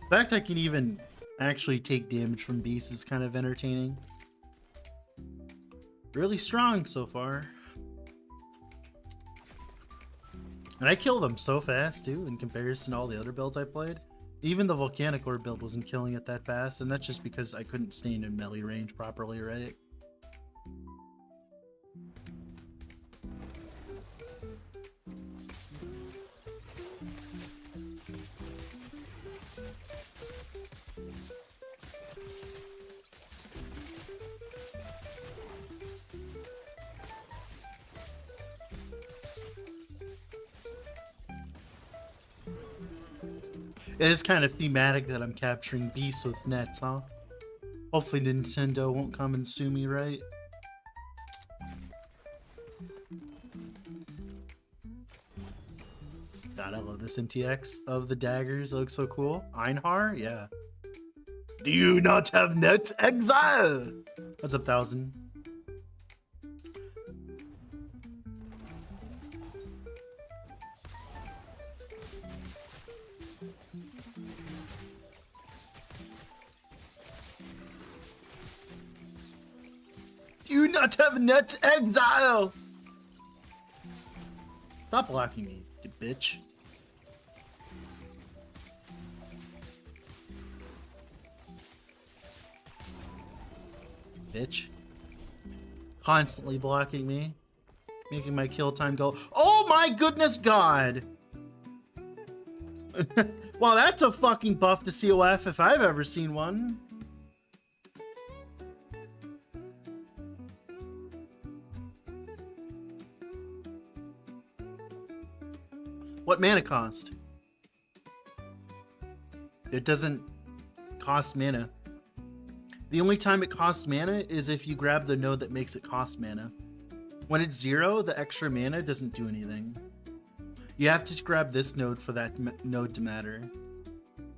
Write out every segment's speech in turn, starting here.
The fact I can even actually take damage from beasts is kind of entertaining. Really strong so far. And I kill them so fast too in comparison to all the other builds I played. Even the Volcanic Orb build wasn't killing it that fast, and that's just because I couldn't stay in melee range properly, right? It is kind of thematic that I'm capturing beasts with nets, huh? Hopefully Nintendo won't come and sue me, right? God, I love this NTX of the daggers. It looks so cool. Einhar? Yeah. Do you not have net exile? What's up, 1000? Do you not have net exile? Stop blocking me, you bitch. Bitch. Constantly blocking me. Making my kill time go. Oh my goodness god! Wow, that's a fucking buff to COF if I've ever seen one. What mana cost? It doesn't cost mana. The only time it costs mana is if you grab the node that makes it cost mana. When it's 0, the extra mana doesn't do anything. You have to grab this node for that node to matter.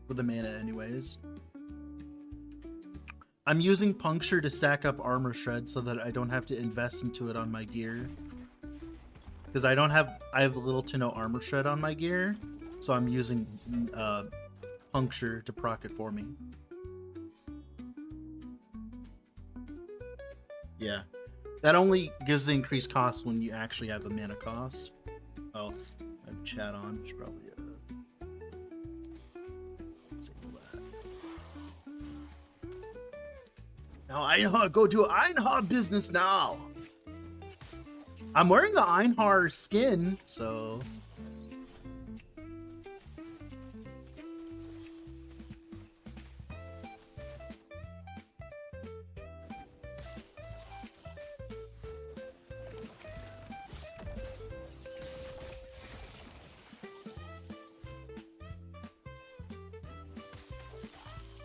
For the mana anyways. I'm using Puncture to stack up Armor Shred so that I don't have to invest into it on my gear. Because I have little to no Armor Shred on my gear. So I'm using Puncture to proc it for me. Yeah. That only gives the increased cost when you actually have a mana cost. Oh, I have chat on. Should probably disable that. Now Einhar, go do Einhar business now. I'm wearing the Einhar skin, so.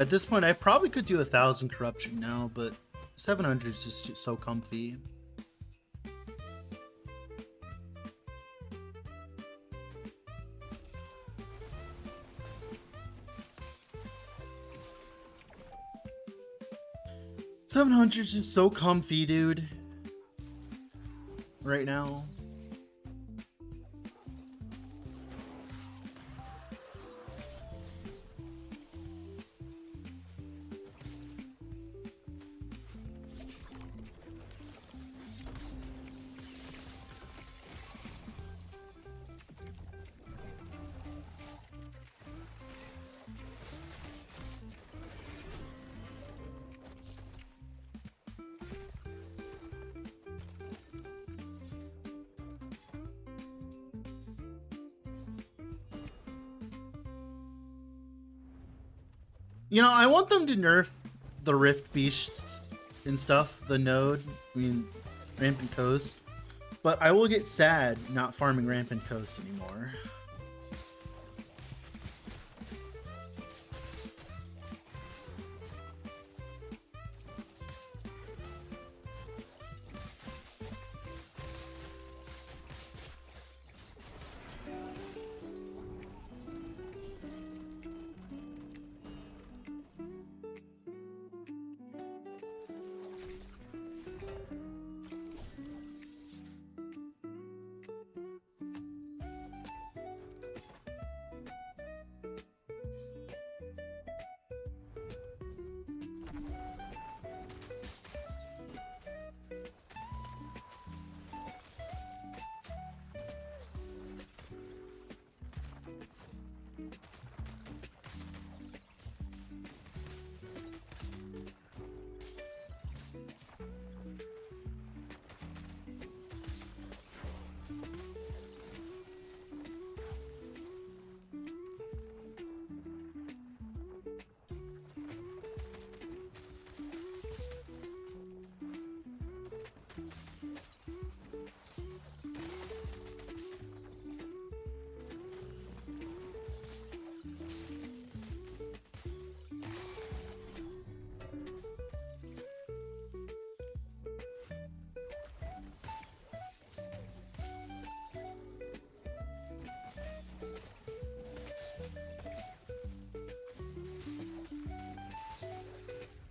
At this point, I probably could do 1,000 corruption now, but 700 is just so comfy. $700 is just so comfy, dude. Right now. You know, I want them to nerf the Rift Beasts and stuff, the node, Rampant Coast. But I will get sad not farming Rampant Coast anymore.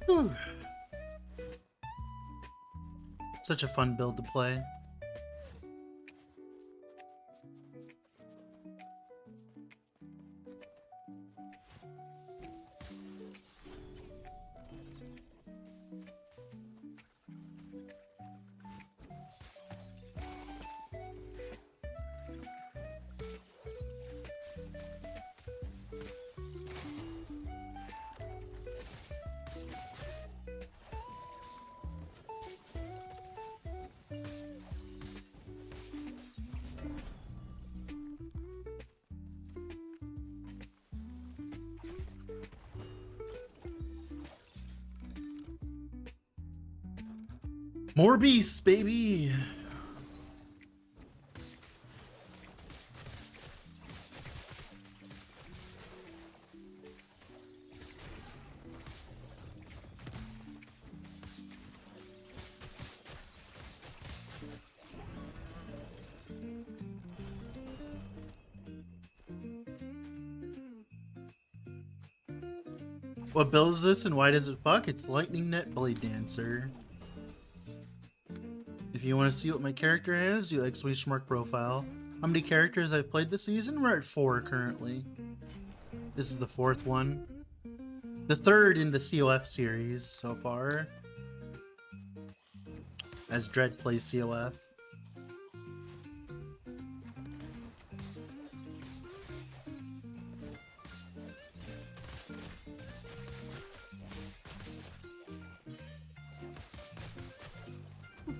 Whew. Such a fun build to play. More beasts, baby! What build is this and why does it fuck? It's Lightning Net Bladedancer. If you want to see what my character has, do !mark profile. How many characters I've played this season? We're at 4 currently. This is the 4th one. The 3rd in the COF series so far. As Dread plays COF.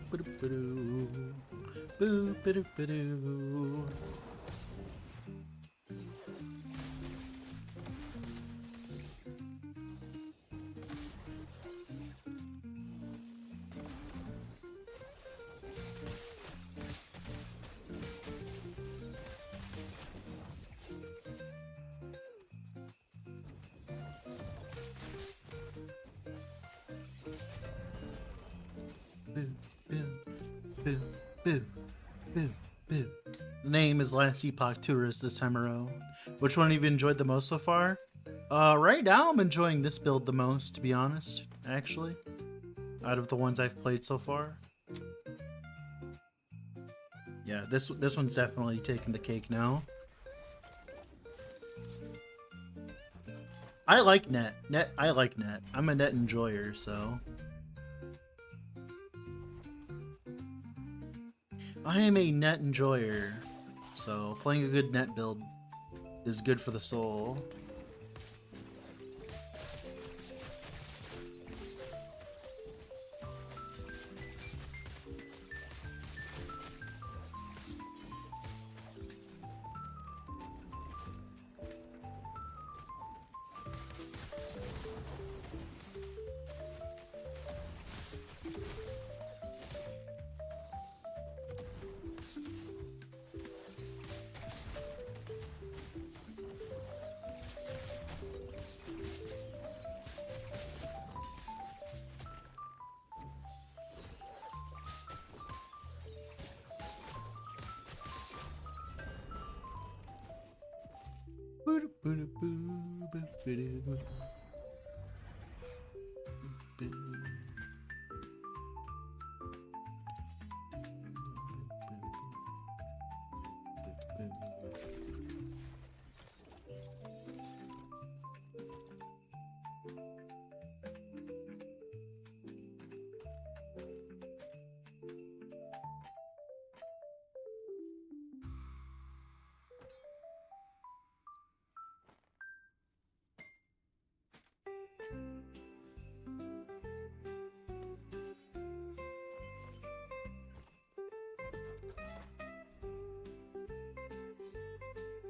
Boo-ba-doo. Boo, boo, boo, boo. The name is Last Epoch Tourist this time around. Which one have you enjoyed the most so far? Right now I'm enjoying this build the most, to be honest, actually. Out of the ones I've played so far. Yeah, this one's definitely taking the cake now. I like net. I like net. I'm a net enjoyer, so. I am a net enjoyer, so playing a good net build is good for the soul.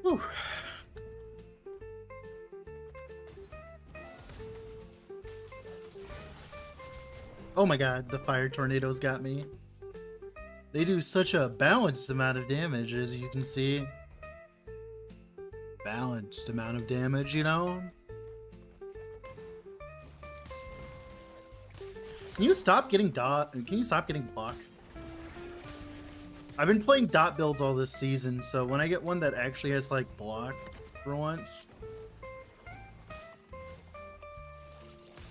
Whew. Oh my god, the fire tornadoes got me. They do such a balanced amount of damage, as you can see. Balanced amount of damage, you know? Can you stop getting blocked? I've been playing dot builds all this season, so when I get one that actually has like block for once.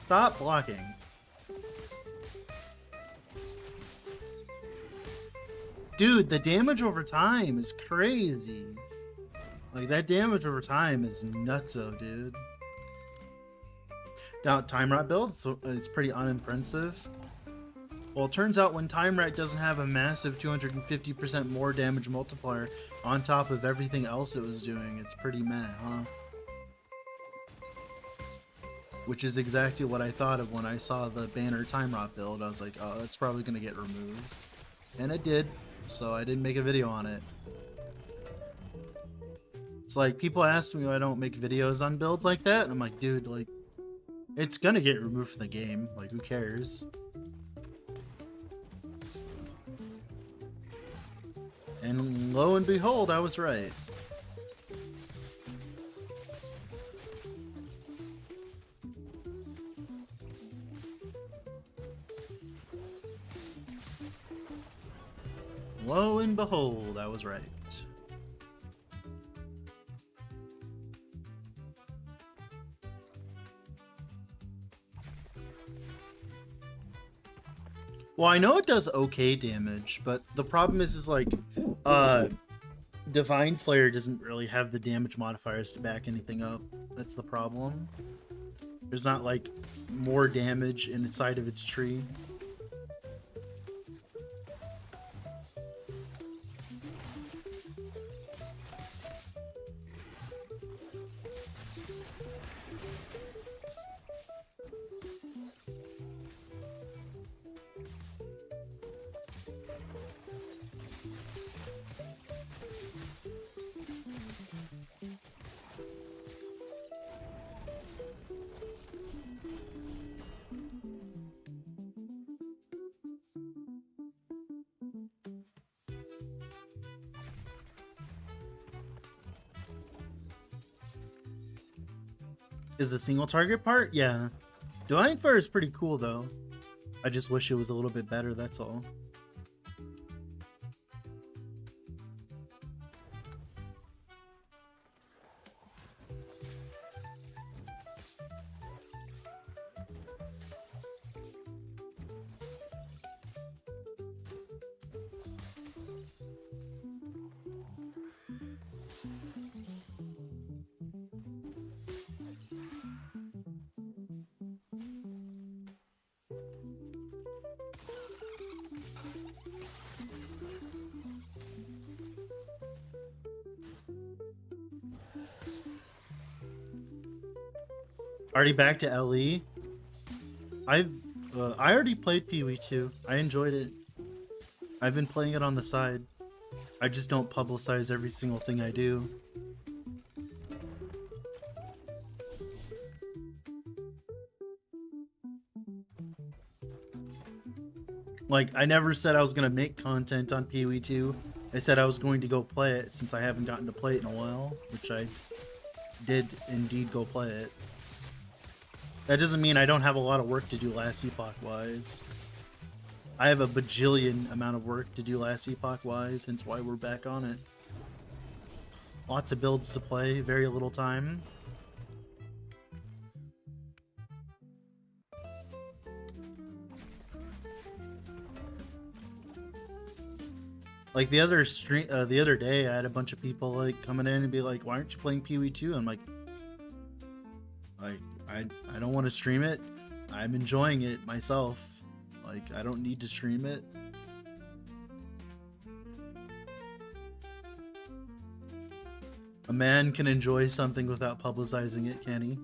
Stop blocking. Dude, the damage over time is crazy. Like, that damage over time is nutso, dude. Now, Time Rat build, so it's pretty unimpressive. Well, it turns out when Time Rat doesn't have a massive 250% more damage multiplier on top of everything else it was doing, it's pretty meh, huh? Which is exactly what I thought of when I saw the banner Time Rat build. I was like, oh, that's probably going to get removed. And it did, so I didn't make a video on it. It's like, people ask me why I don't make videos on builds like that, and I'm like, dude, like, it's gonna get removed from the game. Like, who cares? And lo and behold, I was right. Lo and behold, I was right. Well, I know it does okay damage, but the problem is like, uh, Divine Flare doesn't really have the damage modifiers to back anything up. That's the problem. There's not like more damage inside of its tree. Is the single target part? Yeah. Divine Flare is pretty cool though. I just wish it was a little bit better, that's all. Already back to LE. I already played Pee Wee 2. I enjoyed it. I've been playing it on the side. I just don't publicize every single thing I do. Like, I never said I was going to make content on Pee Wee 2. I said I was going to go play it since I haven't gotten to play it in a while, which I did indeed go play it. That doesn't mean I don't have a lot of work to do last Epoch-wise. I have a bajillion amount of work to do last Epoch-wise, hence why we're back on it. Lots of builds to play, very little time. Like the other day, I had a bunch of people like coming in and be like, "Why aren't you playing Pee Wee 2?" I'm like, I don't want to stream it. I'm enjoying it myself. Like, I don't need to stream it. A man can enjoy something without publicizing it, can he?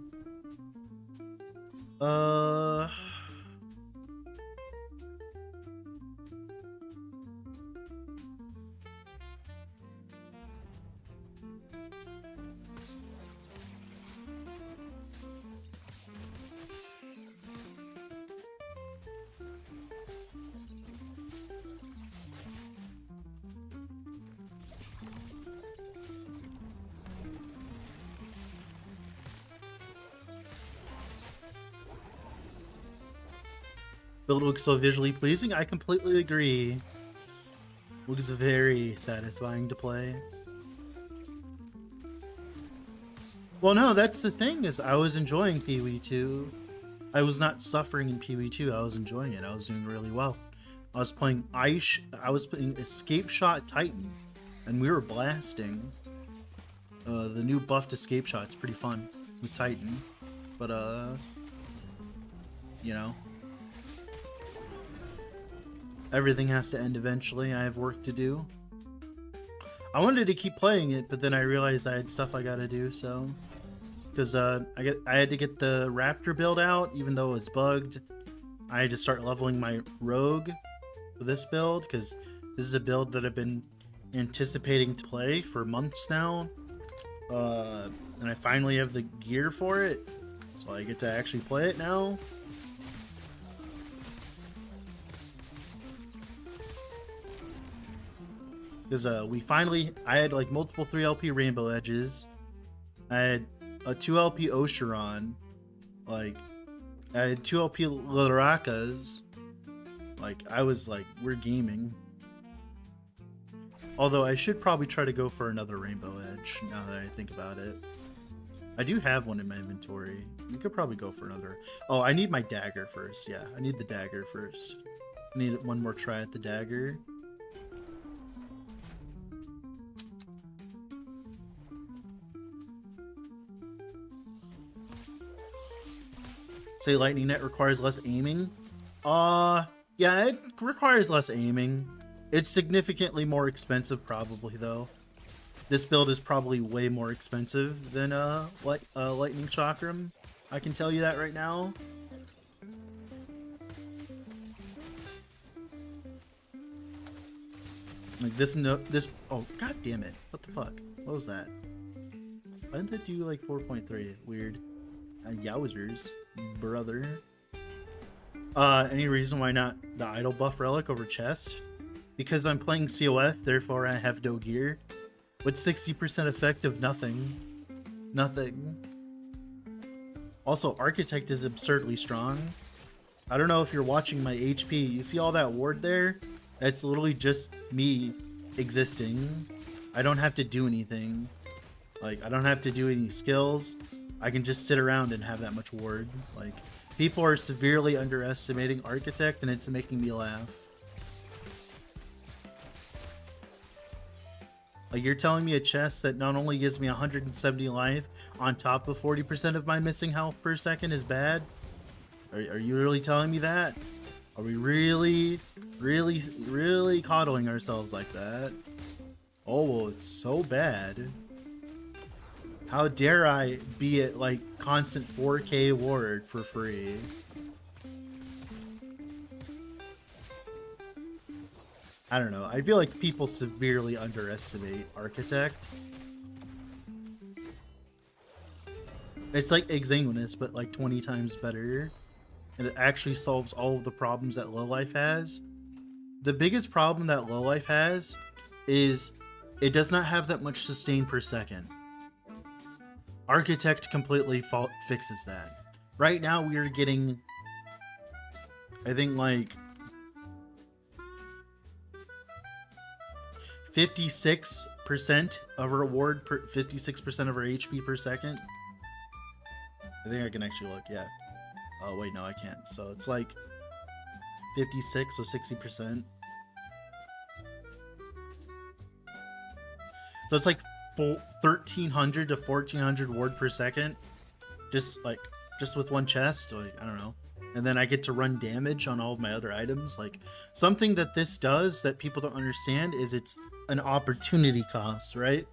Build looks so visually pleasing. I completely agree. Looks very satisfying to play. Well, no, that's the thing, is I was enjoying Pee Wee 2. I was not suffering in Pee Wee 2. I was enjoying it. I was doing really well. I was playing Escape Shot Titan, and we were blasting. The new buffed Escape Shot's pretty fun with Titan, but you know, everything has to end eventually. I have work to do. I wanted to keep playing it, but then I realized I had stuff I gotta do, so... Because I had to get the Raptor build out, even though it was bugged. I had to start leveling my Rogue for this build, because this is a build that I've been anticipating to play for months now. And I finally have the gear for it, so I get to actually play it now. Because I had like multiple 3LP Rainbow Edges. I had a 2LP Oshiron. Like, I had 2LP Larakas. Like, I was like, we're gaming. Although I should probably try to go for another Rainbow Edge, now that I think about it. I do have one in my inventory. We could probably go for another. Oh, I need my dagger first. Yeah, I need the dagger first. Need one more try at the dagger. Say lightning net requires less aiming. Yeah, it requires less aiming. It's significantly more expensive probably though. This build is probably way more expensive than lightning chakram. I can tell you that right now. Like this oh god damn it. What the fuck? What was that? Why did that do like 4.3? Weird. Yowzers, brother. Any reason why not the idle buff relic over chest? Because I'm playing COF, therefore I have no gear. With 60% effect of nothing. Nothing. Also, Architect is absurdly strong. I don't know if you're watching my HP. You see all that ward there? That's literally just me existing. I don't have to do anything. Like, I don't have to do any skills. I can just sit around and have that much ward. Like, people are severely underestimating Architect, and it's making me laugh. Like, you're telling me a chest that not only gives me 170 life on top of 40% of my missing health per second is bad? Are you really telling me that? Are we really coddling ourselves like that? Oh, well, it's so bad. How dare I be at, like, constant 4K ward for free? I don't know. I feel like people severely underestimate Architect. It's like Exanguinous, but like 20 times better. And it actually solves all of the problems that low life has. The biggest problem that low life has is it does not have that much sustain per second. Architect completely fixes that. Right now we are getting, I think, like 56% of her ward per 56% of her HP per second. I think I can actually look, yeah. Oh wait, no I can't. So it's like 56, so 60%. So it's like 1300 to 1400 ward per second, just with one chest. Like, I don't know. And then I get to run damage on all of my other items. Like, something that this does that people don't understand is it's an opportunity cost, right?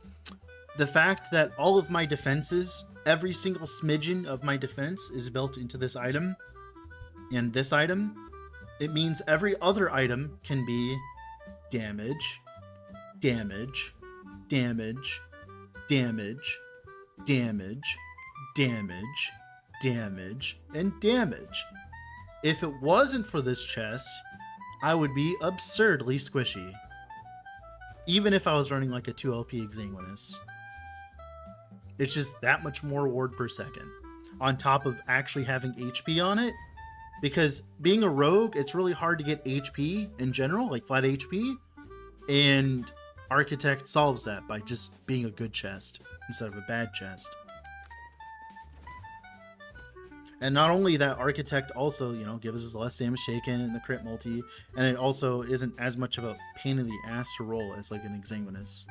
The fact that all of my defenses, every single smidgen of my defense is built into this item and this item, it means every other item can be damage, damage, damage, damage, damage, damage, damage, and damage. If it wasn't for this chest, I would be absurdly squishy. Even if I was running like a 2 LP Exanguinous. It's just that much more ward per second. On top of actually having HP on it. Because being a rogue, it's really hard to get HP in general, like flat HP. And Architect solves that by just being a good chest instead of a bad chest. And not only that, Architect also, you know, gives us less damage taken in the crit multi, and it also isn't as much of a pain in the ass to roll as like an Exanguinous.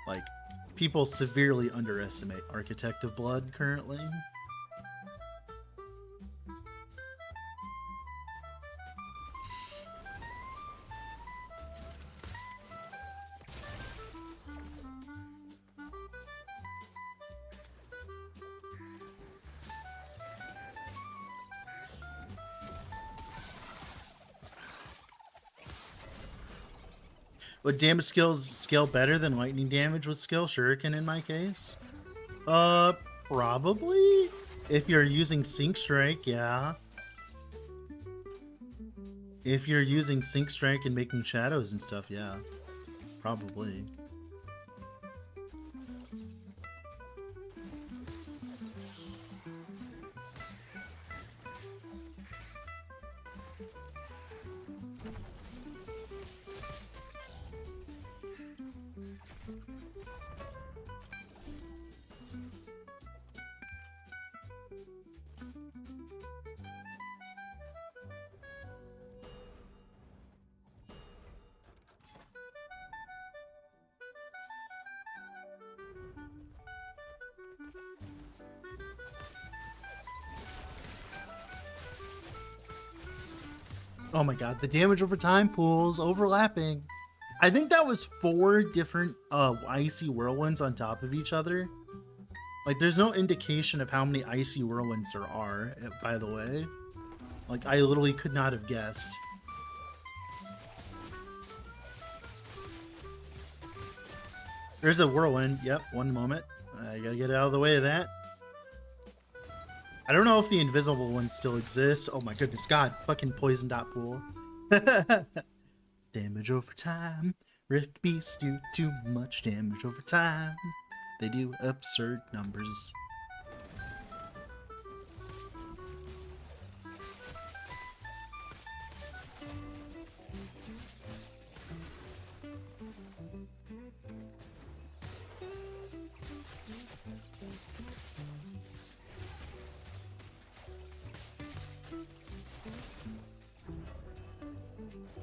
Like, people severely underestimate Architect of Blood currently. Would damage skills scale better than lightning damage would scale Shuriken in my case? Probably. If you're using Sync Strike, yeah. If you're using Sync Strike and making shadows and stuff, yeah. Probably. Oh my god, the damage over time pools overlapping. I think that was 4 different icy whirlwinds on top of each other. Like, there's no indication of how many icy whirlwinds there are, by the way. Like, I literally could not have guessed. There's a whirlwind. Yep, one moment. I gotta get out of the way of that. I don't know if the invisible one still exists. Oh my goodness, God. Fucking poison dot pool. Damage over time. Rift beasts do too much damage over time. They do absurd numbers.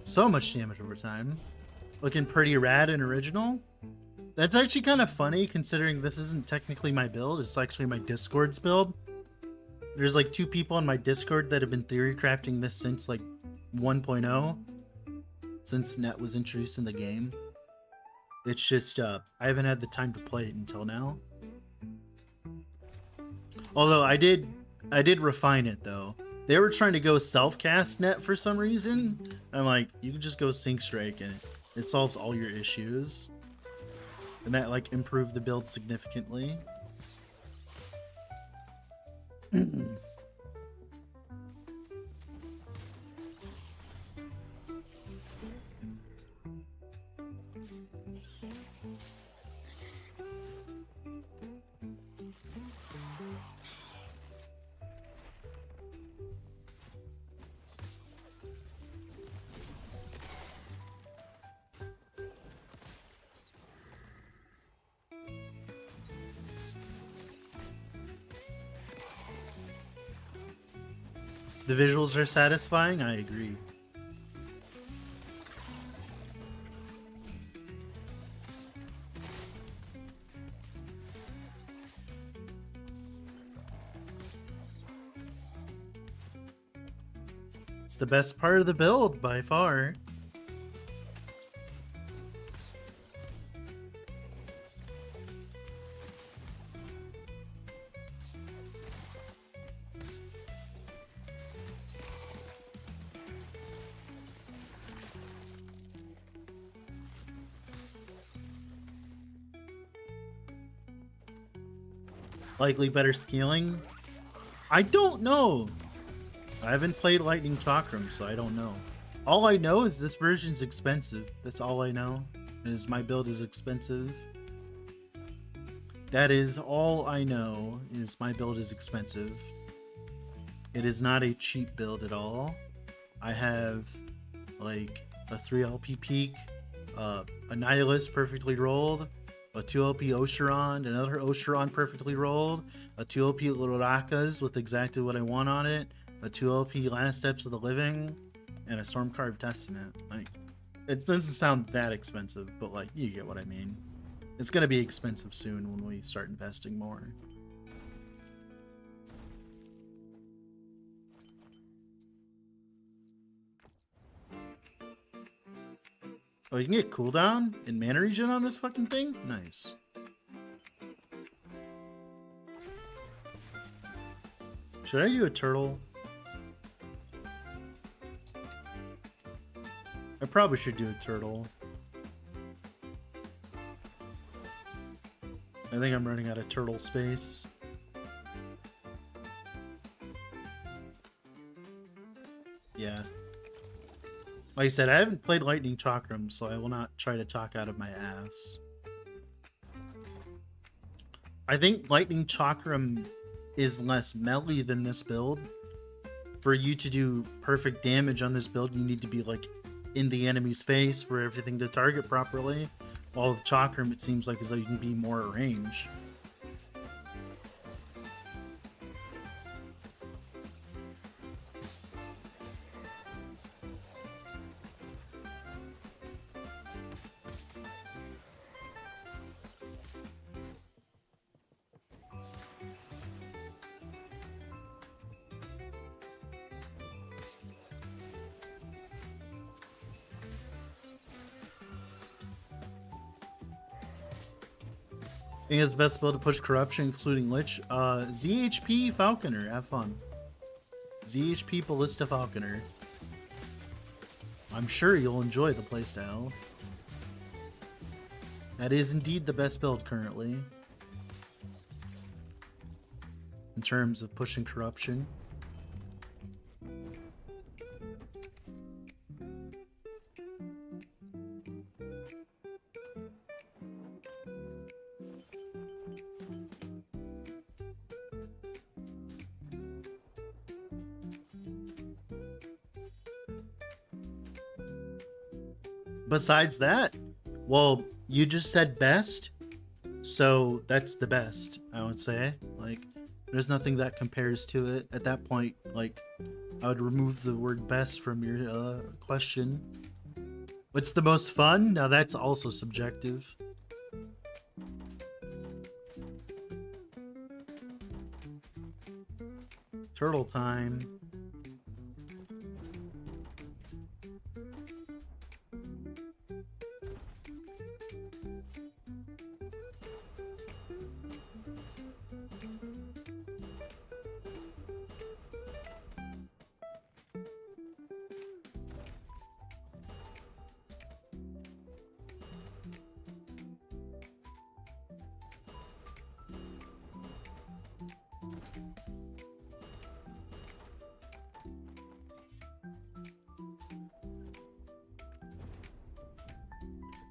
So much damage over time. Looking pretty rad and original. That's actually kind of funny considering this isn't technically my build. It's actually my Discord's build. There's like 2 people on my Discord that have been theory crafting this since like 1.0. Since net was introduced in the game. It's just, I haven't had the time to play it until now. Although I did refine it though. They were trying to go self-cast net for some reason. I'm like, you can just go Sync Strike and it solves all your issues. And that like improved the build significantly. The visuals are satisfying, I agree. It's the best part of the build by far. Likely better scaling? I don't know. I haven't played Lightning Chakram, so I don't know. All I know is this version's expensive. That's all I know, is my build is expensive. That is all I know, is my build is expensive. It is not a cheap build at all. I have like a 3 LP Peak, a Nihilist perfectly rolled, a 2 LP Oshiron, another Oshiron perfectly rolled, a 2 LP Little Rakas with exactly what I want on it, a 2 LP Last Steps of the Living, and a Stormcarved Testament. Like, it doesn't sound that expensive, but like, you get what I mean. It's gonna be expensive soon when we start investing more. Oh, you can get cooldown and mana regen on this fucking thing? Nice. Should I do a turtle? I probably should do a turtle. I think I'm running out of turtle space. Yeah. Like I said, I haven't played Lightning Chakram, so I will not try to talk out of my ass. I think Lightning Chakram is less melee than this build. For you to do perfect damage on this build, you need to be like in the enemy's face for everything to target properly. While with Chakram, it seems like as though you can be more at range. think it's the best build to push corruption, including Lich. ZHP Falconer, have fun. ZHP Ballista Falconer. I'm sure you'll enjoy the playstyle. That is indeed the best build currently. In terms of pushing corruption. Besides that, well, you just said best, so that's the best, I would say. Like, there's nothing that compares to it. At that point, like, I would remove the word best from your question. What's the most fun? Now that's also subjective. Turtle time.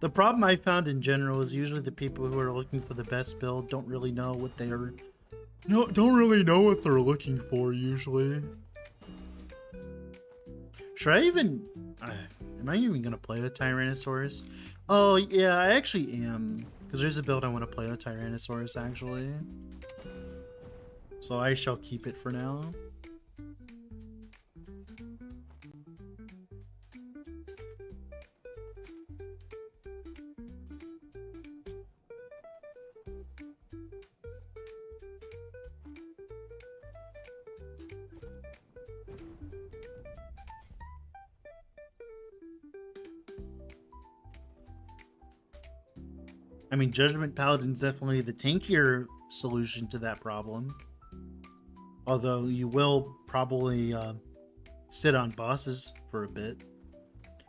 The problem I found in general is usually the people who are looking for the best build don't really know what they are. No, don't really know what they're looking for usually. Should I even? Am I even gonna play with Tyrannosaurus? Oh yeah, I actually am, because there's a build I want to play with Tyrannosaurus actually. So I shall keep it for now. I mean, Judgment Paladin's definitely the tankier solution to that problem. Although you will probably sit on bosses for a bit.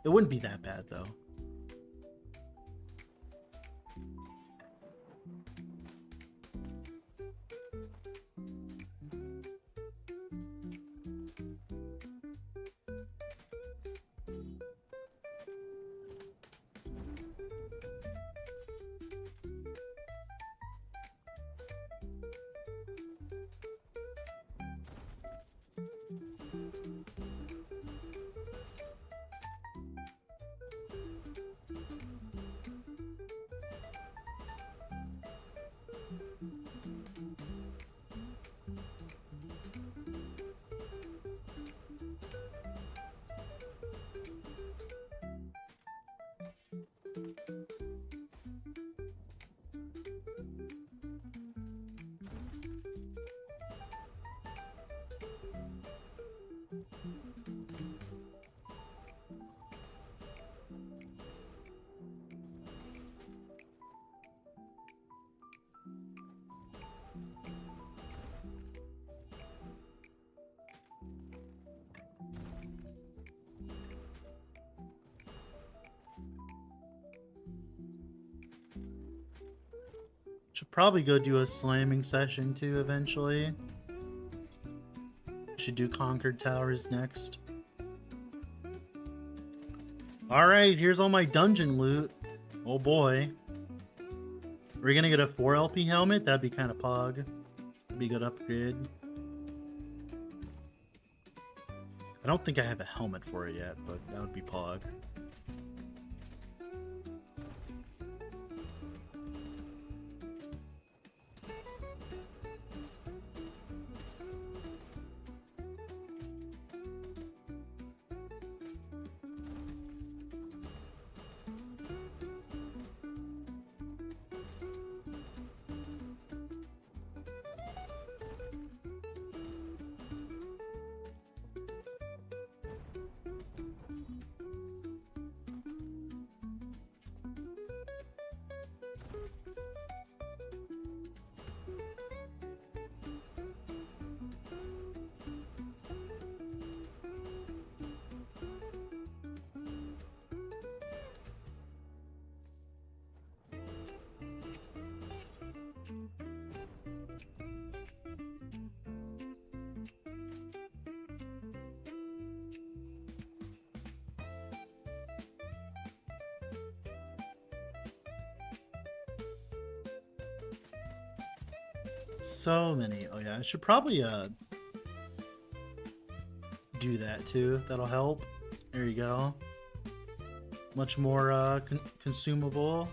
It wouldn't be that bad though. Should probably go do a slamming session too eventually. Should do Conquered Towers next. Alright, here's all my dungeon loot. Oh boy. We're gonna get a 4 LP helmet? That'd be kind of pog. That'd be a good upgrade. I don't think I have a helmet for it yet, but that would be pog. So many. Oh yeah, I should probably do that too. That'll help. There you go. Much more consumable.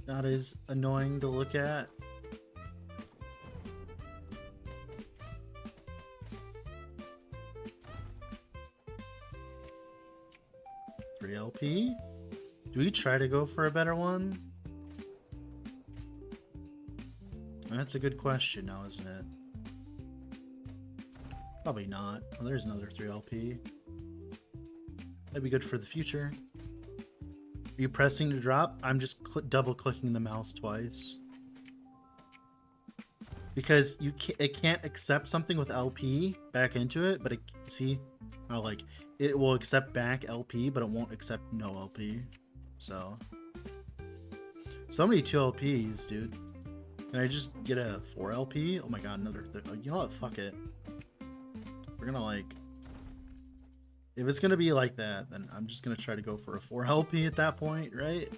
Not as annoying to look at. LP? Do we try to go for a better one? That's a good question now, isn't it? Probably not. Well, there's another 3LP. That'd be good for the future. Are you pressing to drop? I'm just double clicking the mouse twice. Because it can't accept something with LP back into it, but see how like it will accept back LP, but it won't accept no LP. So many 2LPs, dude. Can I just get a 4LP? Oh my god, another you know what? Fuck it. We're gonna like, if it's gonna be like that, then I'm just gonna try to go for a 4LP at that point, right?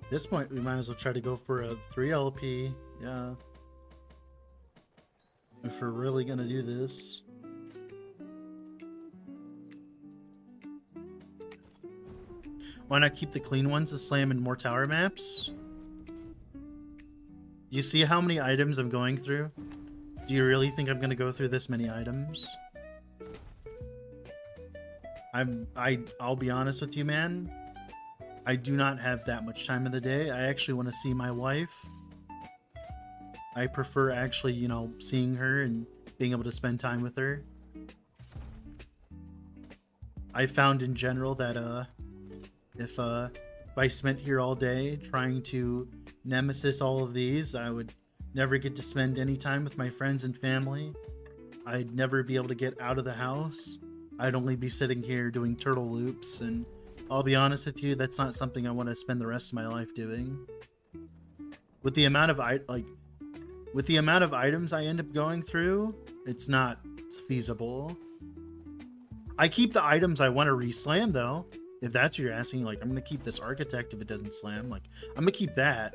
At this point, we might as well try to go for a 3LP. Yeah. If we're really gonna do this. Why not keep the clean ones to slam in more tower maps? You see how many items I'm going through? Do you really think I'm gonna go through this many items? I'll be honest with you, man. I do not have that much time in the day. I actually want to see my wife. I prefer actually, you know, seeing her and being able to spend time with her. I found in general that if I spent here all day trying to nemesis all of these, I would never get to spend any time with my friends and family. I'd never be able to get out of the house. I'd only be sitting here doing turtle loops, and I'll be honest with you, that's not something I want to spend the rest of my life doing. With the amount of items I end up going through, it's not feasible. I keep the items I want to re-slam though. If that's what you're asking, like I'm gonna keep this architect if it doesn't slam. Like I'm gonna keep that.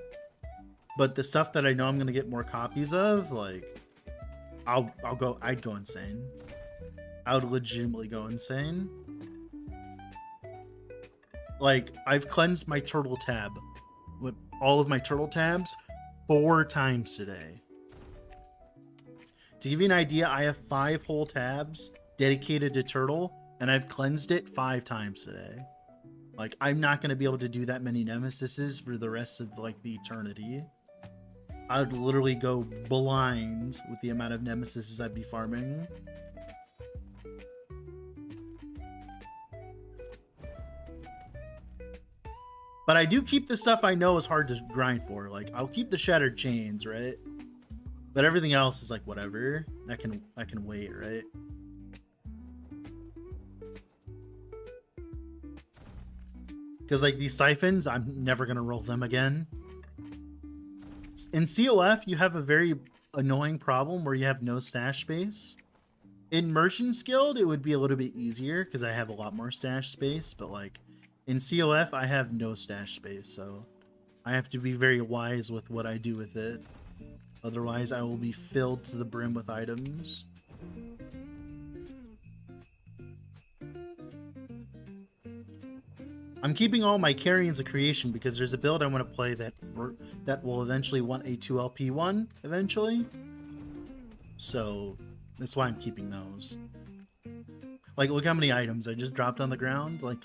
But the stuff that I know I'm gonna get more copies of, like I'd go insane. I would legitimately go insane. Like I've cleansed my turtle tab with all of my turtle tabs 4 times today. To give you an idea, I have 5 whole tabs dedicated to turtle, and I've cleansed it 5 times today. Like I'm not going to be able to do that many nemesises for the rest of like the eternity. I would literally go blind with the amount of nemesises I'd be farming. But I do keep the stuff I know is hard to grind for. Like I'll keep the shattered chains, right? But everything else is like whatever. I can wait, right? Because like these siphons, I'm never gonna roll them again. In COF, you have a very annoying problem where you have no stash space. In Merchant's Guild, it would be a little bit easier because I have a lot more stash space, but like in COF, I have no stash space, so I have to be very wise with what I do with it. Otherwise, I will be filled to the brim with items. I'm keeping all my carrions of creation because there's a build I want to play that will eventually want a 2LP one eventually. So that's why I'm keeping those. Like, look how many items I just dropped on the ground. Like,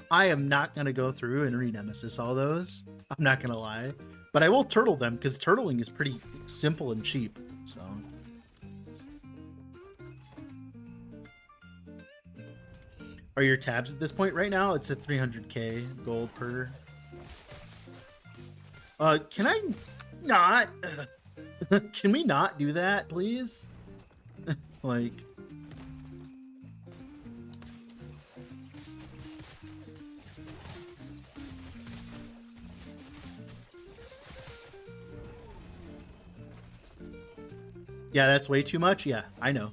I am not going to go through and re-nemesis all those. I'm not going to lie. But I will turtle them because turtling is pretty simple and cheap. So are your tabs at this point right now? It's at 300k gold per. Can I not? Can we not do that, please? Like. Yeah, that's way too much. Yeah, I know.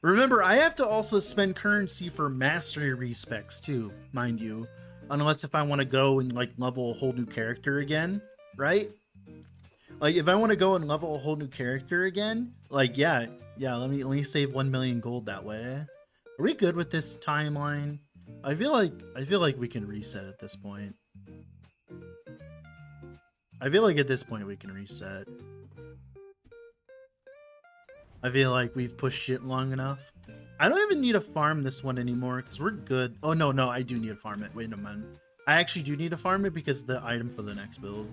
Remember, I have to also spend currency for mastery respecs too, mind you. Unless if I want to go and like level a whole new character again, right? Like if I want to go and level a whole new character again, like yeah, let me save 1 million gold that way. Are we good with this timeline? I feel like we can reset at this point. I feel like at this point we can reset. I feel like we've pushed it long enough. I don't even need to farm this one anymore because we're good. Oh, no, I do need to farm it. Wait a minute. I actually do need to farm it because the item for the next build.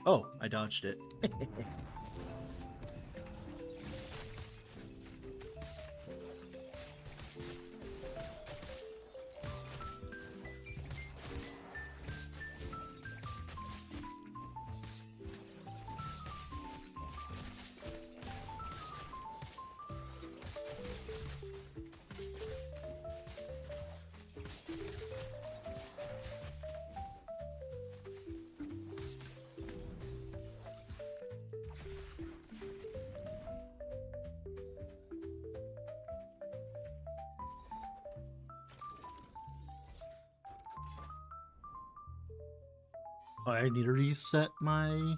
Oh, I dodged it. Oh, I need to reset my...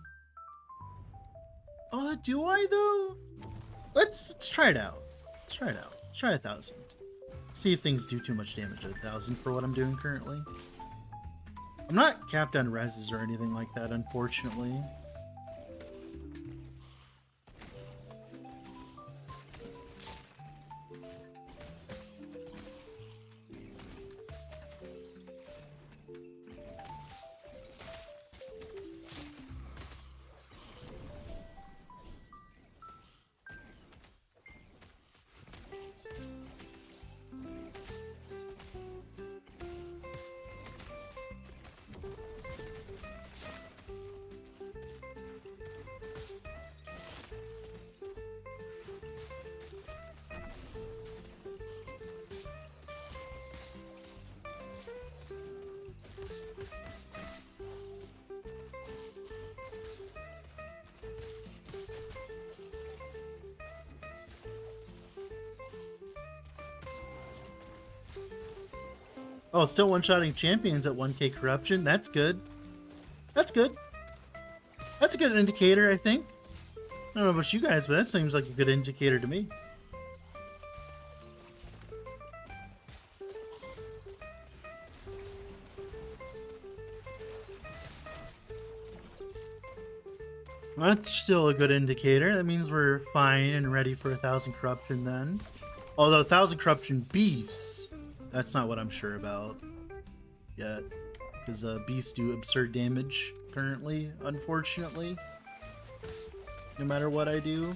Oh, do I though? Let's try it out. Let's try it out. Let's try 1,000. See if things do too much damage at 1,000 for what I'm doing currently. I'm not capped on reses or anything like that, unfortunately. Oh, still one-shotting champions at 1k corruption. That's good. That's good. That's a good indicator, I think. I don't know about you guys, but that seems like a good indicator to me. Well, that's still a good indicator. That means we're fine and ready for 1,000 corruption then. Although 1,000 corruption beasts, that's not what I'm sure about yet. Because beasts do absurd damage currently, unfortunately. No matter what I do.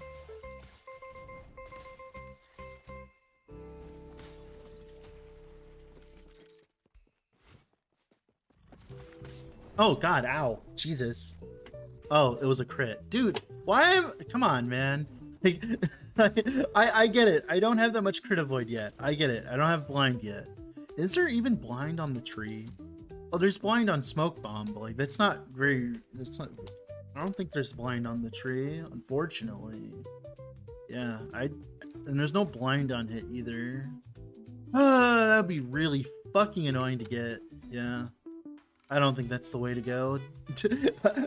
Oh god, ow. Jesus. Oh, it was a crit. Dude, why am... Come on, man. Like, I get it. I don't have that much crit avoid yet. I get it. I don't have blind yet. Is there even blind on the tree? Oh, there's blind on smoke bomb, but like that's not very... That's not... I don't think there's blind on the tree, unfortunately. Yeah, and there's no blind on hit either. That'd be really fucking annoying to get. Yeah. I don't think that's the way to go.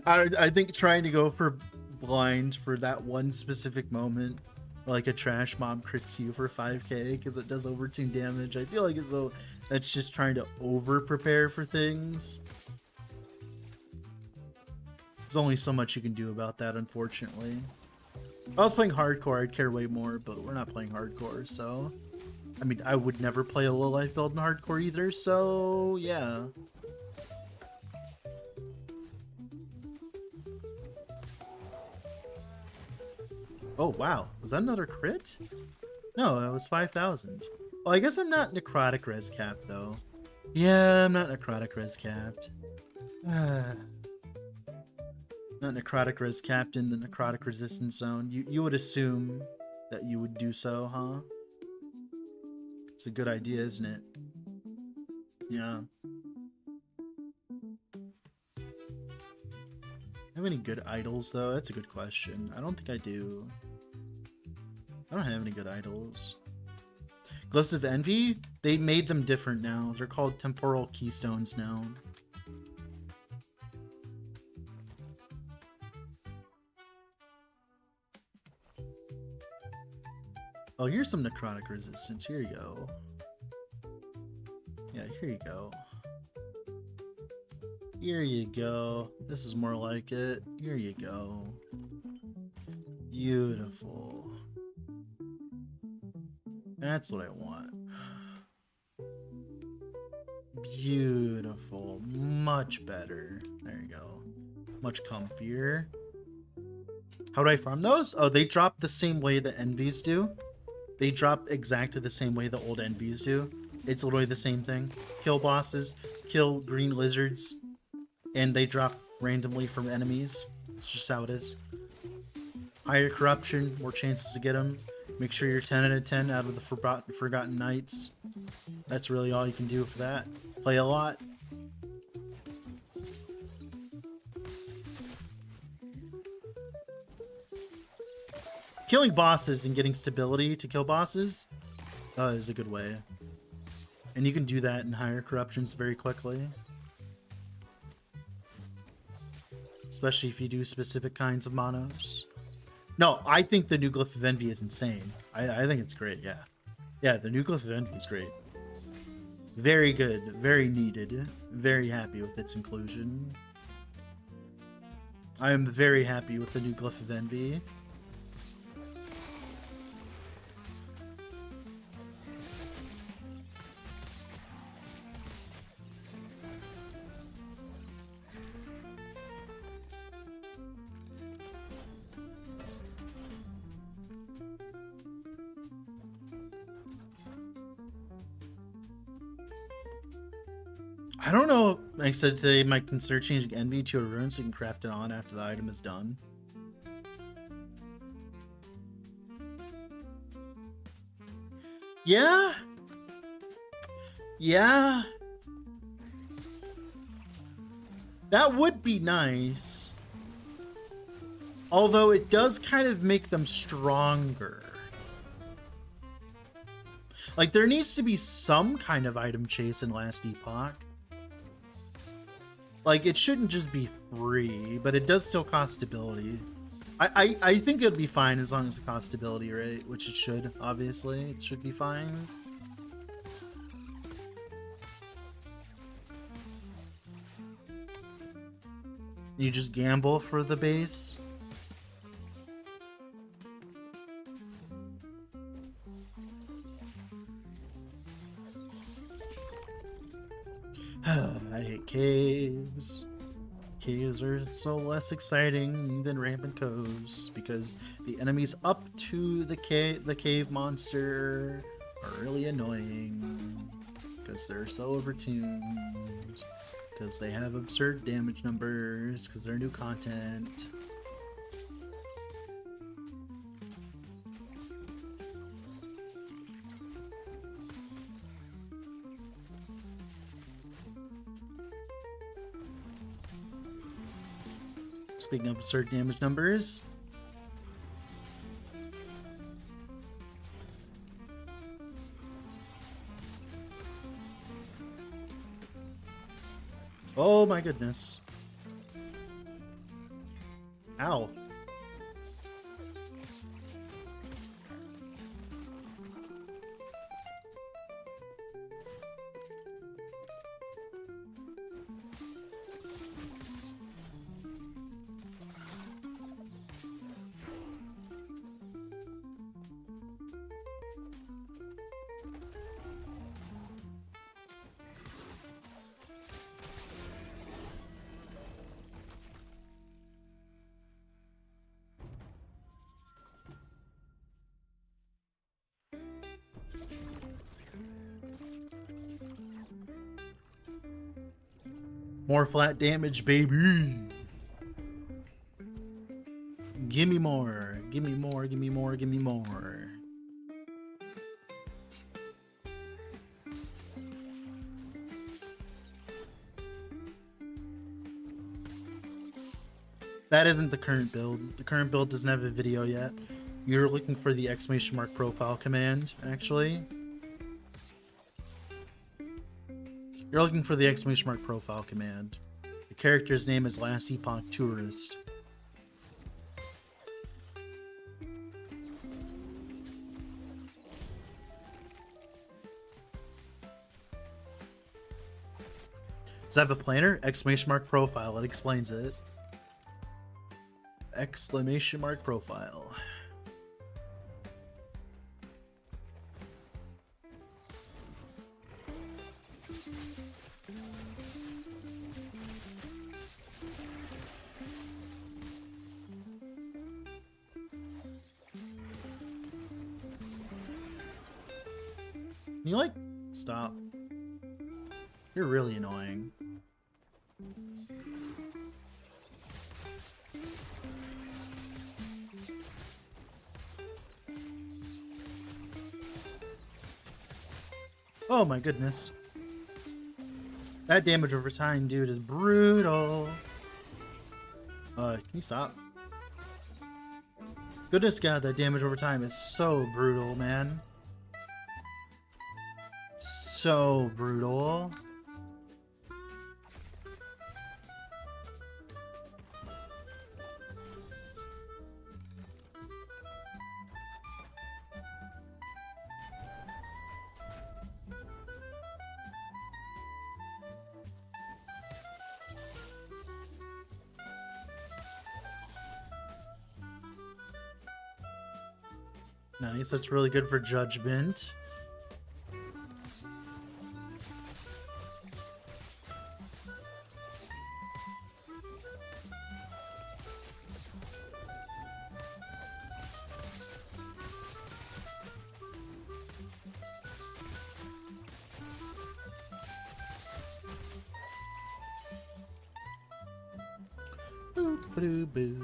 I think trying to go for blind for that one specific moment, like a trash mob crits you for 5k because it does overtune damage. I feel like as though that's just trying to over prepare for things. There's only so much you can do about that, unfortunately. If I was playing hardcore, I'd care way more, but we're not playing hardcore, so... I mean, I would never play a low-life build in hardcore either, so yeah. Oh, wow. Was that another crit? No, it was 5,000. Well, I guess I'm not necrotic res capped, though. Yeah, I'm not necrotic res capped. Not necrotic res capped in the necrotic resistance zone. You would assume that you would do so, huh? It's a good idea, isn't it? Yeah. Have any good idols though? That's a good question. I don't think I do. I don't have any good idols. Glyphs of Envy? They made them different now. They're called temporal keystones now. Oh, here's some necrotic resistance. Here you go. Yeah, here you go. Here you go. This is more like it. Here you go. Beautiful. That's what I want. Beautiful. Much better. There you go. Much comfier. How do I farm those? Oh, they drop the same way the Envies do. They drop exactly the same way the old Envies do. It's literally the same thing. Kill bosses, kill green lizards, and they drop randomly from enemies. It's just how it is. Higher corruption, more chances to get them. Make sure you're 10 out of 10 out of the Forgotten Knights. That's really all you can do for that. Play a lot. Killing bosses and getting stability to kill bosses is a good way. And you can do that in higher corruptions very quickly. Especially if you do specific kinds of monos. No, I think the new Glyph of Envy is insane. I think it's great, yeah. Yeah, the new Glyph of Envy is great. Very good, very needed. Very happy with its inclusion. I am very happy with the new Glyph of Envy. I don't know. Like I said today, I might consider changing Envy to a rune so you can craft it on after the item is done. Yeah. Yeah. That would be nice. Although it does kind of make them stronger. Like, there needs to be some kind of item chase in Last Epoch. Like, it shouldn't just be free, but it does still cost stability. I think it'd be fine as long as it costs stability, right? Which it should, obviously. It should be fine. You just gamble for the base. I hate caves. Caves are so less exciting than rampant coves because the enemies up to the cave monster are really annoying because they're so overtuned, because they have absurd damage numbers, because they're new content. Speaking of absurd damage numbers, oh my goodness. Ow. More flat damage, baby. Give me more. Give me more. Give me more. Give me more. That isn't the current build. The current build doesn't have a video yet. You're looking for the exclamation mark profile command, actually. You're looking for the exclamation mark profile command. The character's name is Last Epoch Tourist. Does that have a planner? Exclamation mark profile. It explains it. Exclamation mark profile. Can you, like, stop? You're really annoying. Oh my goodness. That damage over time, dude, is brutal. Can you stop? Goodness God, that damage over time is so brutal, man. So brutal. Nice, that's really good for judgment. Boo, boo, boo.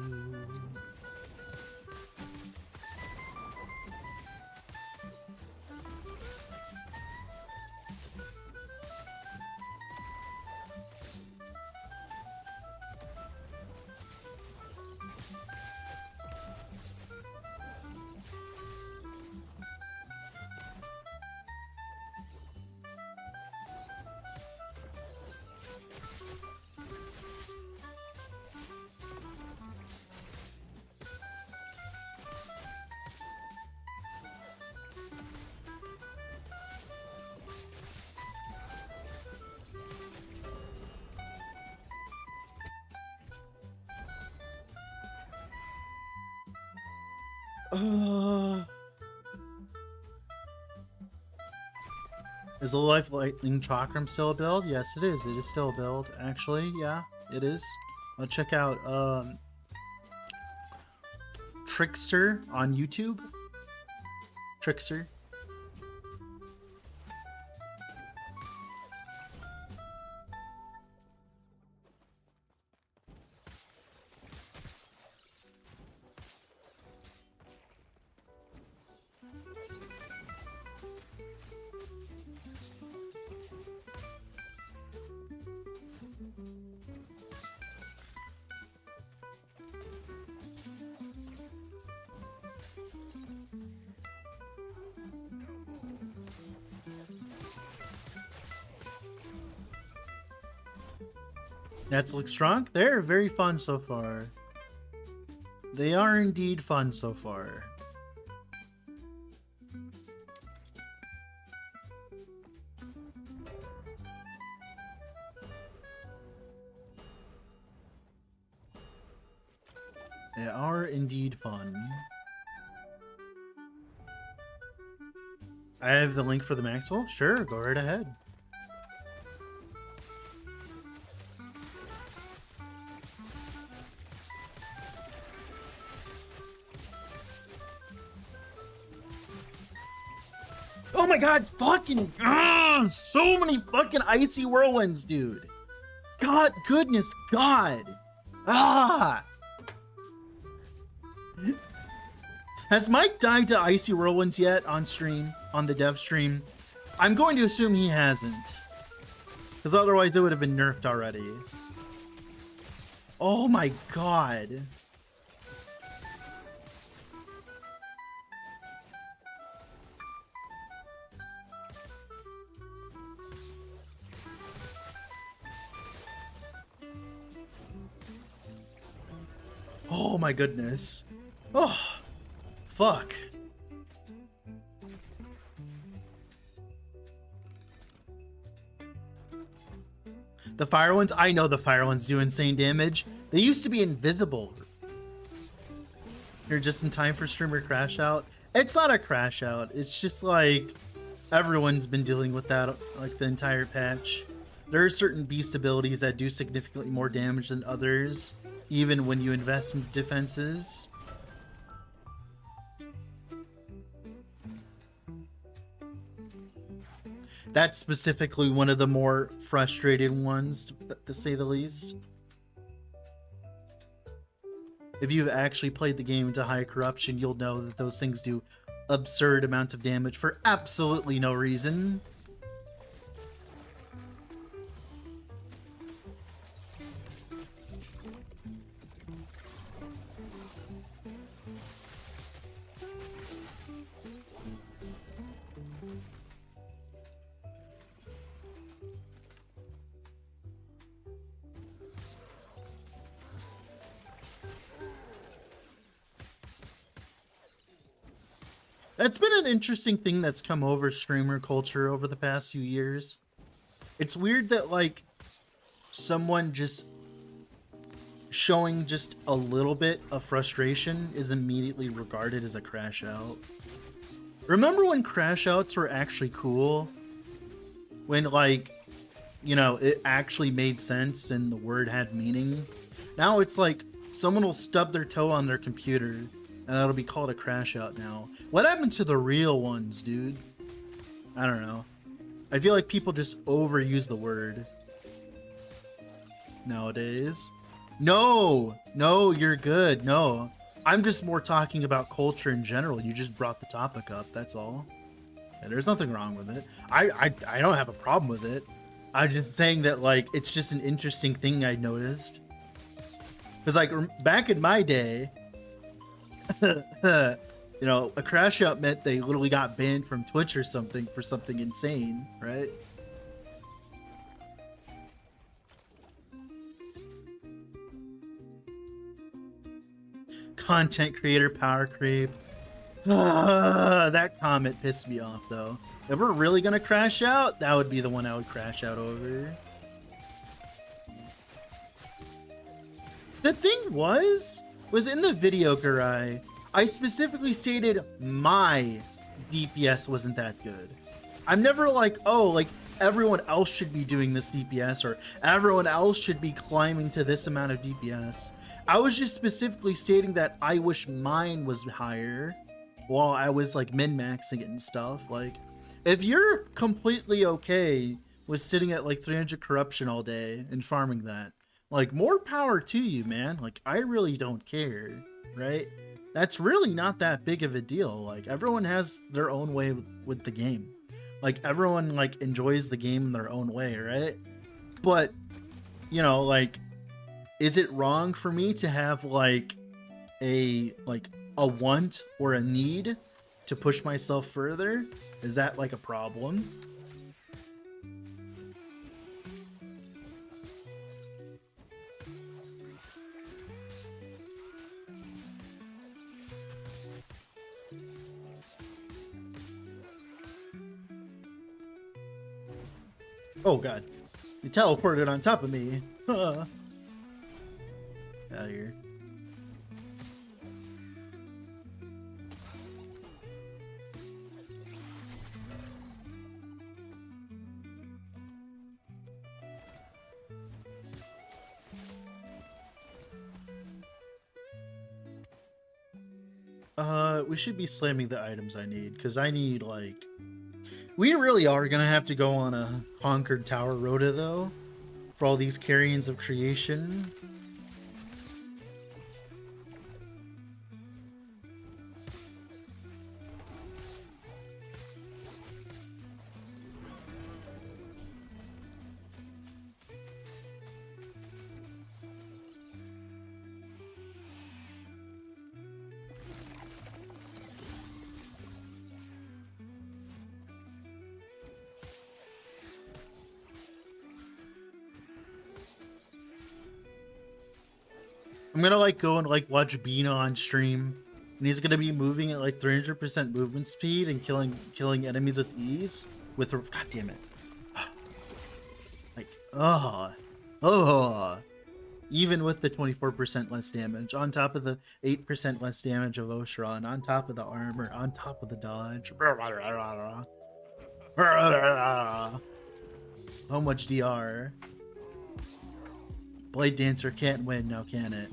Is the Life Lightning Chakram still a build? Yes, it is. It is still a build. Actually, yeah, it is. I'll check out Trickster on YouTube. Trickster. Nets look strong. They're very fun so far. They are indeed fun so far. They are indeed fun. I have the link for the Maxwell. Sure, go right ahead. Oh my god, fucking so many fucking icy whirlwinds, dude. God, goodness God. Has Mike died to icy whirlwinds yet on stream, on the dev stream? I'm going to assume he hasn't, because otherwise it would have been nerfed already. Oh my god. Oh my goodness. Oh, fuck. The fire ones? I know the fire ones do insane damage. They used to be invisible. You're just in time for streamer crash out. It's not a crash out. It's just like everyone's been dealing with that like the entire patch. There are certain beast abilities that do significantly more damage than others, even when you invest in defenses. That's specifically one of the more frustrated ones, to say the least. If you've actually played the game into high corruption, you'll know that those things do absurd amounts of damage for absolutely no reason. That's been an interesting thing that's come over streamer culture over the past few years. It's weird that like someone just showing just a little bit of frustration is immediately regarded as a crash out. Remember when crash outs were actually cool? When like, you know, it actually made sense and the word had meaning? Now it's like someone will stub their toe on their computer and that'll be called a crash out now. What happened to the real ones, dude? I don't know. I feel like people just overuse the word nowadays. No, you're good. No, I'm just more talking about culture in general. You just brought the topic up. That's all. Yeah, there's nothing wrong with it. I don't have a problem with it. I'm just saying that like it's just an interesting thing I noticed. Because like back in my day, you know, a crash out meant they literally got banned from Twitch or something for something insane, right? Content creator power creep. That comment pissed me off though. If we're really gonna crash out, that would be the one I would crash out over. The thing was in the video, Garai, I specifically stated my DPS wasn't that good. I'm never like, oh, like everyone else should be doing this DPS or everyone else should be climbing to this amount of DPS. I was just specifically stating that I wish mine was higher while I was like min-maxing it and stuff. Like, if you're completely okay with sitting at like 300 corruption all day and farming that, like, more power to you, man. Like, I really don't care, right? That's really not that big of a deal. Like, everyone has their own way with the game. Like, everyone like enjoys the game in their own way, right? But, you know, like, is it wrong for me to have like a want or a need to push myself further? Is that like a problem? Oh god, you teleported on top of me. Out of here. We should be slamming the items I need, because I need, like... We really are gonna have to go on a Conquered Tower Rota, though, for all these carrions of creation. I'm gonna like go and like watch Bino on stream, and he's gonna be moving at like 300% movement speed and killing enemies with ease. With god damn it, like even with the 24% less damage, on top of the 8% less damage of Oshron, on top of the armor, on top of the dodge. So much DR. Bladedancer can't win now, can it?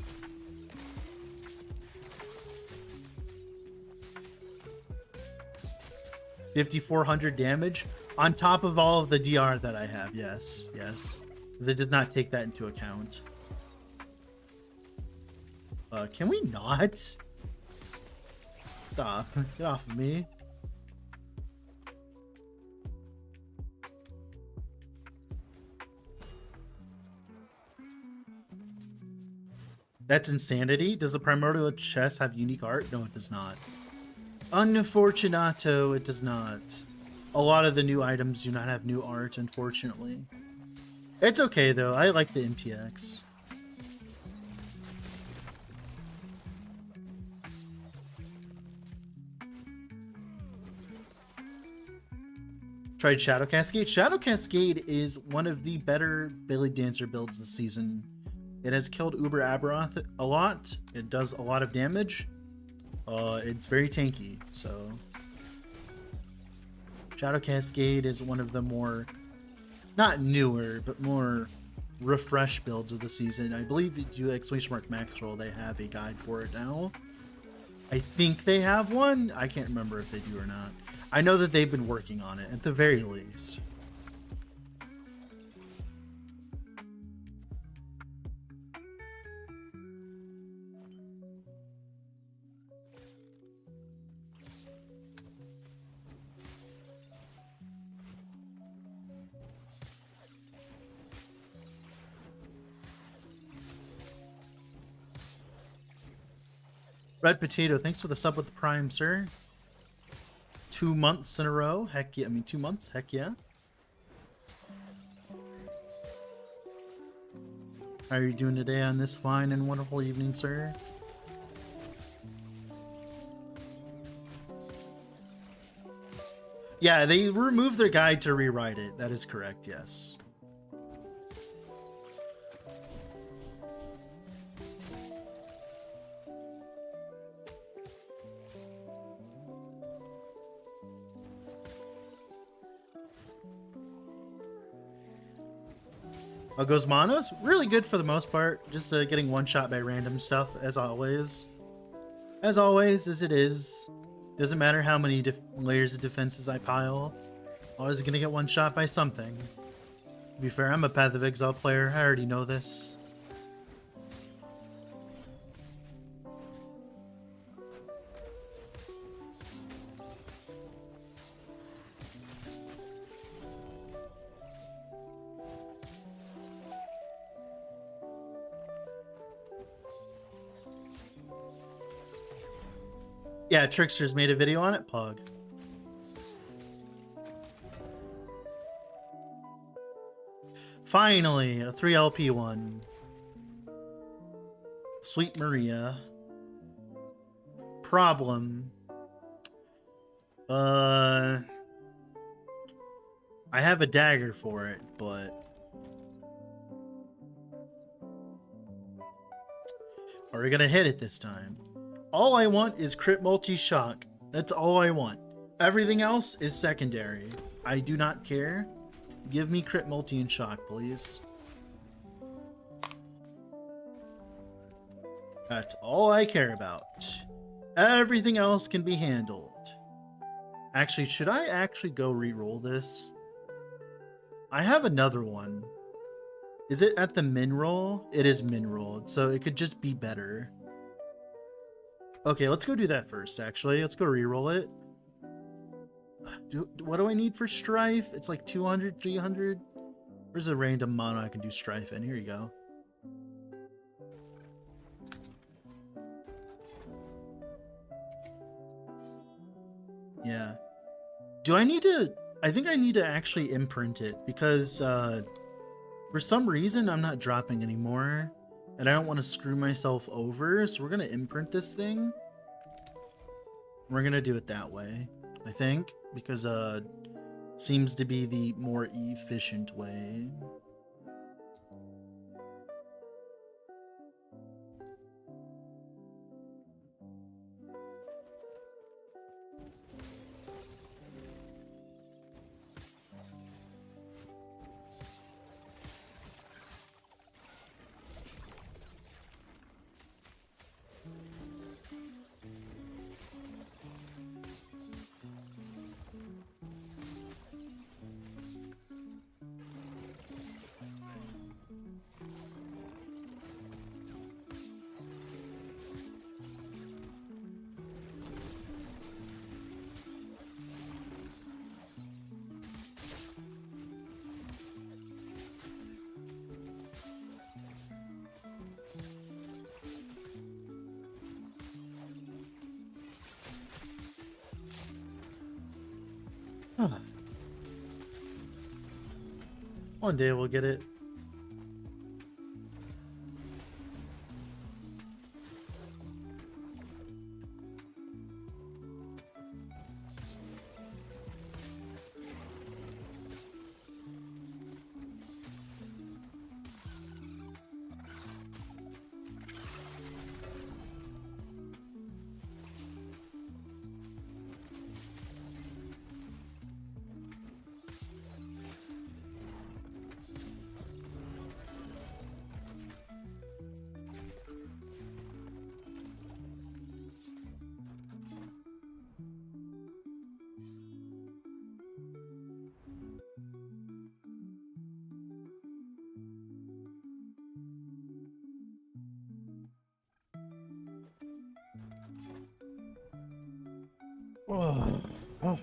$5,400 damage on top of all of the DR that I have. Yes, yes. Because it does not take that into account. Can we not? Stop. Get off of me. That's insanity. Does the primordial chest have unique art? No, it does not. Unfortunato, it does not. A lot of the new items do not have new art, unfortunately. It's okay, though. I like the MTX. Tried Shadow Cascade. Shadow Cascade is one of the better Bladedancer builds this season. It has killed Uber Aberoth a lot. It does a lot of damage. It's very tanky, so Shadow Cascade is one of the more, not newer, but more refreshed builds of the season. I believe if you do !Maxwell, they have a guide for it now. I think they have one. I can't remember if they do or not. I know that they've been working on it at the very least. Red Potato, thanks for the sub with the Prime, sir. 2 months in a row. Heck yeah. I mean, 2 months. Heck yeah. How are you doing today on this fine and wonderful evening, sir? Yeah, they removed their guide to rewrite it. That is correct, yes. Goes Monos? Really good for the most part. Just getting one shot by random stuff, as always. As always, as it is. Doesn't matter how many layers of defenses I pile. Always gonna get one shot by something. To be fair, I'm a Path of Exile player. I already know this. Yeah, Trickster's made a video on it, Pog. Finally, a 3LP one. Sweet Maria. Problem. I have a dagger for it, but are we gonna hit it this time? All I want is crit multi-shock. That's all I want. Everything else is secondary. I do not care. Give me crit multi and shock, please. That's all I care about. Everything else can be handled. Actually, should I actually go re-roll this? I have another one. Is it at the min roll? It is min rolled, so it could just be better. Okay, let's go do that first, actually. Let's go re-roll it. What do I need for Strife? It's like 200, 300. Where's a random mono I can do Strife in? Here you go. Yeah. Do I need to... I think I need to actually imprint it because for some reason I'm not dropping anymore. And I don't want to screw myself over, so we're going to imprint this thing. We're going to do it that way, I think, because seems to be the more efficient way. One day we'll get it. Oh.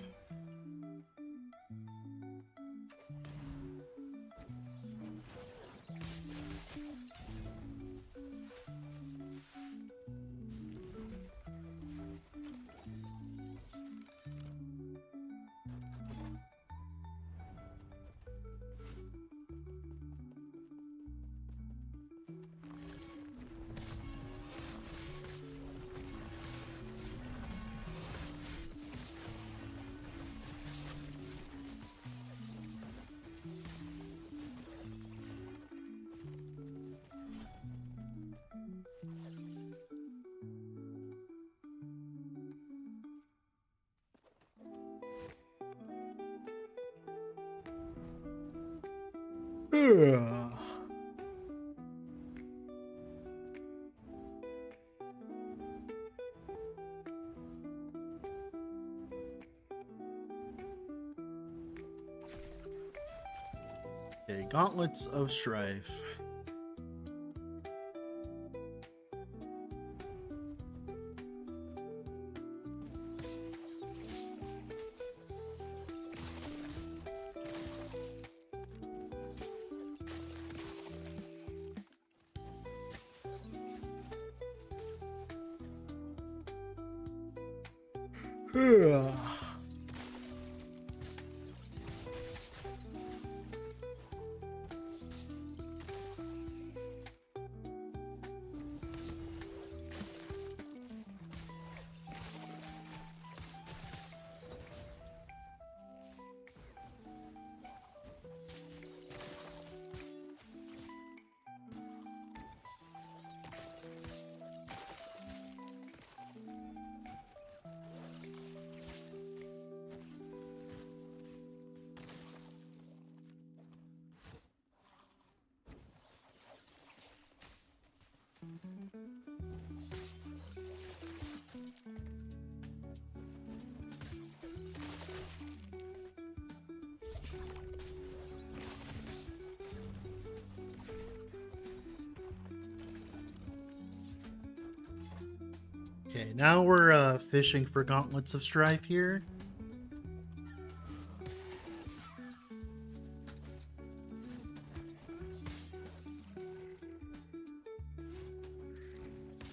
Yeah. Okay, Gauntlets of Strife. Yeah. Okay, now we're fishing for Gauntlets of Strife here.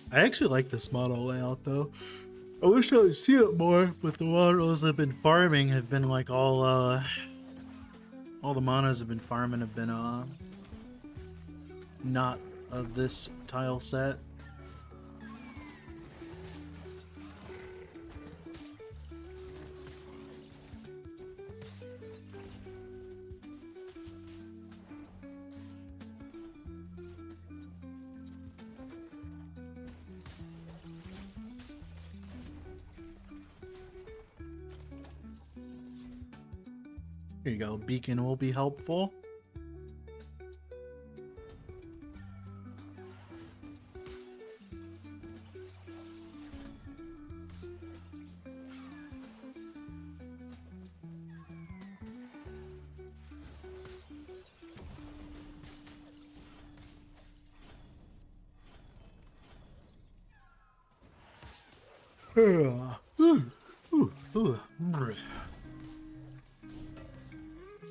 I actually like this model layout though. I wish I would see it more, but the models I've been farming have been like all the monos have been farming have been not of this tile set. Here you go. Beacon will be helpful.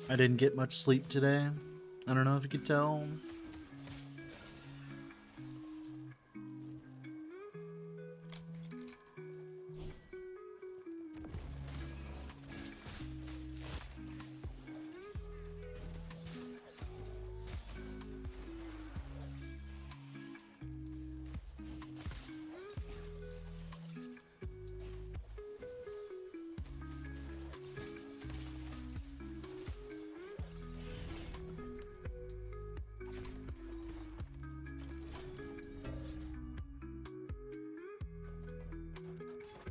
I didn't get much sleep today. I don't know if you could tell.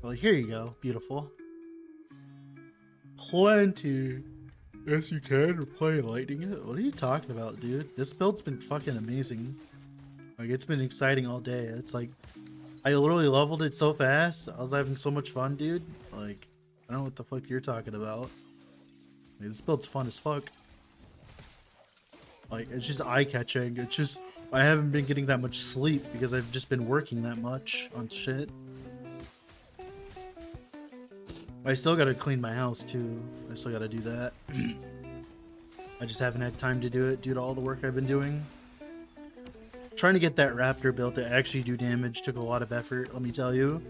Well, here you go. Beautiful. Plenty. Yes, you can. Or play lightning it. What are you talking about, dude? This build's been fucking amazing. Like, it's been exciting all day. It's like, I literally leveled it so fast. I was having so much fun, dude. Like, I don't know what the fuck you're talking about. Like, this build's fun as fuck. Like, it's just eye-catching. It's just, I haven't been getting that much sleep because I've just been working that much on shit. I still gotta clean my house too. I still gotta do that. I just haven't had time to do it due to all the work I've been doing. Trying to get that raptor built to actually do damage took a lot of effort, let me tell you.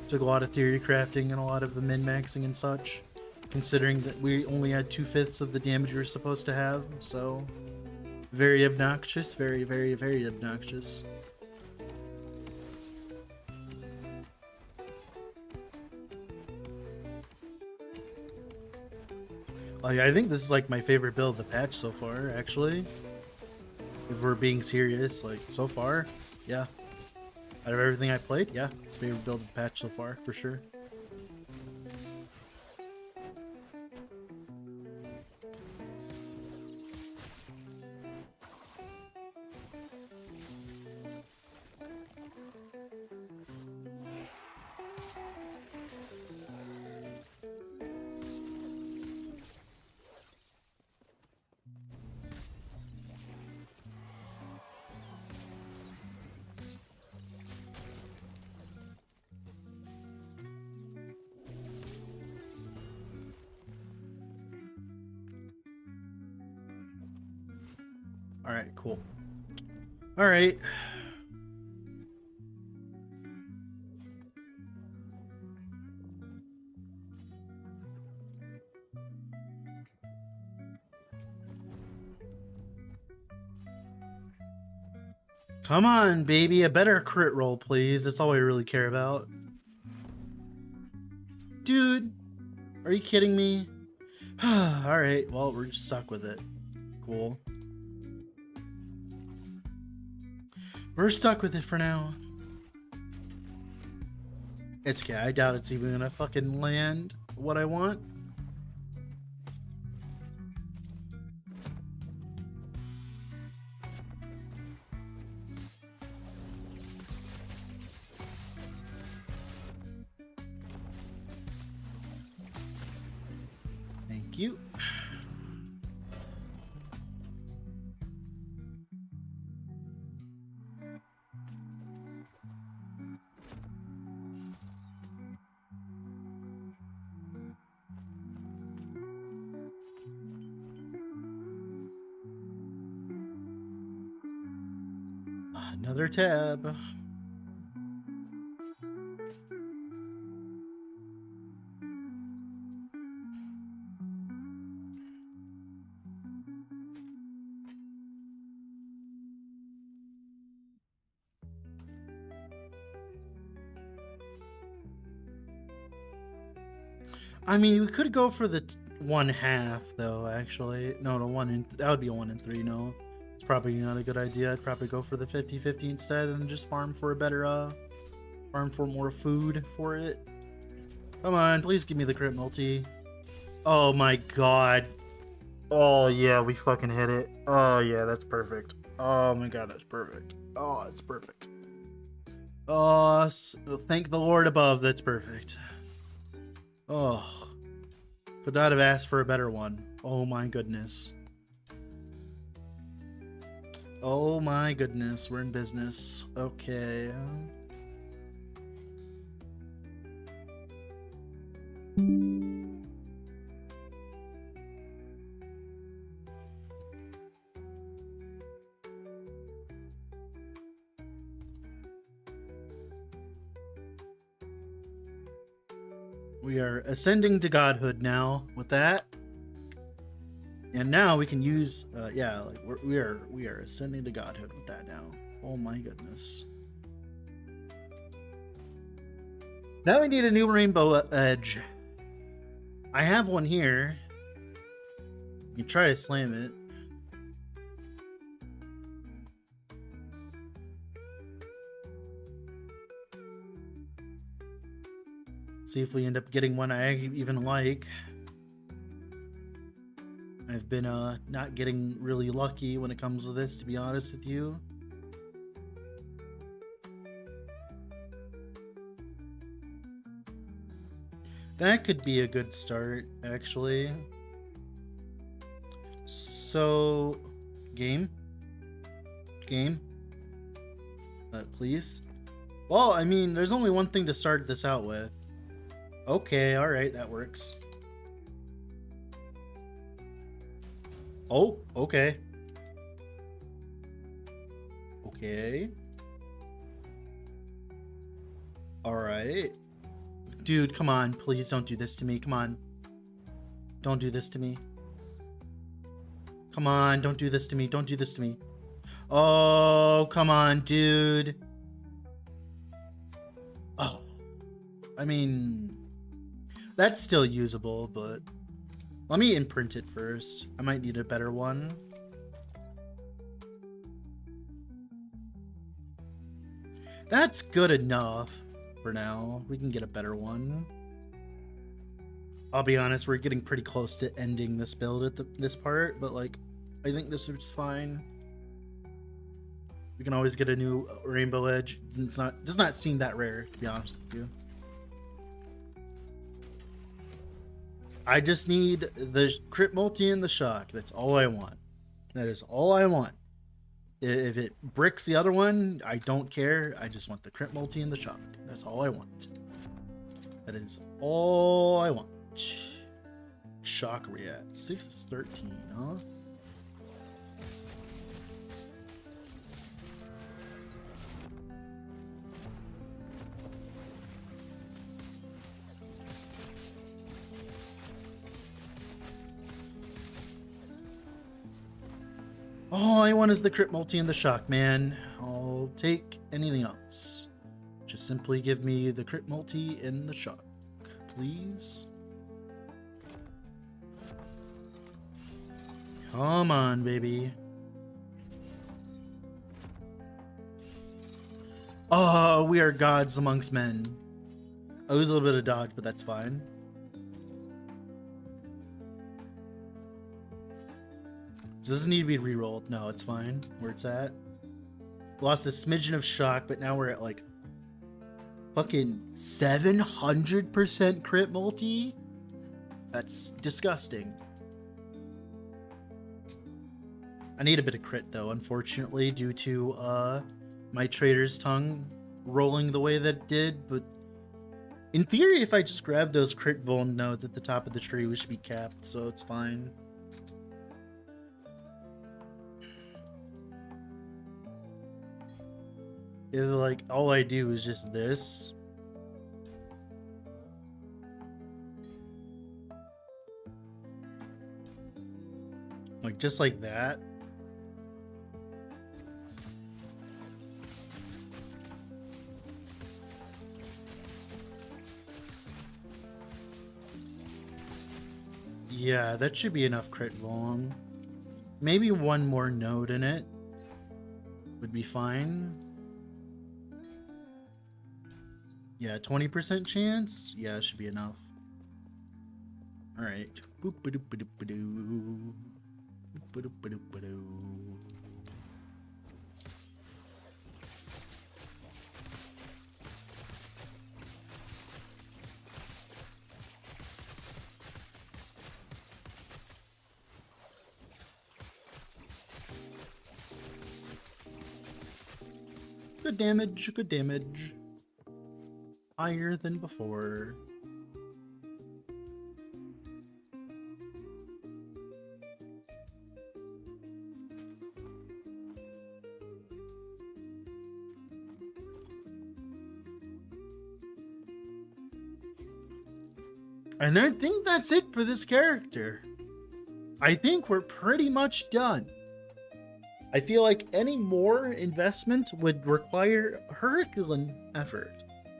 Took a lot of theory crafting and a lot of the min-maxing and such. Considering that we only had 2/5 of the damage we were supposed to have, so... Very obnoxious, very, very, very obnoxious. Like, I think this is like my favorite build of the patch so far, actually. If we're being serious, like, so far, yeah. Out of everything I played, yeah, it's favorite build of the patch so far, for sure. Alright, cool. Alright. Come on, baby. A better crit roll, please. That's all I really care about. Dude, are you kidding me? Alright, well, we're just stuck with it. Cool. We're stuck with it for now. It's okay. I doubt it's even gonna fucking land what I want. Thank you. Another tab. I mean, we could go for the 1/2 though. Actually, no, that would be a 1 in 3. No, it's probably not a good idea. I'd probably go for the 50/50 instead, and just farm for a better farm for more food for it. Come on, please give me the crit multi. Oh my god. Oh yeah, we fucking hit it. Oh yeah, that's perfect. Oh my god, that's perfect. Oh, it's perfect. Oh, thank the Lord above, that's perfect. Oh, could not have asked for a better one. Oh my goodness. Oh my goodness, we're in business. Okay. We are ascending to godhood now with that. And now we can use, yeah, like we are ascending to godhood with that now. Oh my goodness. Now we need a new rainbow edge. I have one here. You can try to slam it. See if we end up getting one I even like. I've been not getting really lucky when it comes to this, to be honest with you. That could be a good start, actually. So, game, please. Well, I mean, there's only one thing to start this out with. Okay, all right, that works. Oh, okay. Okay. All right. Dude, come on. Please don't do this to me. Come on. Don't do this to me. Come on, don't do this to me. Don't do this to me. Oh, come on, dude. Oh. I mean, that's still usable, but let me imprint it first. I might need a better one. That's good enough for now. We can get a better one. I'll be honest, we're getting pretty close to ending this build at this part, but like, I think this is fine. We can always get a new rainbow edge. Does not seem that rare, to be honest with you. I just need the crit multi and the shock. That's all I want. That is all I want. If it bricks the other one, I don't care. I just want the crit multi and the shock. That's all I want. That is all I want. Shock are we at? 6 is 13, huh? All I want is the crit multi and the shock, man. I'll take anything else. Just simply give me the crit multi and the shock, please. Come on, baby. Oh, we are gods amongst men. I lose a little bit of dodge, but that's fine. Does it need to be re-rolled? No, it's fine where it's at. Lost a smidgen of shock, but now we're at like fucking 700% crit multi? That's disgusting. I need a bit of crit though, unfortunately, due to my trader's tongue rolling the way that it did, but in theory, if I just grab those crit vuln nodes at the top of the tree, we should be capped, so it's fine. If like all I do is just this. Like just like that. Yeah, that should be enough crit long. Maybe one more node in it would be fine. Yeah, 20% chance? Yeah, it should be enough. Alright. Boop-ba-doop-ba-doop-ba-doo. Boop-ba-doop-ba-doop-ba-doo. Good damage, good damage. Higher than before. And I think that's it for this character. I think we're pretty much done. I feel like any more investment would require Herculean effort.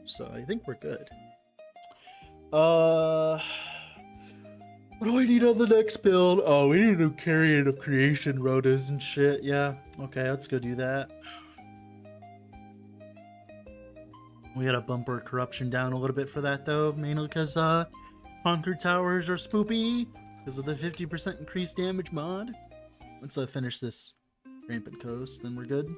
So I think we're good. What do I need on the next build? Oh, we need to do Carrion of Creation rotas and shit. Yeah, okay, let's go do that. We gotta bump our corruption down a little bit for that though, mainly because Conquered Towers are spoopy because of the 50% increased damage mod. Let's finish this Rampant Coast, then we're good.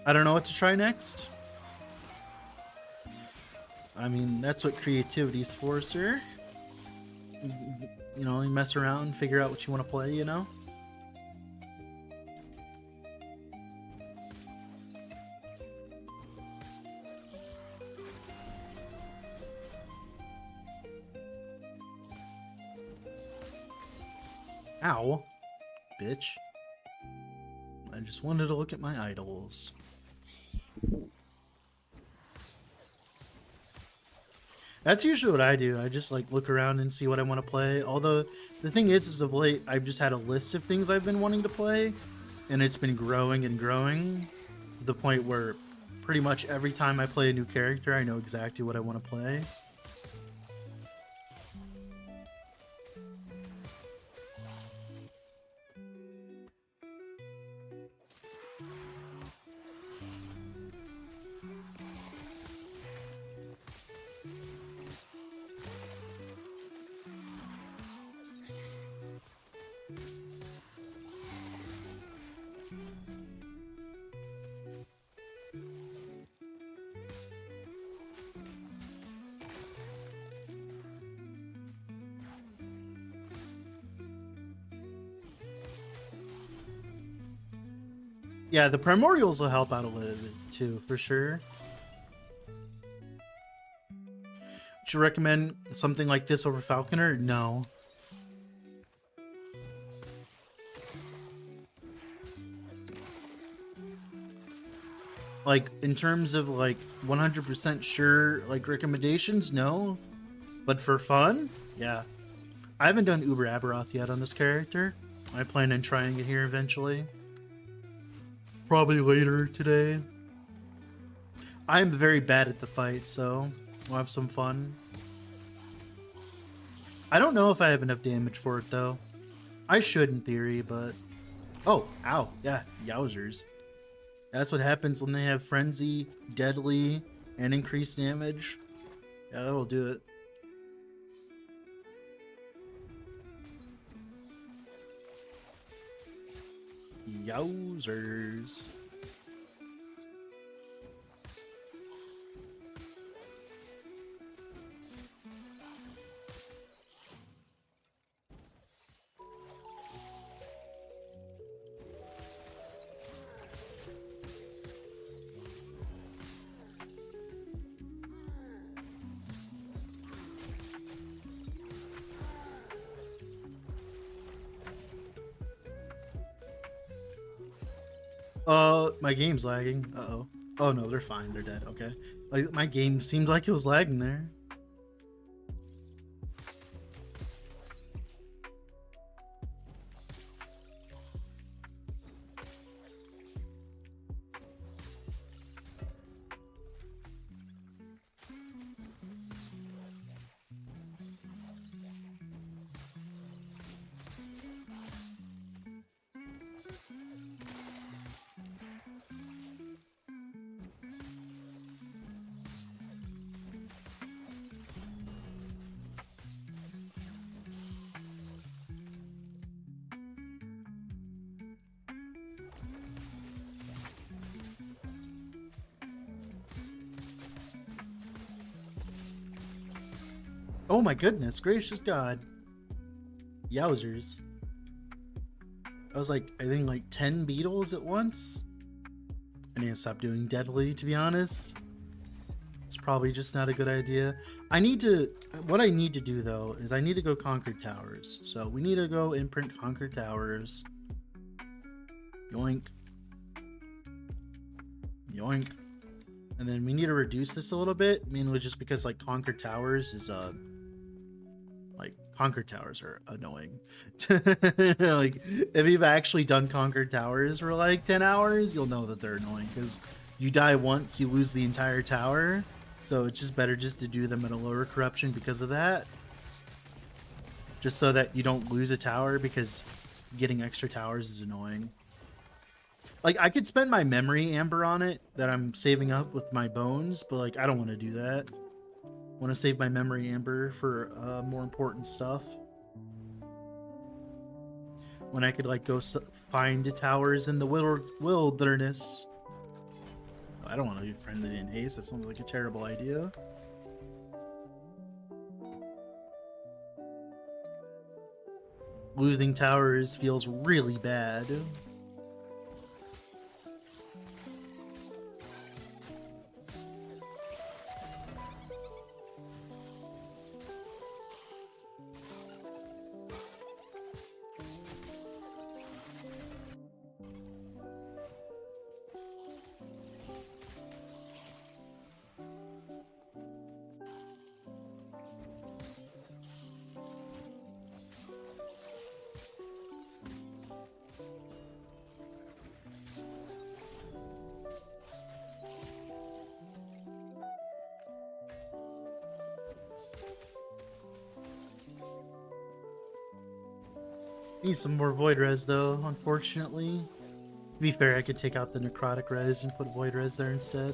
I don't know what to try next. I mean, that's what creativity's for, sir. You know, you mess around, figure out what you want to play, you know? Ow. Bitch. I just wanted to look at my idols. That's usually what I do. I just like look around and see what I want to play. Although the thing is of late, I've just had a list of things I've been wanting to play, and it's been growing and growing to the point where pretty much every time I play a new character, I know exactly what I want to play. Yeah, the primordials will help out a little bit too, for sure. Would you recommend something like this over Falconer? No. Like, in terms of like 100% sure like recommendations, no. But for fun, yeah. I haven't done Uber Aberoth yet on this character. I plan on trying it here eventually. Probably later today. I'm very bad at the fight, so we'll have some fun. I don't know if I have enough damage for it, though. I should, in theory, but... Oh, ow. Yeah, yowzers. That's what happens when they have Frenzy, Deadly, and increased damage. Yeah, that'll do it. Yowzers. My game's lagging. Uh-oh. Oh no, they're fine. They're dead. Okay. Like, my game seemed like it was lagging there. Oh my goodness gracious God. Yowzers. I was like, I think like 10 beetles at once. I need to stop doing deadly, to be honest. It's probably just not a good idea. What I need to do though, is I need to go conquer towers. So we need to go imprint conquer towers. Yoink. Yoink. And then we need to reduce this a little bit, mainly just because like conquer towers is like conquer towers are annoying. Like if you've actually done conquer towers for like 10 hours, you'll know that they're annoying because you die once, you lose the entire tower. So it's just better just to do them at a lower corruption because of that. Just so that you don't lose a tower, because getting extra towers is annoying. Like I could spend my memory amber on it that I'm saving up with my bones, but like I don't want to do that. I want to save my memory amber for more important stuff. When I could like go find the towers in the wilderness. I don't want to be friendly in haste. That sounds like a terrible idea. Losing towers feels really bad. Need some more void res though, unfortunately. To be fair, I could take out the necrotic res and put void res there instead.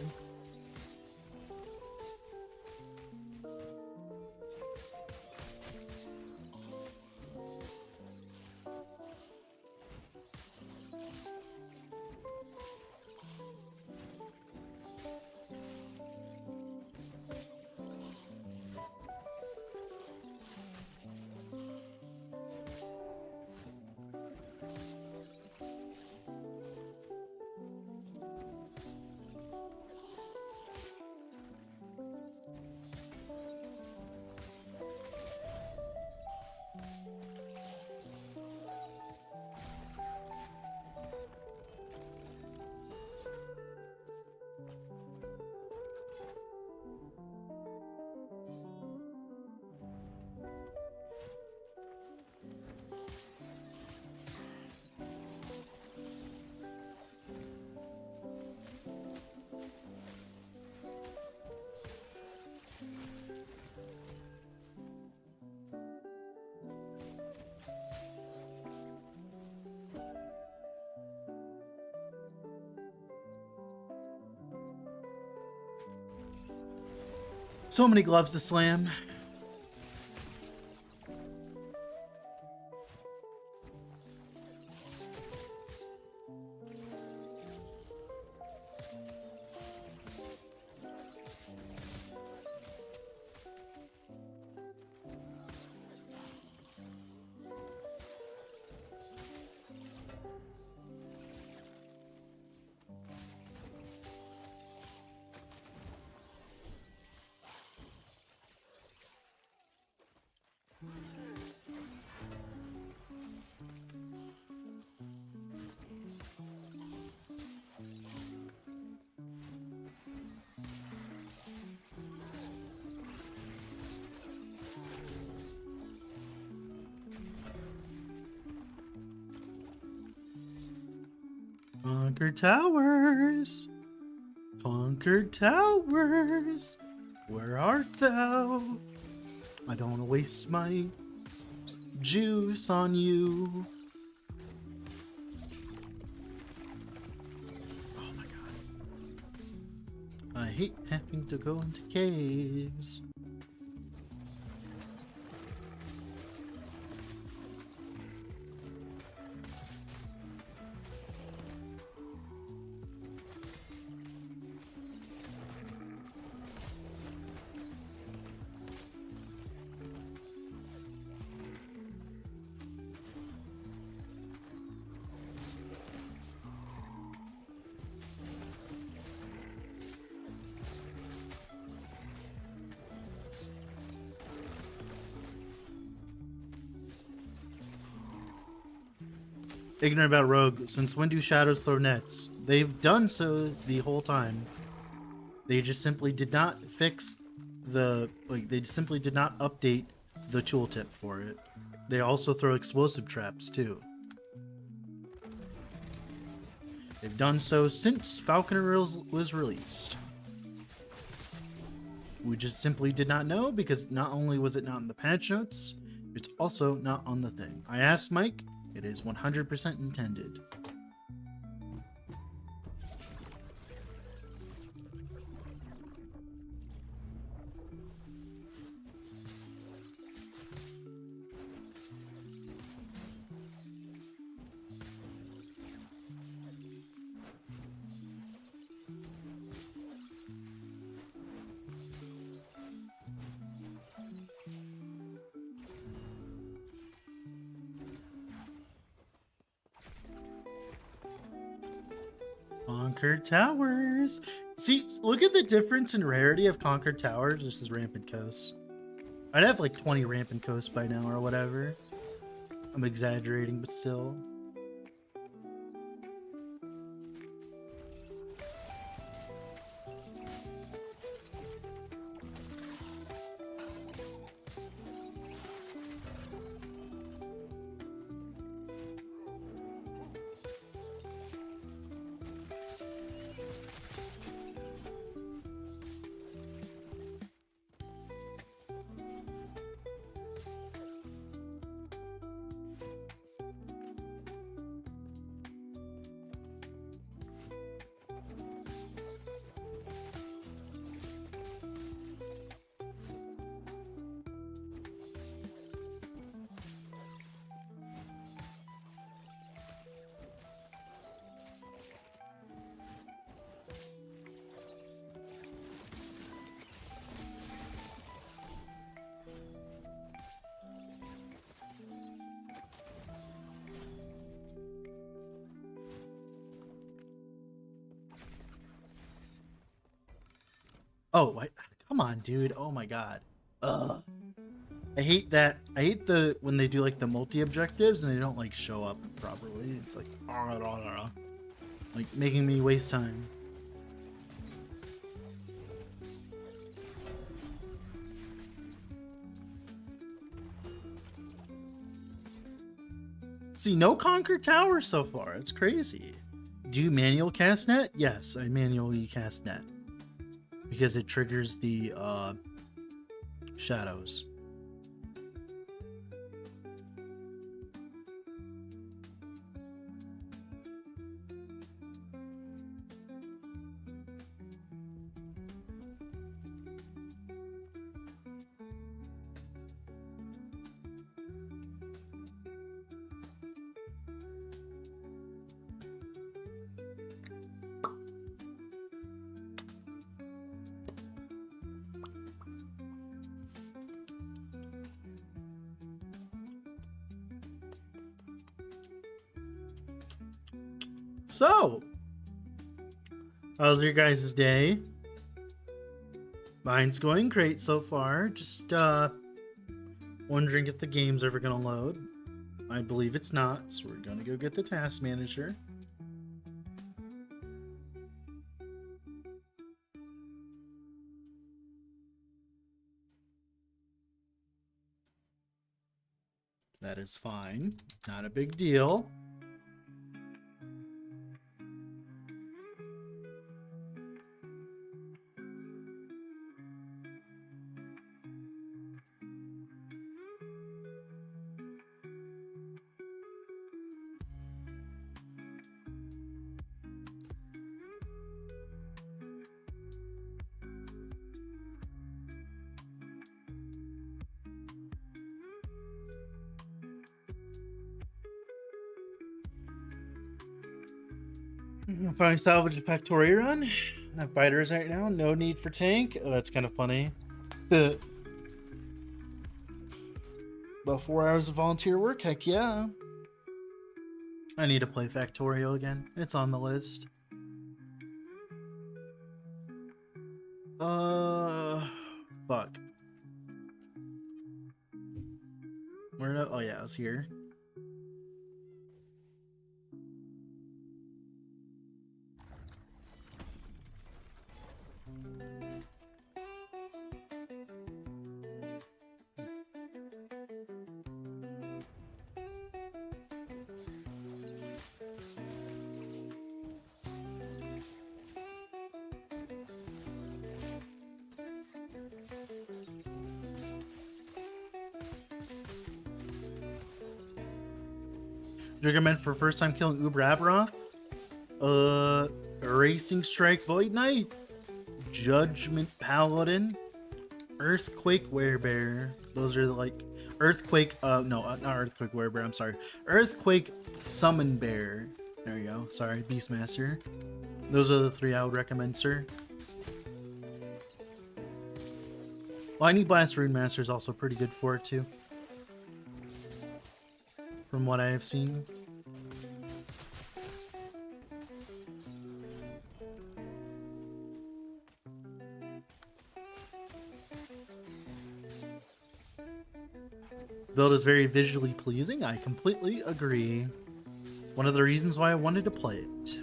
So many gloves to slam. Conquered towers, conquered towers, where art thou? I don't want to waste my juice on you. Oh my god. I hate having to go into caves. Ignorant about rogue. Since when do shadows throw nets? They've done so the whole time. They just simply did not fix the they simply did not update the tooltip for it. They also throw explosive traps too. They've done so since Falconer was released. We just simply did not know because not only was it not in the patch notes, it's also not on the thing. I asked Mike, it is 100% intended. Conquered Towers. See, look at the difference in rarity of Conquered Towers versus Rampant Coast. I'd have like 20 Rampant Coasts by now or whatever. I'm exaggerating, but still. Oh, come on, dude. Oh my god. Ugh. I hate that. I hate the when they do like the multi objectives and they don't like show up properly. It's like making me waste time. See, no Conquered Tower so far. It's crazy. Do you manual cast net? Yes, I manually cast net because it triggers the shadows. So, how's your guys' day? Mine's going great so far. Just wondering if the game's ever gonna load. I believe it's not, so we're gonna go get the task manager. That is fine. Not a big deal. If I salvage a Factory run, I have biters right now. No need for tank. Oh, that's kind of funny. About 4 hours of volunteer work. Heck yeah. I need to play Factorio again. It's on the list. Fuck. Where? Oh yeah, I was here. recommend for first time killing Uber Aberoth? Racing Strike Void Knight, Judgment Paladin, Earthquake Werebear. Those are like Earthquake. No, not Earthquake Werebear. I'm sorry. Earthquake Summon Bear. There you go. Sorry, Beastmaster. Those are the 3 I would recommend, sir. Lightning Blast Rune Master is also pretty good for it too, from what I have seen. Build is very visually pleasing. I completely agree. One of the reasons why I wanted to play it.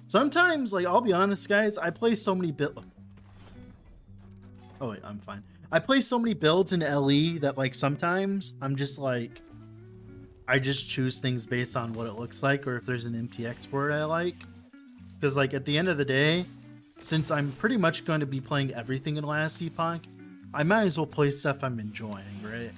Sometimes, like, I'll be honest, guys, I play so many builds. Oh, wait, I'm fine. I play so many builds in LE that, like, sometimes I'm just like, I just choose things based on what it looks like or if there's an MTX for it I like. Because, like, at the end of the day, since I'm pretty much going to be playing everything in Last Epoch, I might as well play stuff I'm enjoying, right?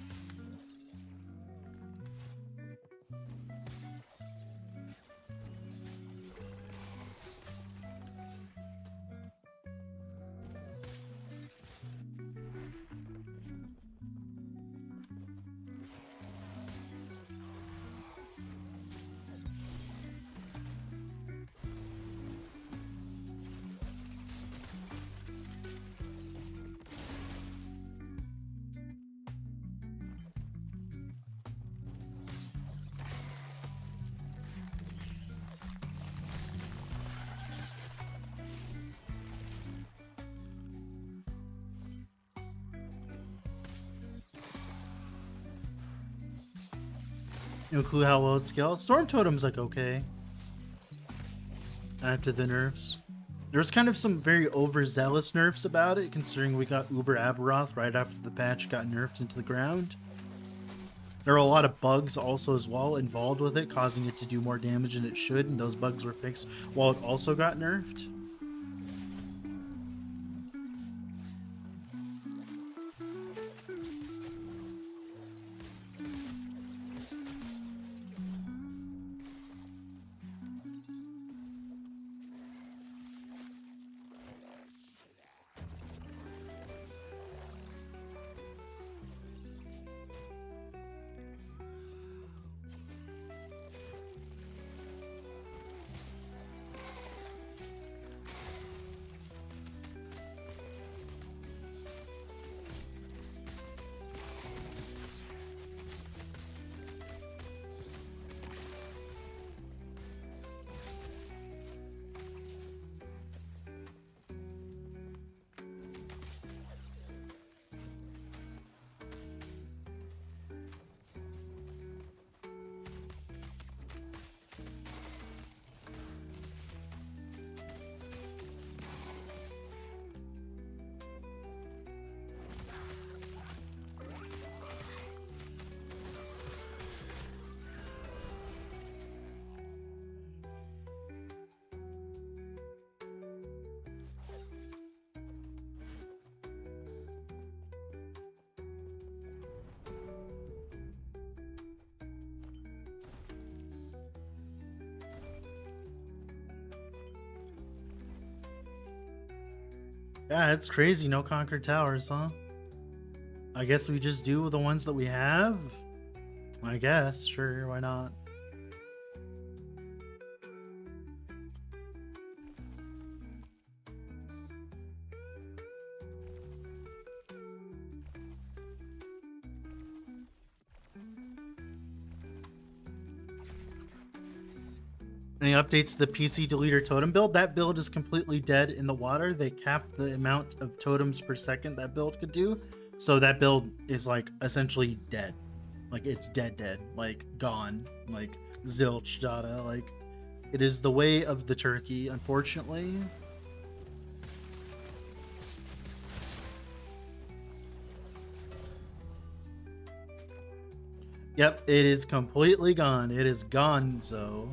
No clue how well it's scaled. Storm Totem's like okay. After the nerfs. There's kind of some very overzealous nerfs about it, considering we got Uber Aberoth right after the patch got nerfed into the ground. There are a lot of bugs also as well involved with it, causing it to do more damage than it should, and those bugs were fixed while it also got nerfed. Yeah, it's crazy. No conquered towers, huh? I guess we just do the ones that we have. I guess, sure, why not? Any updates to the PC deleter totem build? That build is completely dead in the water. They capped the amount of totems per second that build could do. So that build is like essentially dead. Like it's dead, like gone, like zilch data. Like it is the way of the turkey, unfortunately. Yep, it is completely gone. It is gone, so.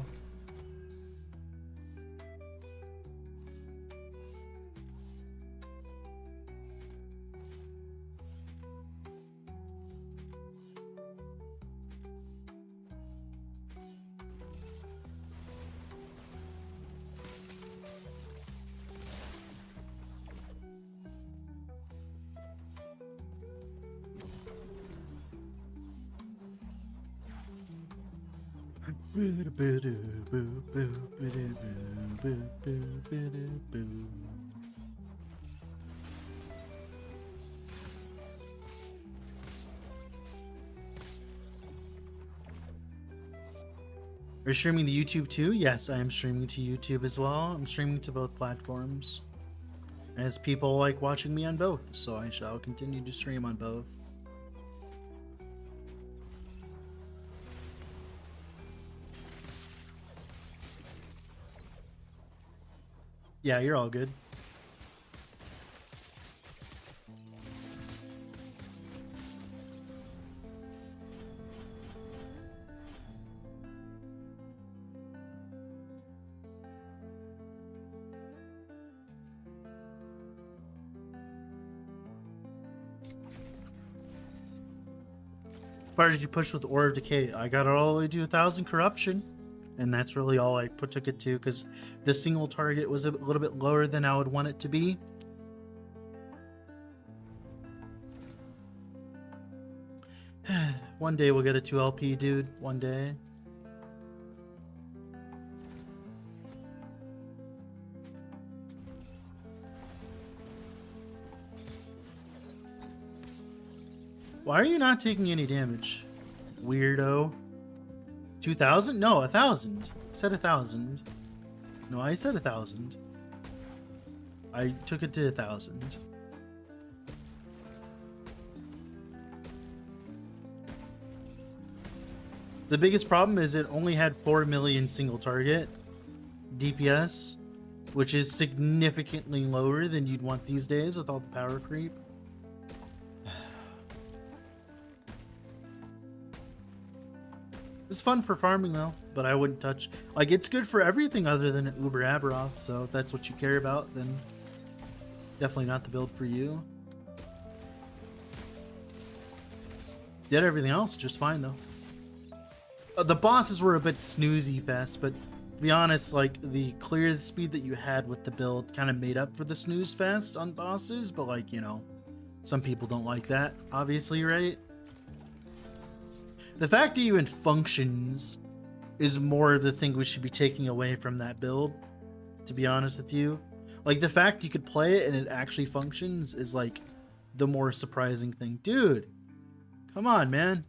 Are you streaming to YouTube too? Yes, I am streaming to YouTube as well. I'm streaming to both platforms, as people like watching me on both, so I shall continue to stream on both. Yeah, you're all good. As far as you push with Aura of Decay, I got it all the way to 1,000 corruption, and that's really all I took it to, because the single target was a little bit lower than I would want it to be. One day we'll get a 2 LP, dude. One day. Why are you not taking any damage, weirdo? 2,000? No, 1,000. I said 1,000. No, I said 1,000. I took it to 1,000. The biggest problem is it only had 4 million single target DPS, which is significantly lower than you'd want these days with all the power creep. It's fun for farming though, but I wouldn't touch. Like, it's good for everything other than Uber Aberoth, so if that's what you care about, then definitely not the build for you. Did everything else just fine though. The bosses were a bit snoozy fest, but to be honest, like, the clear speed that you had with the build kind of made up for the snooze fest on bosses, but like, you know, some people don't like that, obviously, right? The fact it even functions is more of the thing we should be taking away from that build, to be honest with you. Like, the fact you could play it and it actually functions is like the more surprising thing. Dude, come on, man.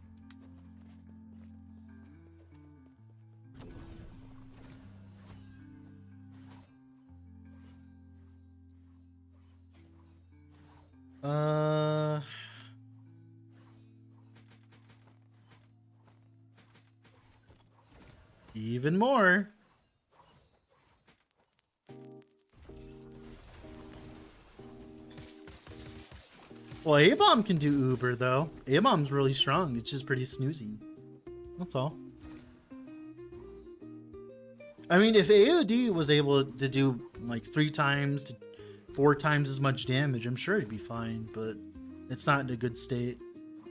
Even more. Well, A-Bomb can do Uber, though. A-Bomb's really strong. It's just pretty snoozy. That's all. I mean, if AOD was able to do like 3 times to 4 times as much damage, I'm sure it'd be fine, but it's not in a good state.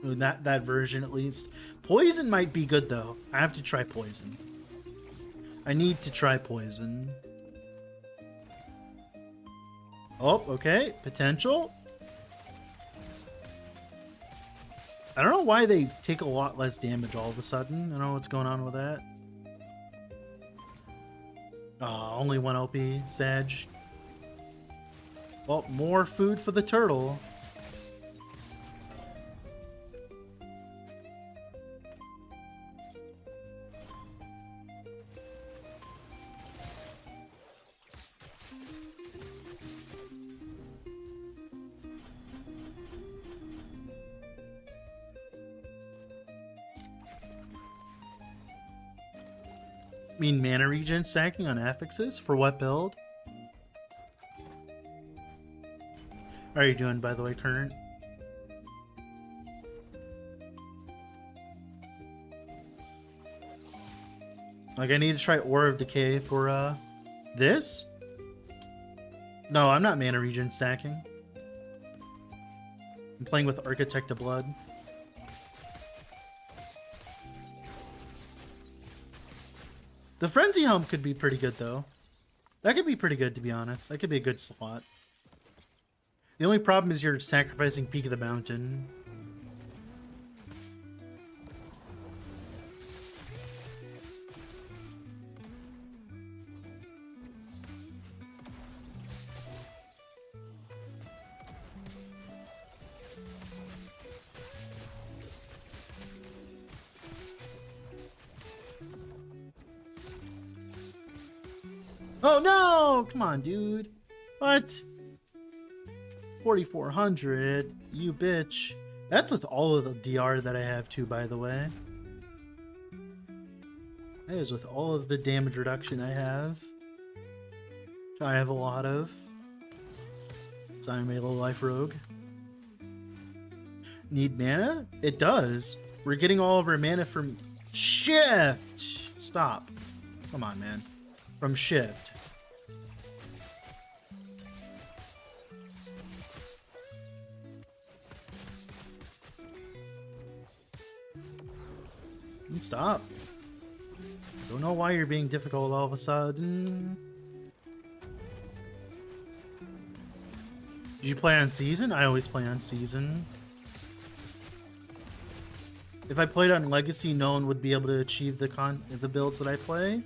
That version, at least. Poison might be good, though. I have to try Poison. I need to try Poison. Oh, okay. Potential. I don't know why they take a lot less damage all of a sudden. I don't know what's going on with that. Only 1 LP. Sag. Well, more food for the turtle. Mean mana regen stacking on affixes? For what build? How are you doing, by the way, Current? Like, I need to try Aura of Decay for, this? No, I'm not mana regen stacking. I'm playing with Architect of Blood. The Frenzy Helm could be pretty good, though. That could be pretty good, to be honest. That could be a good slot. The only problem is you're sacrificing Peak of the Mountain. Oh no! Come on, dude. What? 4,400. You bitch. That's with all of the DR that I have too, by the way. That is with all of the damage reduction I have. Which I have a lot of. So I'm a low life rogue. Need mana? It does. We're getting all of our mana from shift. Stop. Come on, man. From shift. Stop. Don't know why you're being difficult all of a sudden. Did you play on season? I always play on season. If I played on legacy, no one would be able to achieve the builds that I play,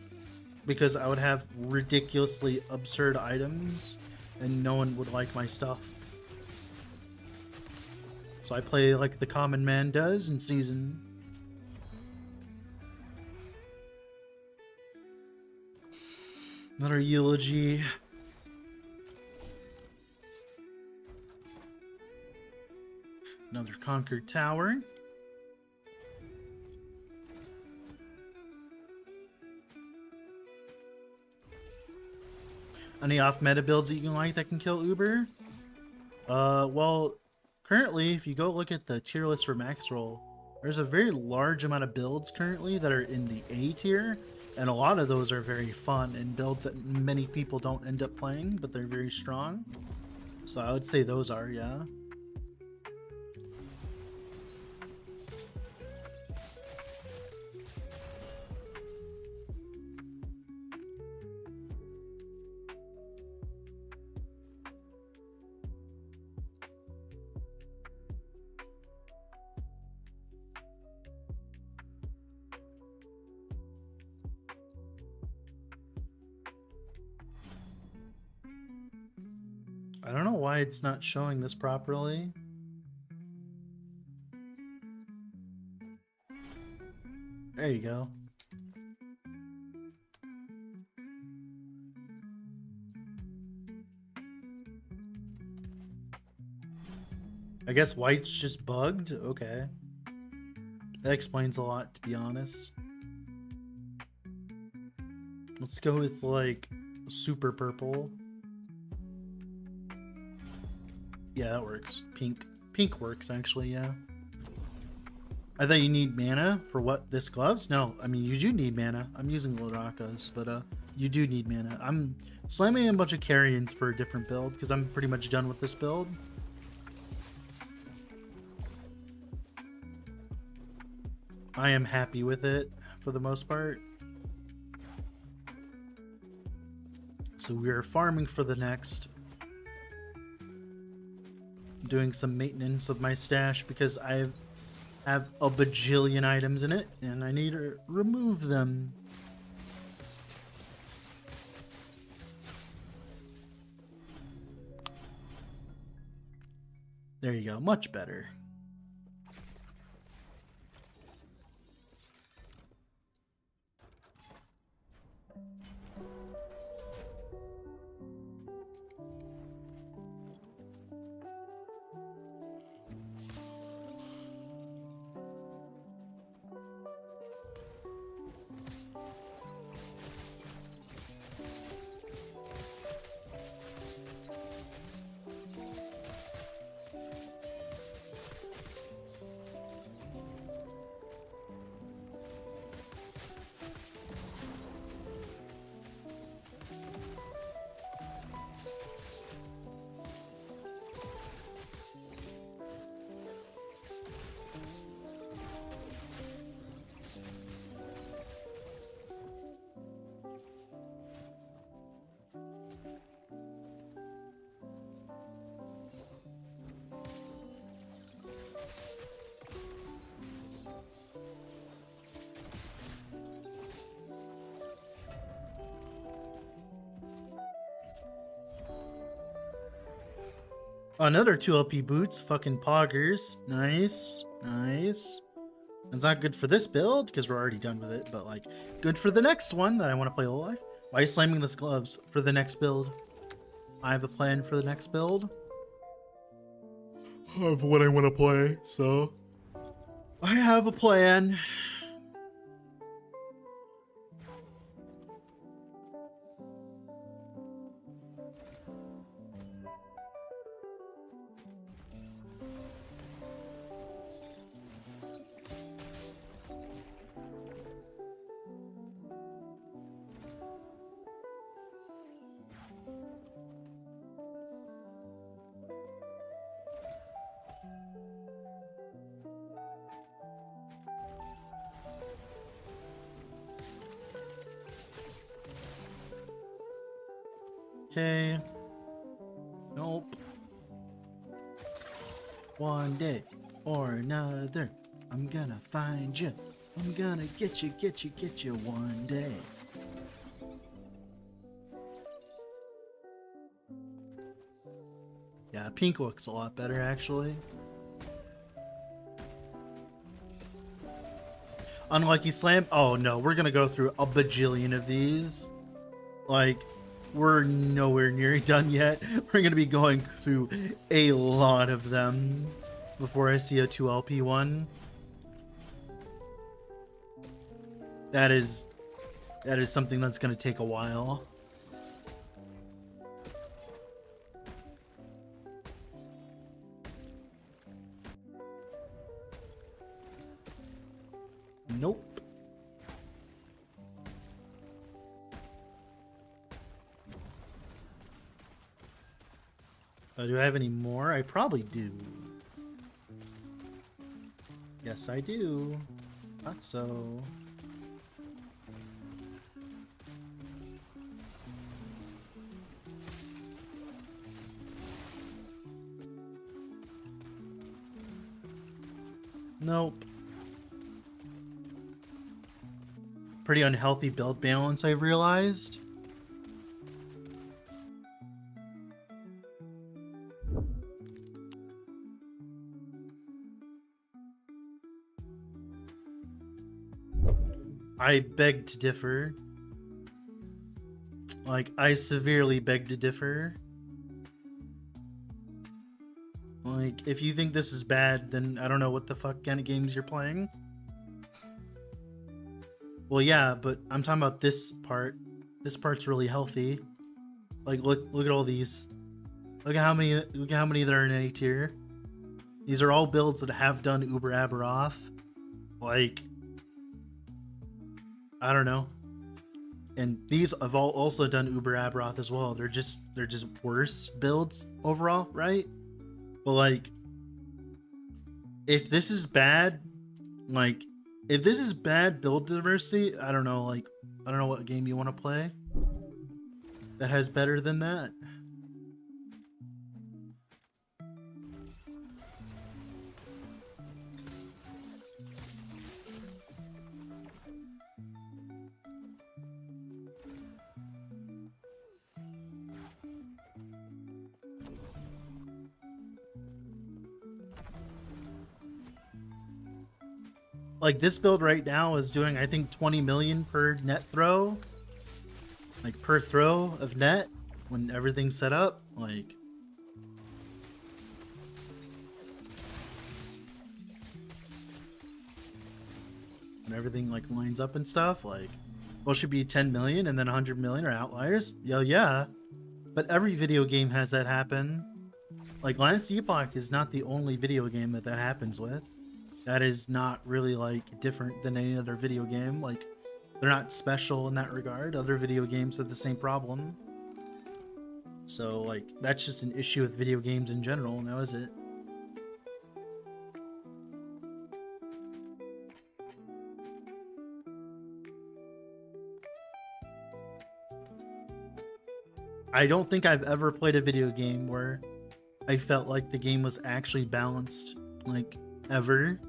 because I would have ridiculously absurd items and no one would like my stuff. So I play like the common man does in season. Another eulogy. Another conquered tower. Any off-meta builds that you can like that can kill Uber? Well, currently, if you go look at the tier list for max roll, there's a very large amount of builds currently that are in the A tier, and a lot of those are very fun and builds that many people don't end up playing, but they're very strong. So I would say those are, yeah. I don't know why it's not showing this properly. There you go. I guess white's just bugged? Okay. That explains a lot, to be honest. Let's go with, like, super purple. Yeah, that works. Pink. Pink works, actually, yeah. I thought you need mana for what? This gloves? No, I mean, you do need mana. I'm using Larakas, but you do need mana. I'm slamming a bunch of carrions for a different build, because I'm pretty much done with this build. I am happy with it, for the most part. So we are farming for the next. Doing some maintenance of my stash because I have a bajillion items in it and I need to remove them. There you go, much better. Another 2 LP boots, fucking poggers. Nice, nice. It's not good for this build because we're already done with it, but like good for the next one that I want to play whole life. Why are you slamming this gloves for the next build? I have a plan for the next build of what I want to play, so I have a plan. Okay. Nope. One day or another, I'm gonna find you. I'm gonna get you one day. Yeah, pink looks a lot better, actually. Unlucky slam? Oh no, we're gonna go through a bajillion of these. Like, we're nowhere near done yet. We're gonna be going through a lot of them before I see a 2LP one. That is something that's gonna take a while. Nope. Do I have any more? I probably do. Yes, I do. Thought so. Nope. Pretty unhealthy build balance, I've realized. I beg to differ. Like, I severely beg to differ. Like, if you think this is bad, then I don't know what the fuck kind of games you're playing. Well, yeah, but I'm talking about this part. This part's really healthy. Like, look at all these. Look at how many there are in A tier. These are all builds that have done Uber Aberoth. Like, I don't know. And these have all also done Uber Aberoth as well. They're just worse builds overall, right? But like, if this is bad, like, if this is bad build diversity, I don't know, like, I don't know what game you want to play that has better than that. Like, this build right now is doing, I think, 20 million per net throw. Like, per throw of net when everything's set up. Like, when everything, like, lines up and stuff. Like, well, should be 10 million and then 100 million are outliers. Yo, yeah. But every video game has that happen. Like, Last Epoch is not the only video game that happens with. That is not really, like, different than any other video game. Like, they're not special in that regard. Other video games have the same problem. So, like, that's just an issue with video games in general, and that was it. I don't think I've ever played a video game where I felt like the game was actually balanced, like, ever.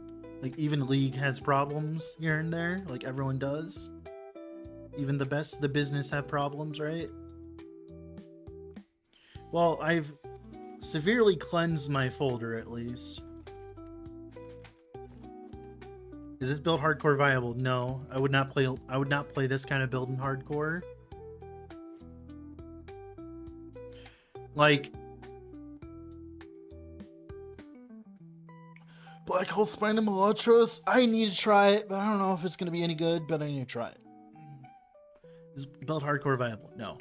Like, even League has problems here and there, like everyone does. Even the best, the business have problems, right? Well, I've severely cleansed my folder, at least. Is this build hardcore viable? No, I would not play this kind of build in hardcore. Like, Black Hole Spine and Molotros, I need to try it, but I don't know if it's going to be any good, but I need to try it. Is build hardcore viable? No.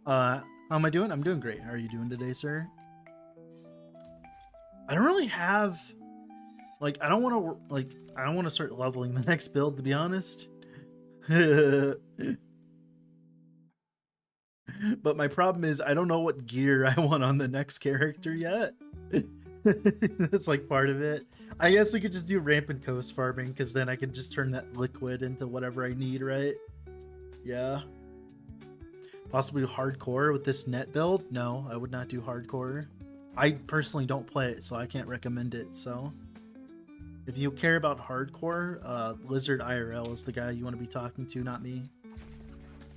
How am I doing? I'm doing great. How are you doing today, sir? I don't really have, like, I don't want to start leveling the next build, to be honest. But my problem is I don't know what gear I want on the next character yet. That's like part of it. I guess we could just do rampant coast farming, because then I could just turn that liquid into whatever I need, right? Yeah. Possibly hardcore with this net build? No, I would not do hardcore. I personally don't play it, so I can't recommend it. So if you care about hardcore, Lizard IRL is the guy you want to be talking to, not me.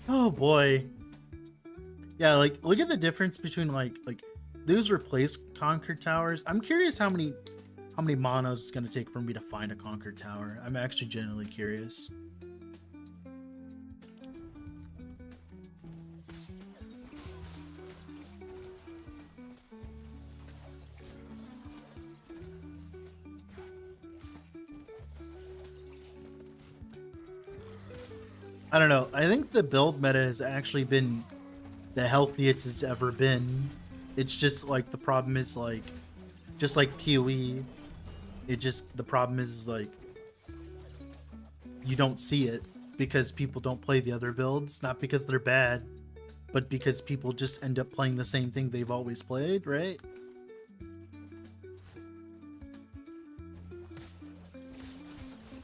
Oh boy. Yeah, like, look at the difference between like those replaced Conquer Towers. I'm curious how many monos it's gonna take for me to find a Conquer Tower. I'm actually genuinely curious. I don't know. I think the build meta has actually been the healthiest it's ever been. It's just like the problem is like, just like PoE, the problem is like you don't see it because people don't play the other builds, not because they're bad, but because people just end up playing the same thing they've always played, right?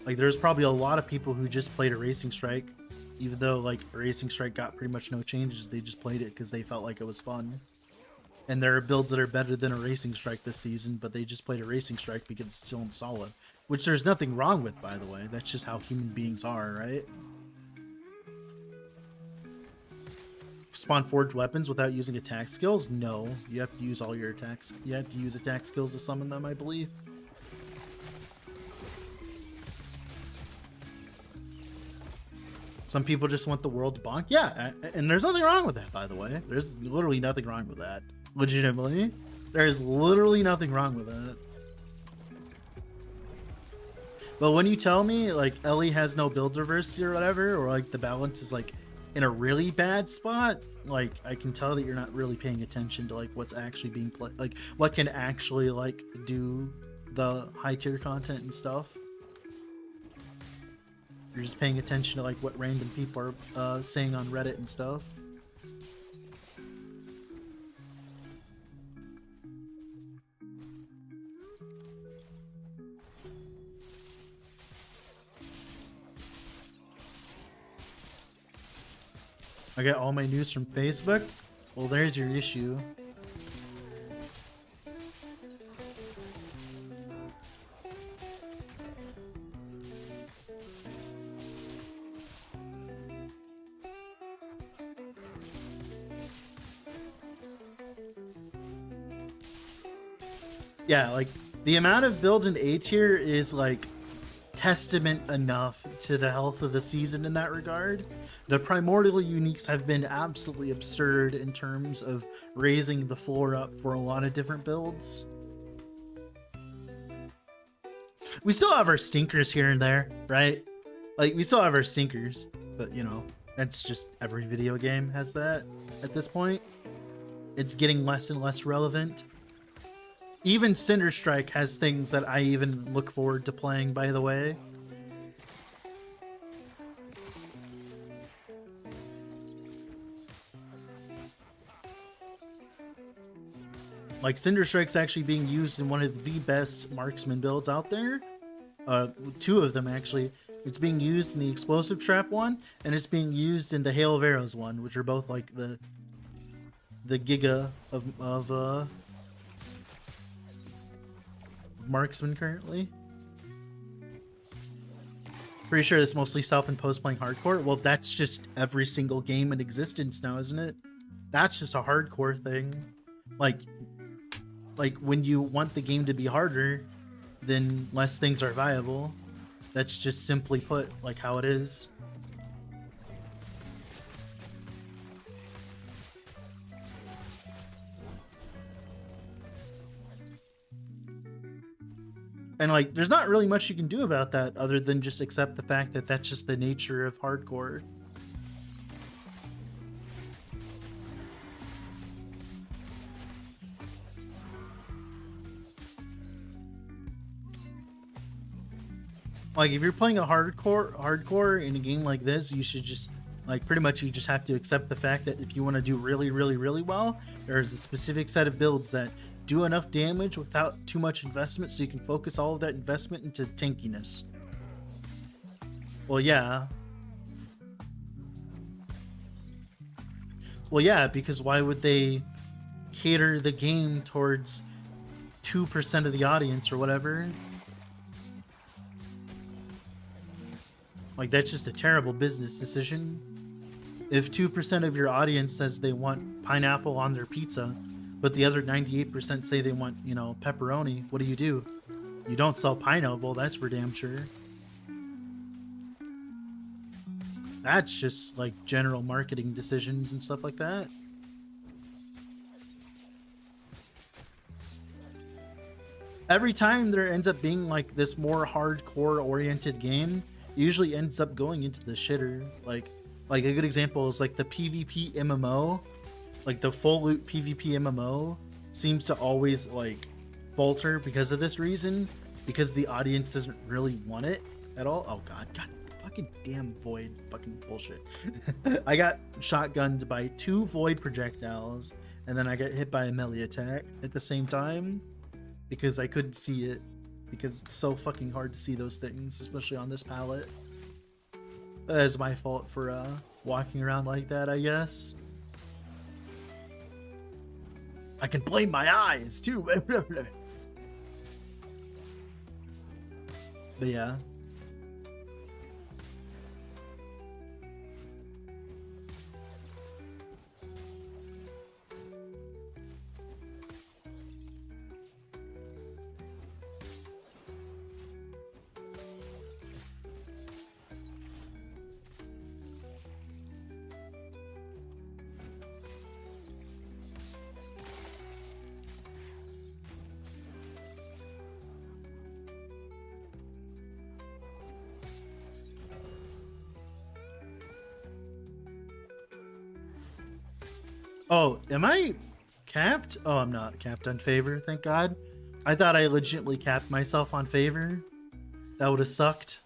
Like, there's probably a lot of people who just played a Racing Strike, even though like Racing Strike got pretty much no changes. They just played it because they felt like it was fun. And there are builds that are better than a Racing Strike this season, but they just played a Racing Strike because it's still in solid, which there's nothing wrong with, by the way. That's just how human beings are, right? Spawn forged weapons without using attack skills? No, you have to use all your attacks. You have to use attack skills to summon them, I believe. Some people just want the world to bonk. Yeah, and there's nothing wrong with that, by the way. There's literally nothing wrong with that. Legitimately. There's literally nothing wrong with that. But when you tell me, like, Ellie has no build diversity or whatever, or, like, the balance is, like, in a really bad spot, like, I can tell that you're not really paying attention to, like, what's actually being played. Like, what can actually, like, do the high-tier content and stuff. You're just paying attention to like what random people are saying on Reddit and stuff. I get all my news from Facebook. Well, there's your issue. Yeah, like the amount of builds in A tier is like testament enough to the health of the season in that regard. The primordial uniques have been absolutely absurd in terms of raising the floor up for a lot of different builds. We still have our stinkers here and there, right? Like, we still have our stinkers, but you know, that's just every video game has that at this point. It's getting less and less relevant. Even Cinder Strike has things that I even look forward to playing, by the way. Like, Cinder Strike's actually being used in one of the best marksman builds out there. Two of them, actually. It's being used in the Explosive Trap one, and it's being used in the Hail of Arrows one, which are both like the Giga of marksman currently. Pretty sure it's mostly self-imposed playing hardcore. Well, that's just every single game in existence now, isn't it? That's just a hardcore thing. Like when you want the game to be harder, then less things are viable. That's just simply put, like how it is. And like, there's not really much you can do about that other than just accept the fact that that's just the nature of hardcore. Like, if you're playing a hardcore in a game like this, you should just, like, pretty much you just have to accept the fact that if you want to do really, really, really well, there's a specific set of builds that do enough damage without too much investment, so you can focus all of that investment into tankiness. Well, yeah. Well, yeah, because why would they cater the game towards 2% of the audience or whatever? Like, that's just a terrible business decision. If 2% of your audience says they want pineapple on their pizza, but the other 98% say they want, you know, pepperoni, what do? You don't sell pineapple, that's for damn sure. That's just like general marketing decisions and stuff like that. Every time there ends up being like this more hardcore oriented game, it usually ends up going into the shitter. Like a good example is like the PvP MMO, like the full loot PvP MMO seems to always like falter because of this reason, because the audience doesn't really want it at all. Oh god, fucking damn void, fucking bullshit. I got shotgunned by 2 void projectiles, and then I got hit by a melee attack at the same time because I couldn't see it, because it's so fucking hard to see those things, especially on this palette. That is my fault for walking around like that, I guess. I can blame my eyes too. But yeah. Oh, am I capped? Oh, I'm not capped on favor, thank God. I thought I legitimately capped myself on favor. That would have sucked.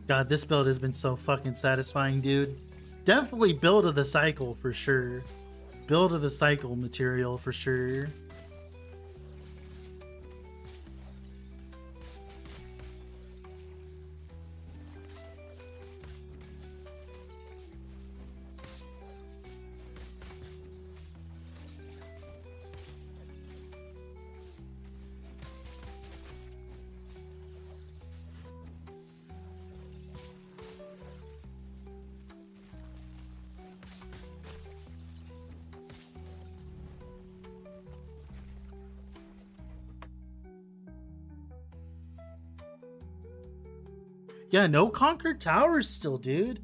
God, this build has been so fucking satisfying, dude. Definitely build of the cycle for sure. Build of the cycle material for sure. Yeah, no Conquered Towers still, dude.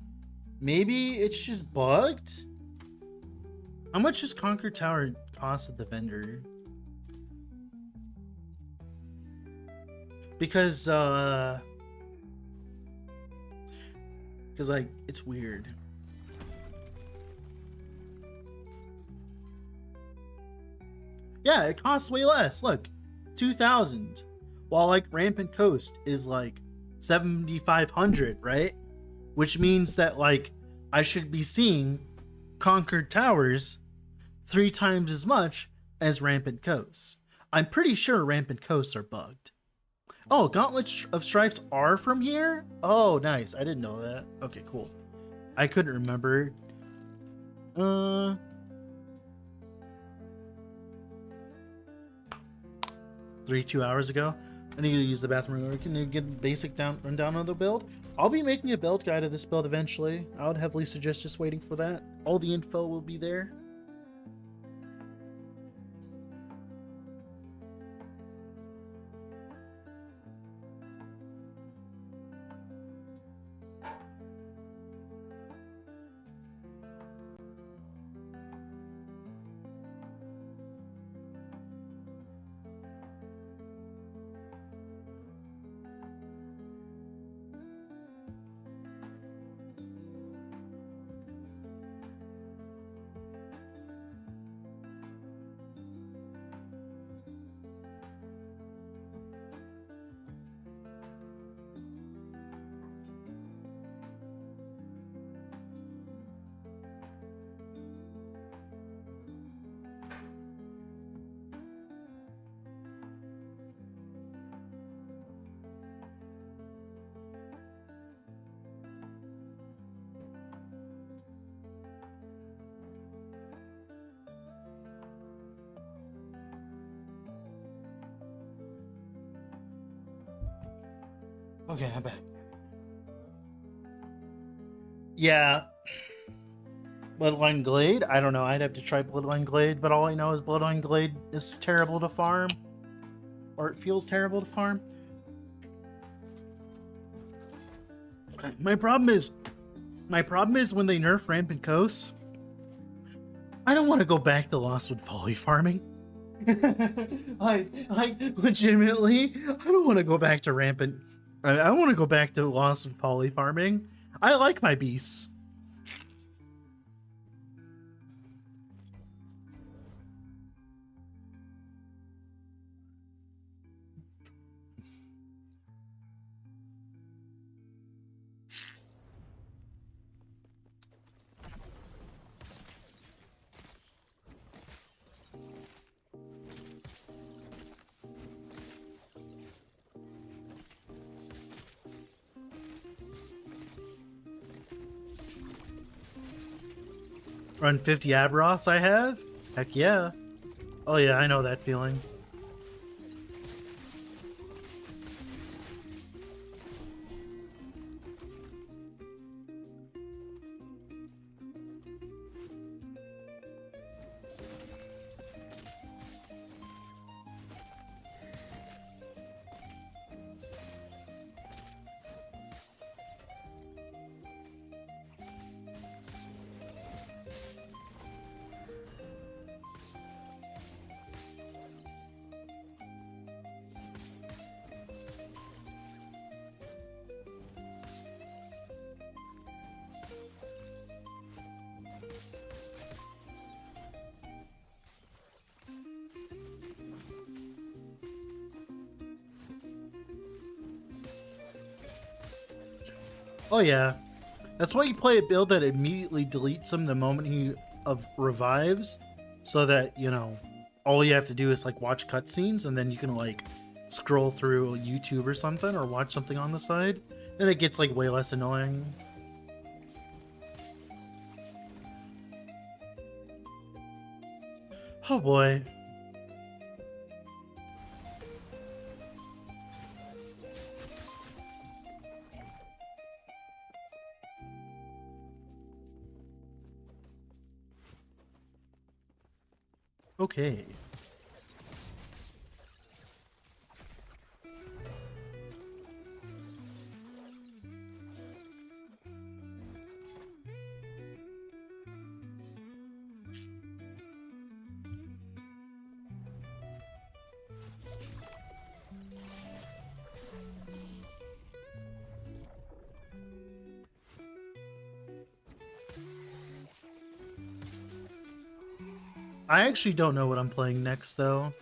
Maybe it's just bugged? How much does Conquered Tower cost at the vendor? Because like, it's weird. Yeah, it costs way less. Look, 2,000. While like Rampant Coast is like 7,500, right? Which means that like I should be seeing Conquered Towers 3 times as much as Rampant Coasts. I'm pretty sure Rampant Coasts are bugged. Oh, Gauntlet of Strifes are from here? Oh, nice. I didn't know that. Okay, cool. I couldn't remember. 2 hours ago. I need to use the bathroom. Can you get a basic rundown of the build? I'll be making a build guide of this build eventually. I would heavily suggest just waiting for that. All the info will be there. Okay, I'm back. Yeah. Bloodline Glade? I don't know. I'd have to try Bloodline Glade, but all I know is Bloodline Glade is terrible to farm. Or it feels terrible to farm. My problem is when they nerf Rampant Coast, I don't want to go back to Lostwood Folly farming. I legitimately, I don't want to go back to Rampant. I want to go back to Lostwood Folly farming. I like my beasts. Run 50 Abros I have? Heck yeah. Oh yeah, I know that feeling. Oh yeah. That's why you play a build that immediately deletes him the moment he revives, so that, you know, all you have to do is like watch cutscenes and then you can like scroll through YouTube or something or watch something on the side. Then it gets like way less annoying. Oh boy. Okay. I actually don't know what I'm playing next, though.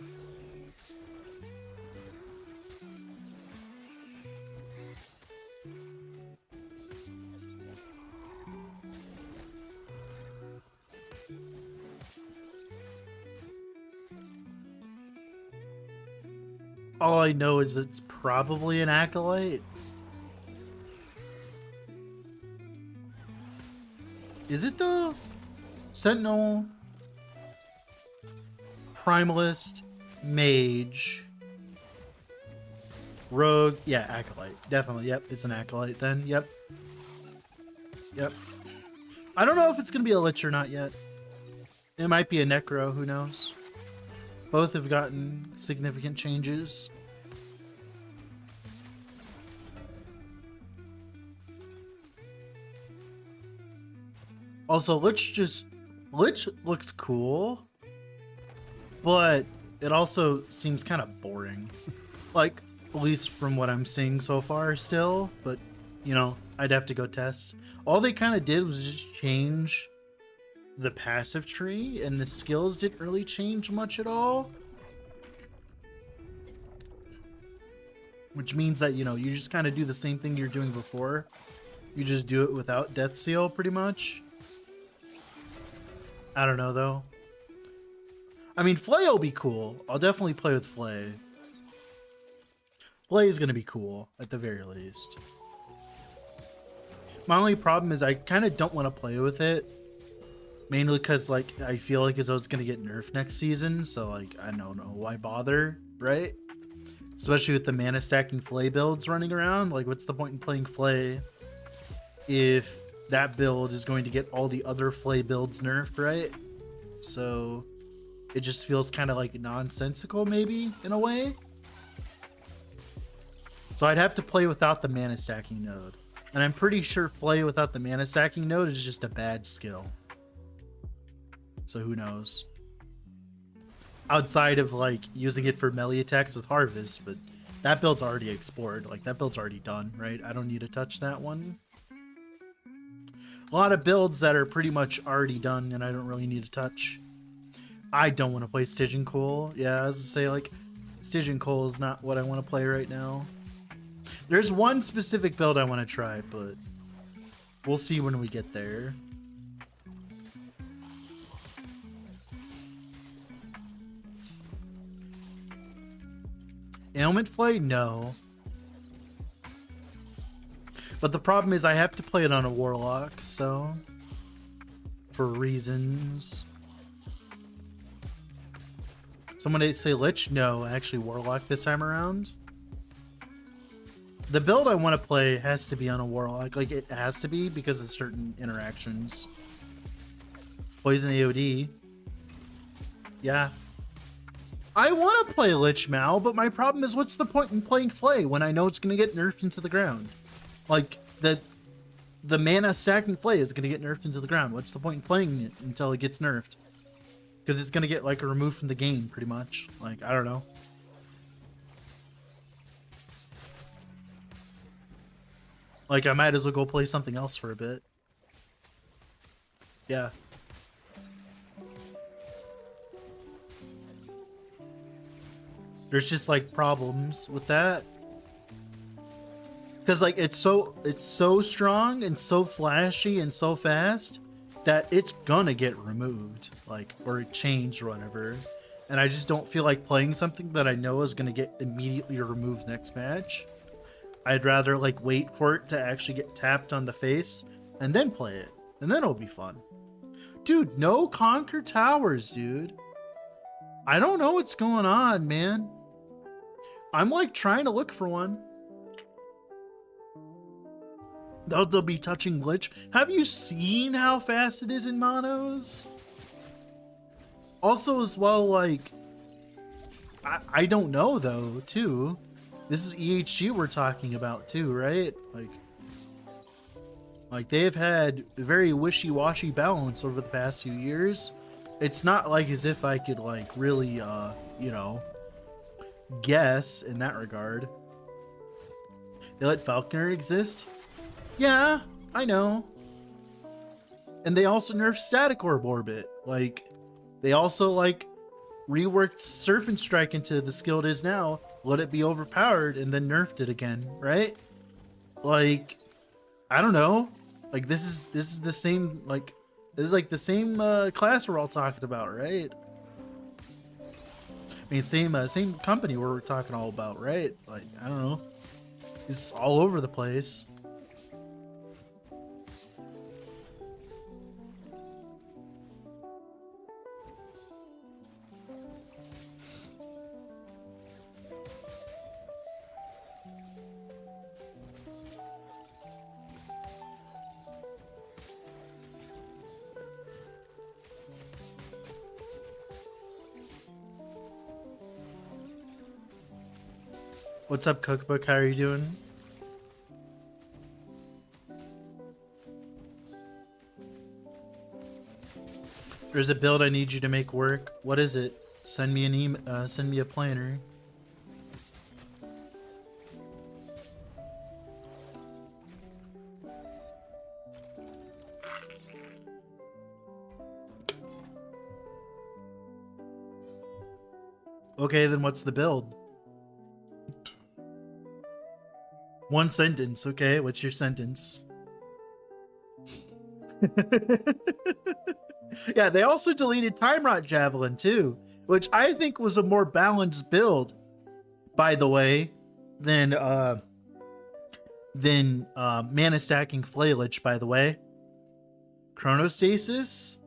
All I know is it's probably an Acolyte. Is it though? Sentinel, Primalist, Mage, Rogue. Yeah, Acolyte. Definitely. Yep, it's an Acolyte then. Yep. Yep. I don't know if it's going to be a Lich or not yet. It might be a Necro. Who knows? Both have gotten significant changes. Also, Lich looks cool, but it also seems kind of boring. Like, at least from what I'm seeing so far still, but, you know, I'd have to go test. All they kind of did was just change the passive tree, and the skills didn't really change much at all. Which means that, you know, you just kind of do the same thing you're doing before. You just do it without Death Seal, pretty much. I don't know, though. I mean, Flay will be cool. I'll definitely play with Flay. Flay is going to be cool, at the very least. My only problem is I kind of don't want to play with it. Mainly because, like, I feel like as though it's going to get nerfed next season. So, like, I don't know why bother, right? Especially with the mana stacking Flay builds running around. Like, what's the point in playing Flay if that build is going to get all the other Flay builds nerfed, right? So it just feels kind of like nonsensical, maybe, in a way. So I'd have to play without the mana stacking node. And I'm pretty sure Flay without the mana stacking node is just a bad skill. So who knows? Outside of like using it for melee attacks with Harvest, but that build's already explored. Like that build's already done, right? I don't need to touch that one. A lot of builds that are pretty much already done and I don't really need to touch. I don't want to play Stygian Coal. Yeah, as I say, like Stygian Coal is not what I want to play right now. There's one specific build I want to try, but we'll see when we get there. Ailment Flay? No. But the problem is I have to play it on a Warlock, so... for reasons. Someone did say Lich? No, actually Warlock this time around. The build I want to play has to be on a Warlock. Like, it has to be because of certain interactions. Poison AoD. Yeah. I want to play Lich Mal, but my problem is what's the point in playing Flay when I know it's going to get nerfed into the ground? Like, the mana stacking Flay is going to get nerfed into the ground. What's the point in playing it until it gets nerfed? Because it's going to get, like, removed from the game, pretty much. Like, I don't know. Like, I might as well go play something else for a bit. Yeah. There's just, like, problems with that. Because, like, it's so strong and so flashy and so fast that it's gonna get removed. Like, or changed or whatever. And I just don't feel like playing something that I know is gonna get immediately removed next match. I'd rather like wait for it to actually get tapped on the face and then play it. And then it'll be fun. Dude, no Conquer Towers, dude. I don't know what's going on, man. I'm like trying to look for one. They'll be touching Glitch. Have you seen how fast it is in monos? Also as well, like, I don't know though, too. This is EHG we're talking about too, right? Like they've had a very wishy-washy balance over the past few years. It's not like as if I could like really, you know, guess in that regard. They let Falconer exist? Yeah, I know. And they also nerfed Static Orb Orbit. Like, they also like reworked Surf and Strike into the skill it is now, let it be overpowered, and then nerfed it again, right? Like, I don't know. Like, this is the same, like, this is like the same class we're all talking about, right? I mean, same company we're talking all about, right? Like, I don't know. It's all over the place. What's up, Cookbook? How are you doing? There's a build I need you to make work. What is it? Send me an email. Send me a planner. Okay, then what's the build? One sentence, okay? What's your sentence? Yeah, they also deleted Time Rot Javelin too, which I think was a more balanced build, by the way, than mana stacking Flaylich, by the way. Chronostasis?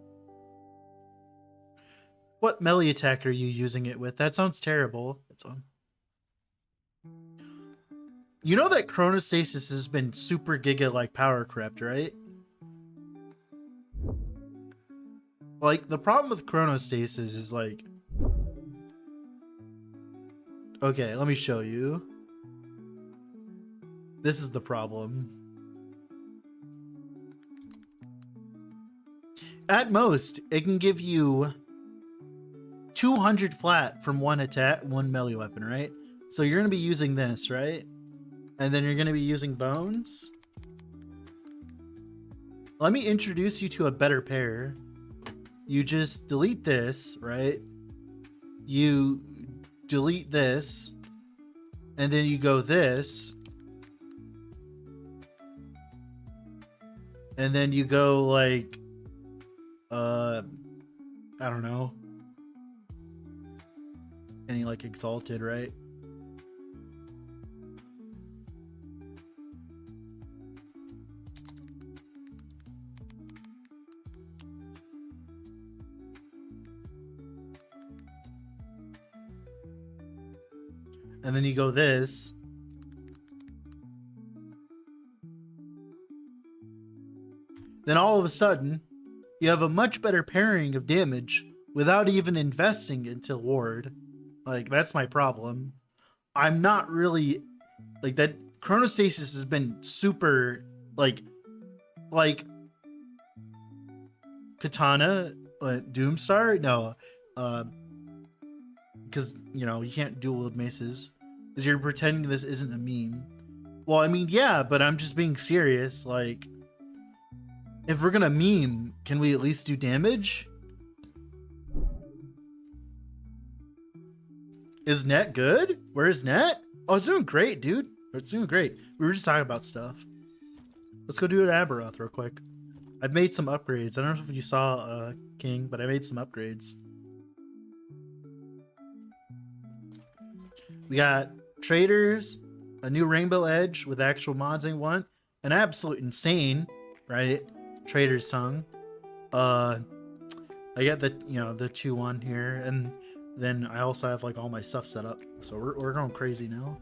What melee attack are you using it with? That sounds terrible. It's on. You know that chronostasis has been super giga like power crept, right? Like the problem with chronostasis is like, okay, let me show you. This is the problem. At most, it can give you 200 flat from one attack, one melee weapon, right? So you're gonna be using this, right? And then you're gonna be using bones. Let me introduce you to a better pair. You just delete this, right? You delete this, and then you go this, and then you go like, I don't know, any like exalted, right? And then you go this. Then all of a sudden, you have a much better pairing of damage without even investing into ward. Like, that's my problem. I'm not really like that. Chronostasis has been super like Katana, Doomstar. No, because you know you can't dual wield maces because you're pretending this isn't a meme. Well, I mean, yeah, but I'm just being serious. Like, if we're gonna meme, can we at least do damage? Is Net good? Where's Net? Oh, it's doing great, dude. It's doing great. We were just talking about stuff. Let's go do it at Aberoth real quick. I've made some upgrades. I don't know if you saw, King, but I made some upgrades. We got traders, a new Rainbow Edge with actual mods they want, an absolute insane, right? Trader's tongue. I got the, you know, the 2-1 here, and then I also have like all my stuff set up, so we're going crazy now.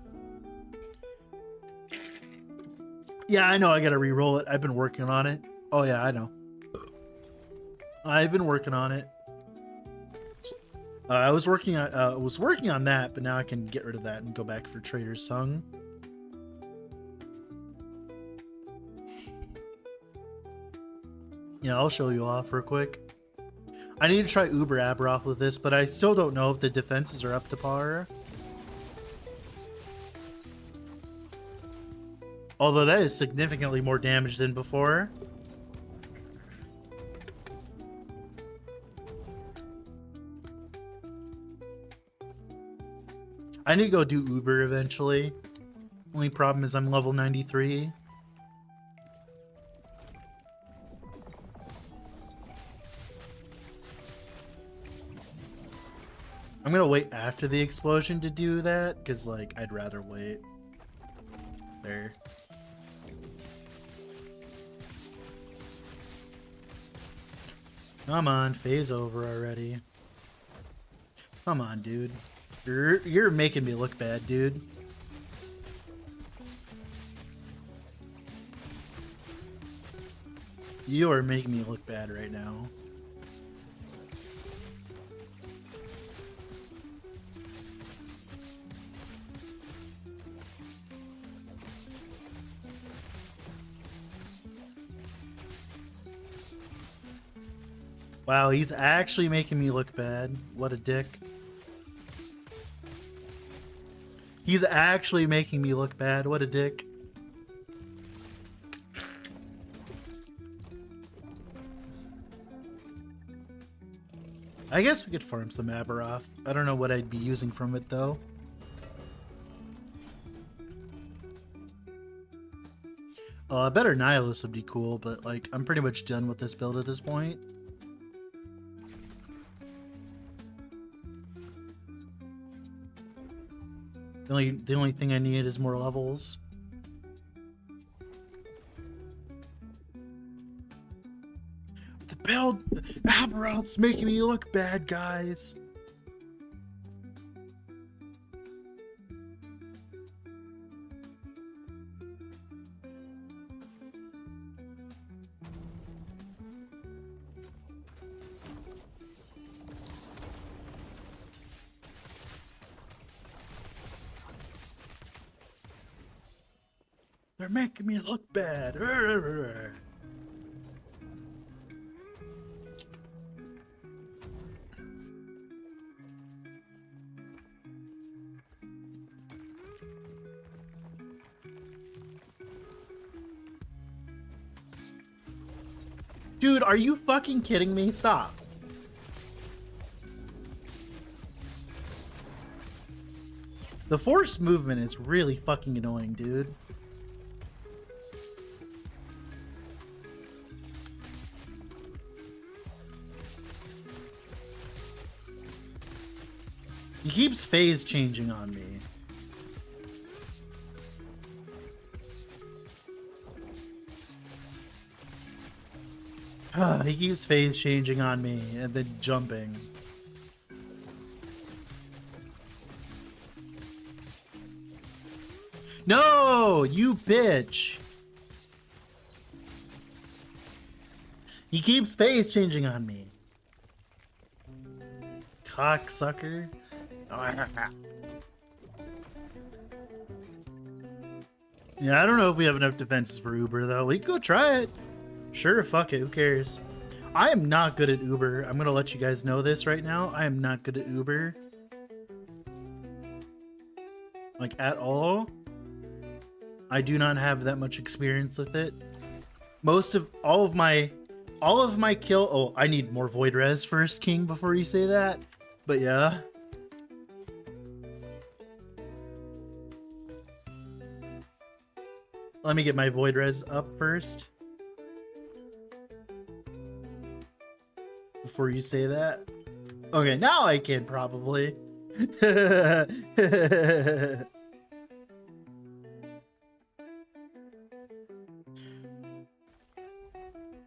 Yeah, I know I gotta re-roll it. I've been working on it. Oh yeah, I know. I've been working on it. I was working on that, but now I can get rid of that and go back for Trader's Tongue. Yeah, I'll show you off real quick. I need to try Uber Aberoth with this, but I still don't know if the defenses are up to par. Although that is significantly more damage than before. I need to go do Uber eventually. Only problem is I'm level 93. I'm gonna wait after the explosion to do that, because like I'd rather wait. There. Come on, phase over already. Come on, dude. You're making me look bad, dude. You are making me look bad right now. Wow, he's actually making me look bad. What a dick. He's actually making me look bad. What a dick. I guess we could farm some Aberoth. I don't know what I'd be using from it, though. A better Nihilus would be cool, but like I'm pretty much done with this build at this point. The only thing I need is more levels. The build Aberoth's making me look bad, guys. They're making me look bad. Dude, are you fucking kidding me? Stop. The forced movement is really fucking annoying, dude. He keeps phase changing on me. He keeps phase changing on me and then jumping. No, you bitch. He keeps phase changing on me. Cocksucker. Yeah, I don't know if we have enough defenses for Uber though. We can go try it. Sure, fuck it, who cares? I am not good at Uber. I'm gonna let you guys know this right now. I am not good at Uber. Like, at all. I do not have that much experience with it. All of my kill. Oh, I need more void res first, King, before you say that. But yeah. Let me get my void res up first. Before you say that. Okay, now I can probably.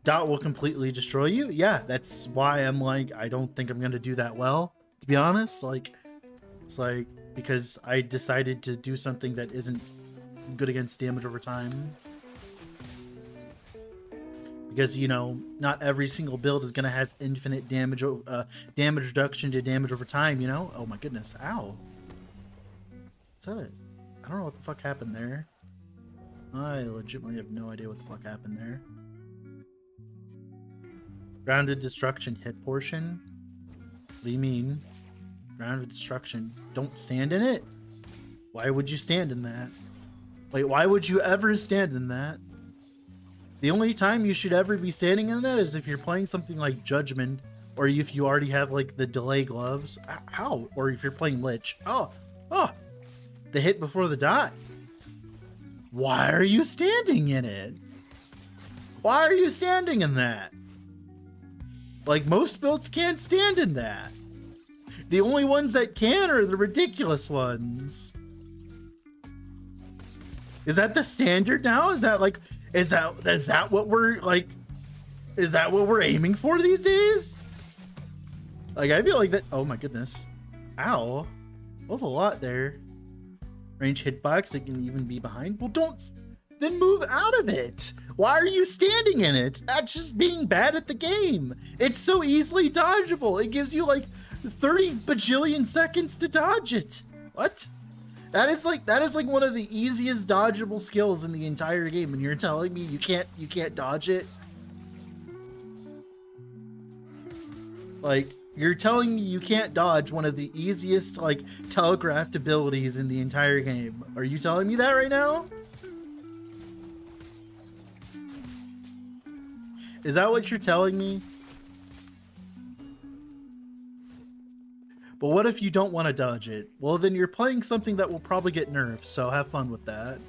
Dot will completely destroy you. Yeah, that's why I'm like, I don't think I'm gonna do that well, to be honest. Like, it's like, because I decided to do something that isn't good against damage over time. Because, you know, not every single build is gonna have infinite damage reduction to damage over time, you know? Oh my goodness, ow. Is that it? I don't know what the fuck happened there. I legitimately have no idea what the fuck happened there. Grounded destruction hit portion? What do you mean? Grounded destruction. Don't stand in it? Why would you stand in that? Wait, why would you ever stand in that? The only time you should ever be standing in that is if you're playing something like Judgment, or if you already have like the delay gloves. Ow! Or if you're playing Lich. Oh! The hit before the dot. Why are you standing in it? Why are you standing in that? Like, most builds can't stand in that. The only ones that can are the ridiculous ones. Is that the standard now? Is that like, is that what we're like, is that what we're aiming for these days? Like, I feel like that. Oh my goodness. Ow. That was a lot there. Range hitbox, it can even be behind. Well, don't, then move out of it. Why are you standing in it? That's just being bad at the game. It's so easily dodgeable. It gives you like 30 bajillion seconds to dodge it. What? That is like one of the easiest dodgeable skills in the entire game, and you're telling me you can't dodge it? Like, you're telling me you can't dodge one of the easiest like telegraphed abilities in the entire game. Are you telling me that right now? Is that what you're telling me? But what if you don't want to dodge it? Well, then you're playing something that will probably get nerfed, so have fun with that.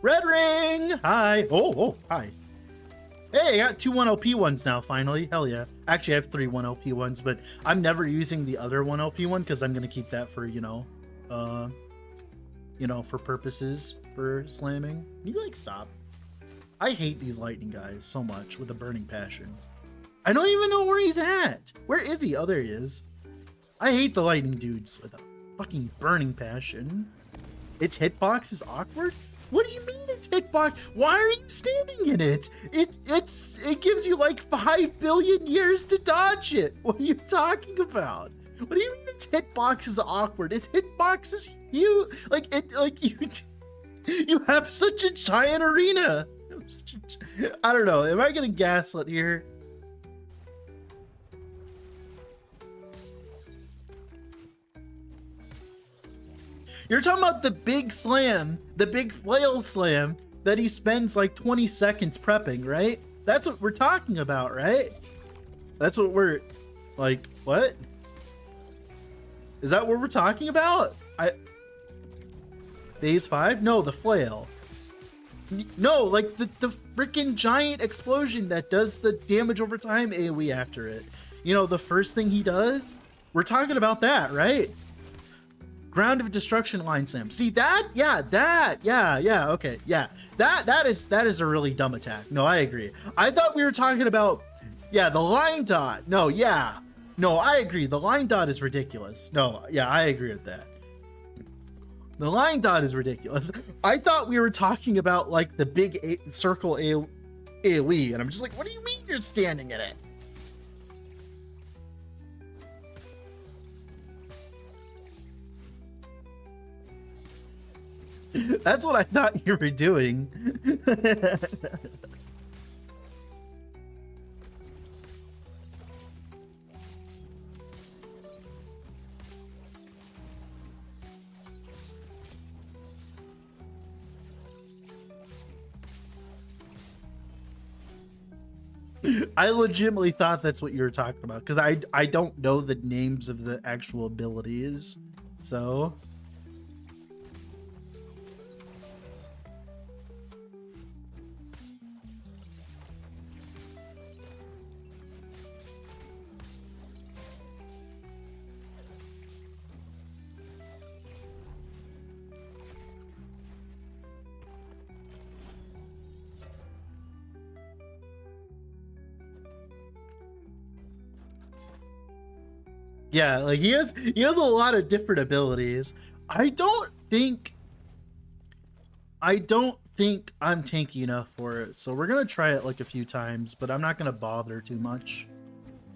Red ring! Hi! Oh, hi. Hey, I got 2 1LP ones now, finally. Hell yeah. Actually, I have 3 1LP ones, but I'm never using the other 1LP one because I'm going to keep that for, for purposes, for slamming. You like, stop. I hate these lightning guys so much with a burning passion. I don't even know where he's at. Where is he? Oh, there he is. I hate the lightning dudes with a fucking burning passion. Its hitbox is awkward? What do you mean its hitbox? Why are you standing in it? It gives you like 5 billion years to dodge it. What are you talking about? What do you mean its hitbox is awkward? Its hitbox is huge. You have such a giant arena. I don't know. Am I getting gaslit here? You're talking about the big slam, the big flail slam that he spends like 20 seconds prepping, right? That's what we're talking about, right? That's what we're like, what? Is that what we're talking about? Phase 5? No, the flail. No, like the freaking giant explosion that does the damage over time AoE after it. You know, the first thing he does? We're talking about that, right? Ground of Destruction line slam. See that? Yeah, okay, yeah. That is a really dumb attack. No, I agree. I thought we were talking about, yeah, the line dot. No, yeah. No, I agree. The line dot is ridiculous. No, yeah, I agree with that. The line dot is ridiculous. I thought we were talking about like the big circle AoE, and I'm just like, what do you mean you're standing in it? That's what I thought you were doing. I legitimately thought that's what you were talking about, because I don't know the names of the actual abilities, so... Yeah, like he has a lot of different abilities. I don't think I'm tanky enough for it, so we're gonna try it like a few times, but I'm not gonna bother too much,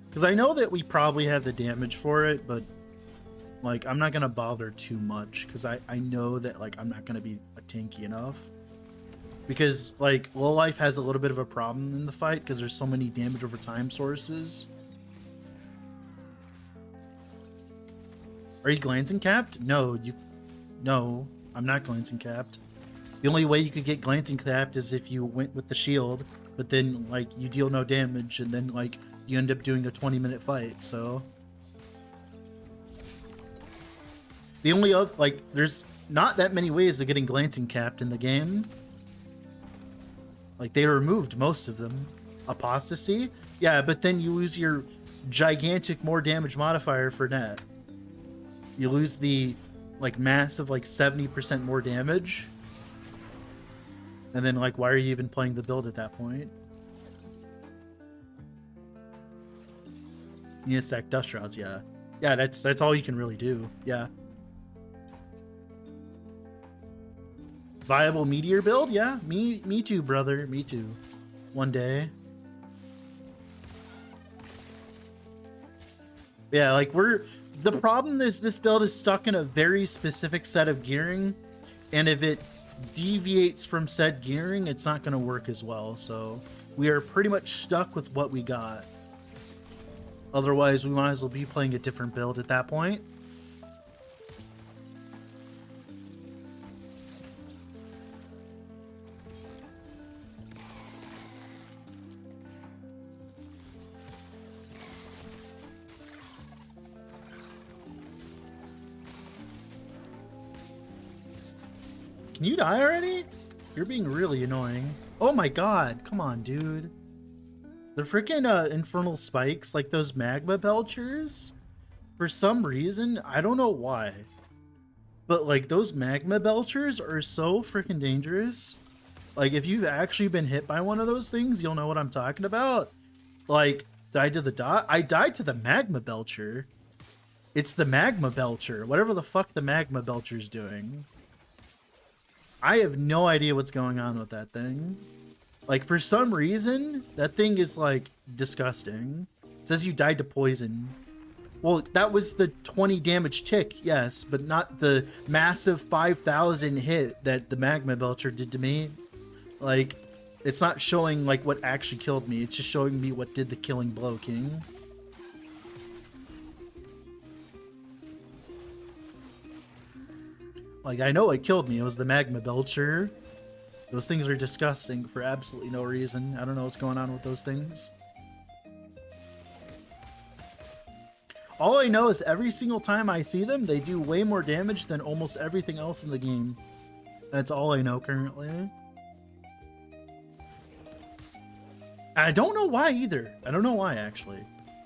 because I know that we probably have the damage for it, but like I'm not gonna bother too much, because I know that like I'm not gonna be tanky enough, because like low life has a little bit of a problem in the fight because there's so many damage over time sources. Are you glancing capped? No, I'm not glancing capped. The only way you could get glancing capped is if you went with the shield, but then like you deal no damage and then like you end up doing a 20-minute fight, so. The only other, like, there's not that many ways of getting glancing capped in the game. Like, they removed most of them. Apostasy? Yeah, but then you lose your gigantic more damage modifier for net. You lose the like massive like 70% more damage, and then like why are you even playing the build at that point? You need to stack dust shrouds. Yeah, that's all you can really do. Yeah, viable meteor build. Yeah, me too, brother, me too, one day. Yeah, like the problem is this build is stuck in a very specific set of gearing, and if it deviates from said gearing, it's not going to work as well. So we are pretty much stuck with what we got. Otherwise, we might as well be playing a different build at that point. Can you die already? You're being really annoying. Oh my god, come on, dude. The freaking infernal spikes, like those magma belchers, for some reason, I don't know why, but like those magma belchers are so freaking dangerous. Like if you've actually been hit by one of those things, you'll know what I'm talking about. Like, died to the dot? I died to the magma belcher. It's the magma belcher, whatever the fuck the magma belcher's doing. I have no idea what's going on with that thing. Like, for some reason, that thing is, like, disgusting. It says you died to poison. Well, that was the 20 damage tick, yes, but not the massive 5,000 hit that the magma belcher did to me. Like, it's not showing, like, what actually killed me. It's just showing me what did the killing blow, King. Like, I know what killed me. It was the magma belcher. Those things are disgusting for absolutely no reason. I don't know what's going on with those things. All I know is every single time I see them, they do way more damage than almost everything else in the game. That's all I know currently. I don't know why either. I don't know why, actually.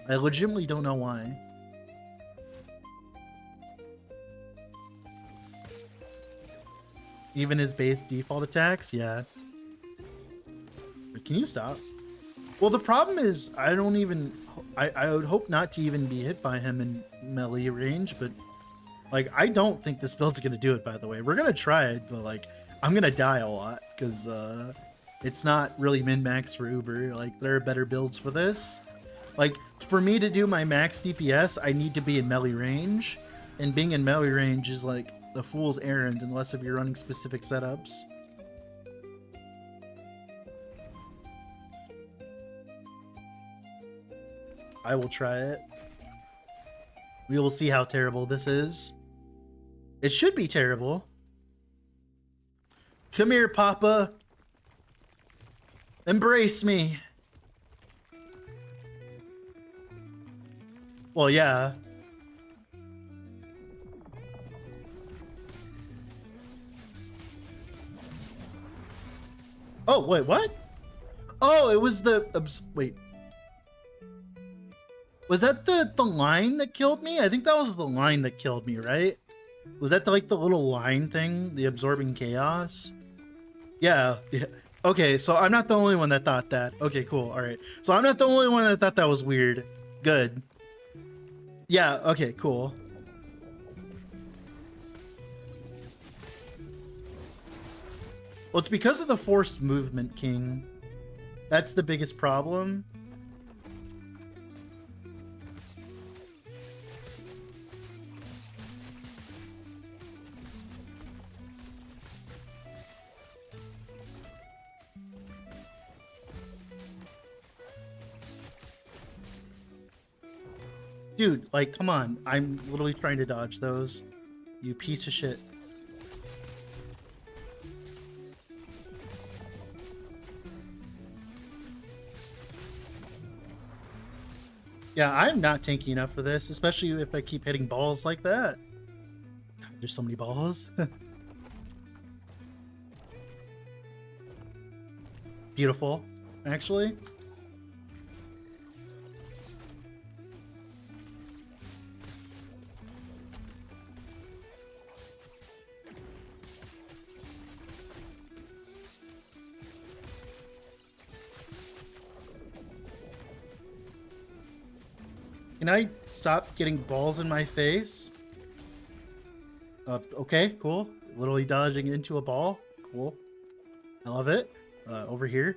I legitimately don't know why. Even his base default attacks? Yeah. Can you stop? Well, the problem is I don't even... I would hope not to even be hit by him in melee range, but... Like, I don't think this build's gonna do it, by the way. We're gonna try it, but, like, I'm gonna die a lot, because, it's not really min-max for Uber. Like, there are better builds for this. Like, for me to do my max DPS, I need to be in melee range. And being in melee range is, like, a fool's errand unless if you're running specific setups. I will try it. We will see how terrible this is. It should be terrible. Come here, Papa. Embrace me. Well, yeah. Oh, wait, what? Oh, it was the... wait. Was that the line that killed me? I think that was the line that killed me, right? Was that like the little line thing? The absorbing chaos? Yeah. Okay, so I'm not the only one that thought that. Okay, cool. All right. So I'm not the only one that thought that was weird. Good. Yeah, okay, cool. Well, it's because of the forced movement, King. That's the biggest problem. Dude, like, come on. I'm literally trying to dodge those. You piece of shit. Yeah, I'm not tanky enough for this, especially if I keep hitting balls like that. God, there's so many balls. Beautiful, actually. Can I stop getting balls in my face? Okay, cool. Literally dodging into a ball. Cool. I love it. Over here.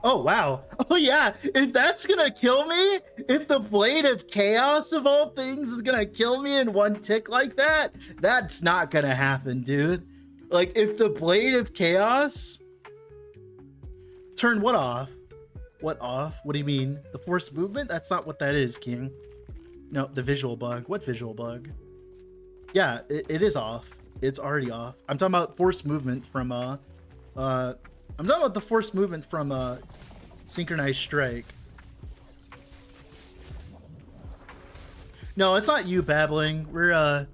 Oh, wow. Oh, yeah. If that's gonna kill me, if the Blade of Chaos of all things is gonna kill me in one tick like that, that's not gonna happen, dude. Like, if the Blade of Chaos... Turn what off? What off? What do you mean? The forced movement? That's not what that is, King. No, the visual bug. What visual bug? Yeah, it is off. It's already off. I'm talking about forced movement from I'm talking about the forced movement from synchronized strike. No, it's not you babbling. We're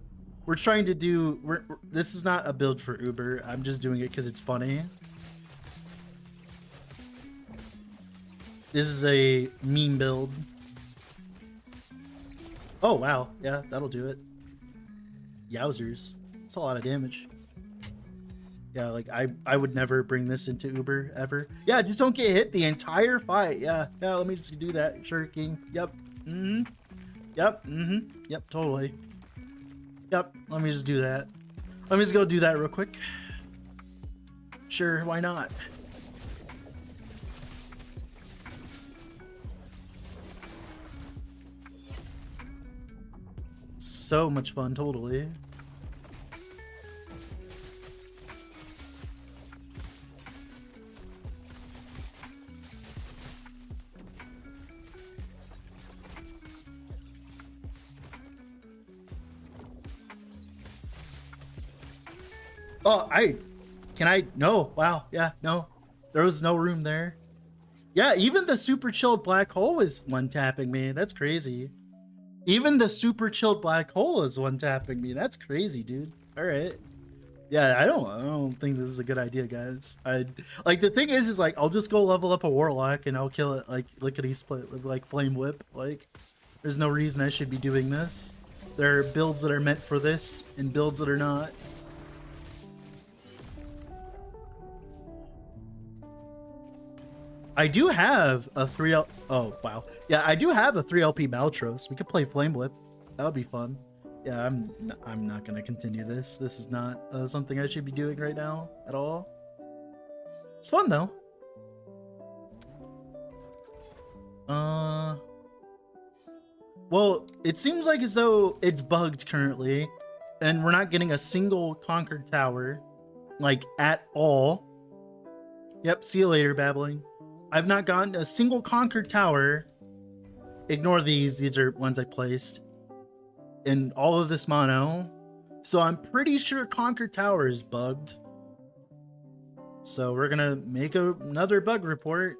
trying to do this is not a build for Uber. I'm just doing it because it's funny. This is a meme build. Oh, wow. Yeah, that'll do it. Yowzers. That's a lot of damage. Yeah, like, I would never bring this into Uber, ever. Yeah, just don't get hit the entire fight. Yeah, let me just do that. Sure, King. Yep. Mm-hmm. Yep. Mm-hmm. Yep, totally. Yep, let me just do that. Let me just go do that real quick. Sure, why not? So much fun, totally. Oh, no, wow, yeah, no. There was no room there. Yeah, even the super chilled black hole is one-tapping me. That's crazy. Even the super chilled black hole is one-tapping me. That's crazy, dude. All right. Yeah, I don't think this is a good idea, guys. Like, the thing is like, I'll just go level up a warlock and I'll kill it like lickety split with like flame whip. Like, there's no reason I should be doing this. There are builds that are meant for this and builds that are not. I do have a 3L. Oh, wow. Yeah, I do have a 3LP Maltros. We could play Flame Whip. That would be fun. Yeah, I'm not going to continue this. This is not something I should be doing right now at all. It's fun, though. Well, it seems like as though it's bugged currently, and we're not getting a single Conquered Tower, like, at all. Yep, see you later, babbling. I've not gotten a single Conquered Tower. Ignore these are ones I placed in all of this mono. So I'm pretty sure Conquered Tower is bugged. So we're gonna make another bug report.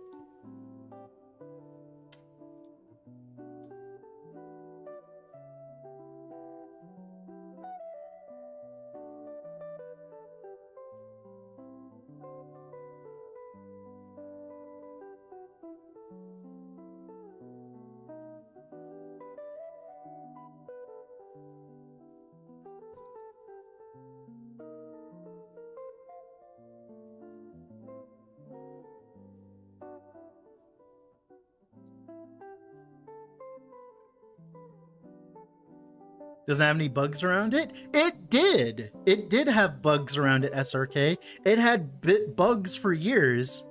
Doesn't have any bugs around it? It did. It did have bugs around it, SRK. It had bugs for years.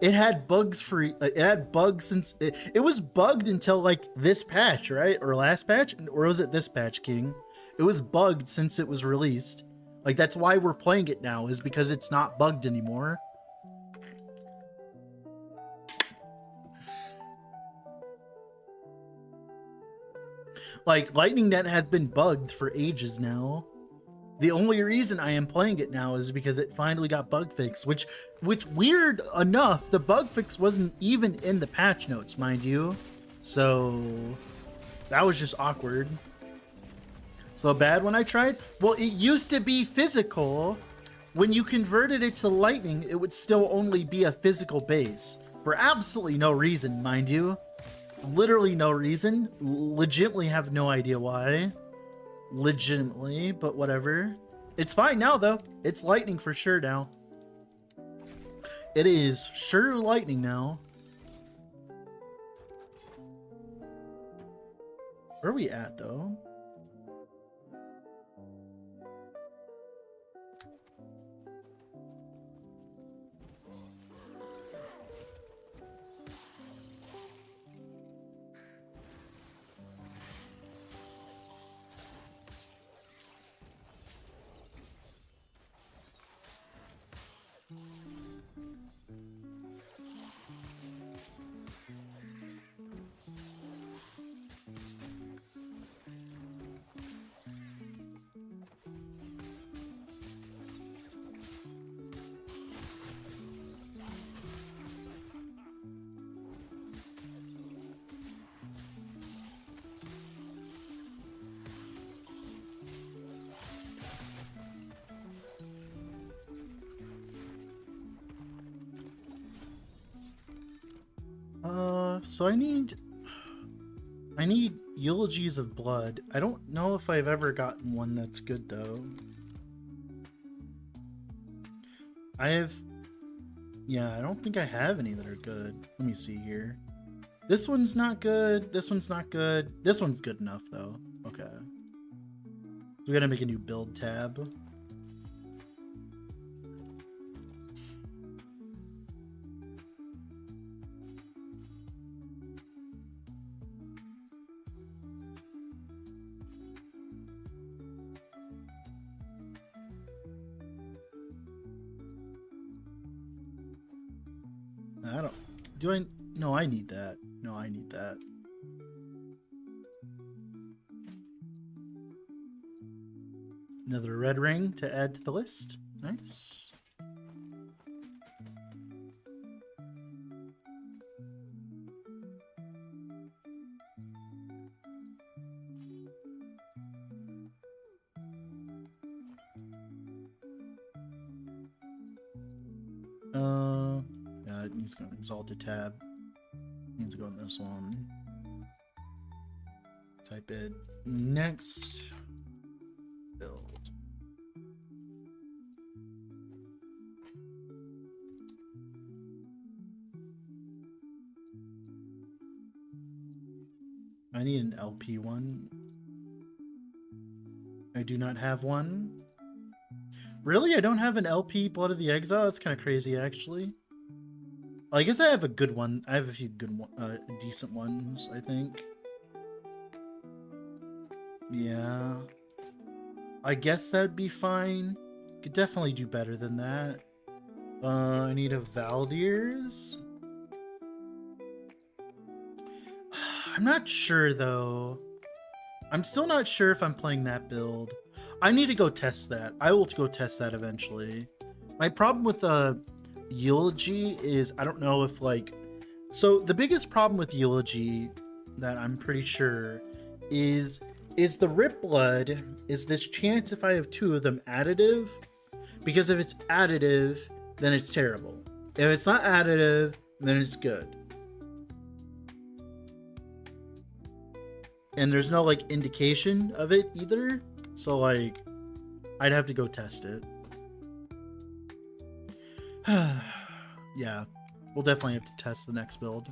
It had bugs since it was bugged until like this patch, right? Or last patch? Or was it this patch, King? It was bugged since it was released. Like, that's why we're playing it now, is because it's not bugged anymore. Like, Lightning Net has been bugged for ages now. The only reason I am playing it now is because it finally got bug fixed, which weird enough, the bug fix wasn't even in the patch notes, mind you. So that was just awkward. So bad when I tried? Well, it used to be physical. When you converted it to Lightning, it would still only be a physical base for absolutely no reason, mind you. Literally no reason. Legitimately have no idea why. Legitimately, but whatever. It's fine now, though. It's Lightning for sure now. It is sure Lightning now. Where are we at, though? So I need Eulogies of Blood. I don't know if I've ever gotten one that's good, though. Yeah, I don't think I have any that are good. Let me see here. This one's not good. This one's not good. This one's good enough, though. Okay. We gotta make a new build tab. I don't... Do I... No, I need that. No, I need that. Another red ring to add to the list. Nice. Yeah, it needs to go in Exalted tab. It needs to go in this one. Type it next. Build. I need an LP one. I do not have one. Really? I don't have an LP Blood of the Exile? That's kind of crazy, actually. Well, I guess I have a good one. I have a few good, decent ones, I think. Yeah. I guess that'd be fine. Could definitely do better than that. I need a Valdir's. I'm not sure, though. I'm still not sure if I'm playing that build. I need to go test that. I will go test that eventually. My problem with Eulogy is I don't know if like... So the biggest problem with Eulogy that I'm pretty sure is the Rip Blood is this chance if I have two of them additive. Because if it's additive, then it's terrible. If it's not additive, then it's good. And there's no like indication of it either. So like, I'd have to go test it. Yeah, we'll definitely have to test the next build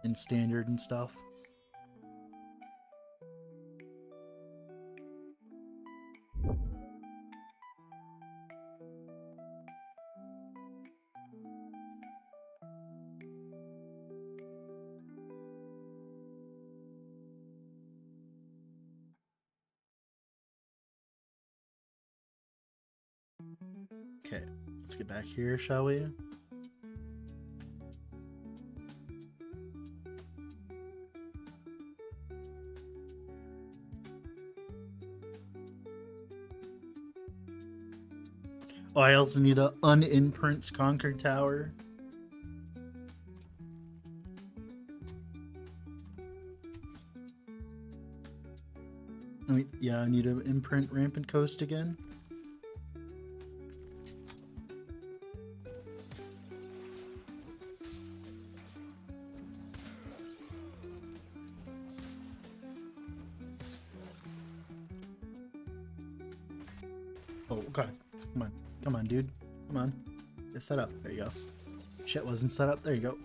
in standard and stuff. Okay, let's get back here, shall we? Oh, I also need a unimprint Conquered Tower. Wait, yeah, I need to imprint Rampant Coast again. Oh, okay. Come on. Come on, dude. Come on. Get set up. There you go. Shit wasn't set up. There you go.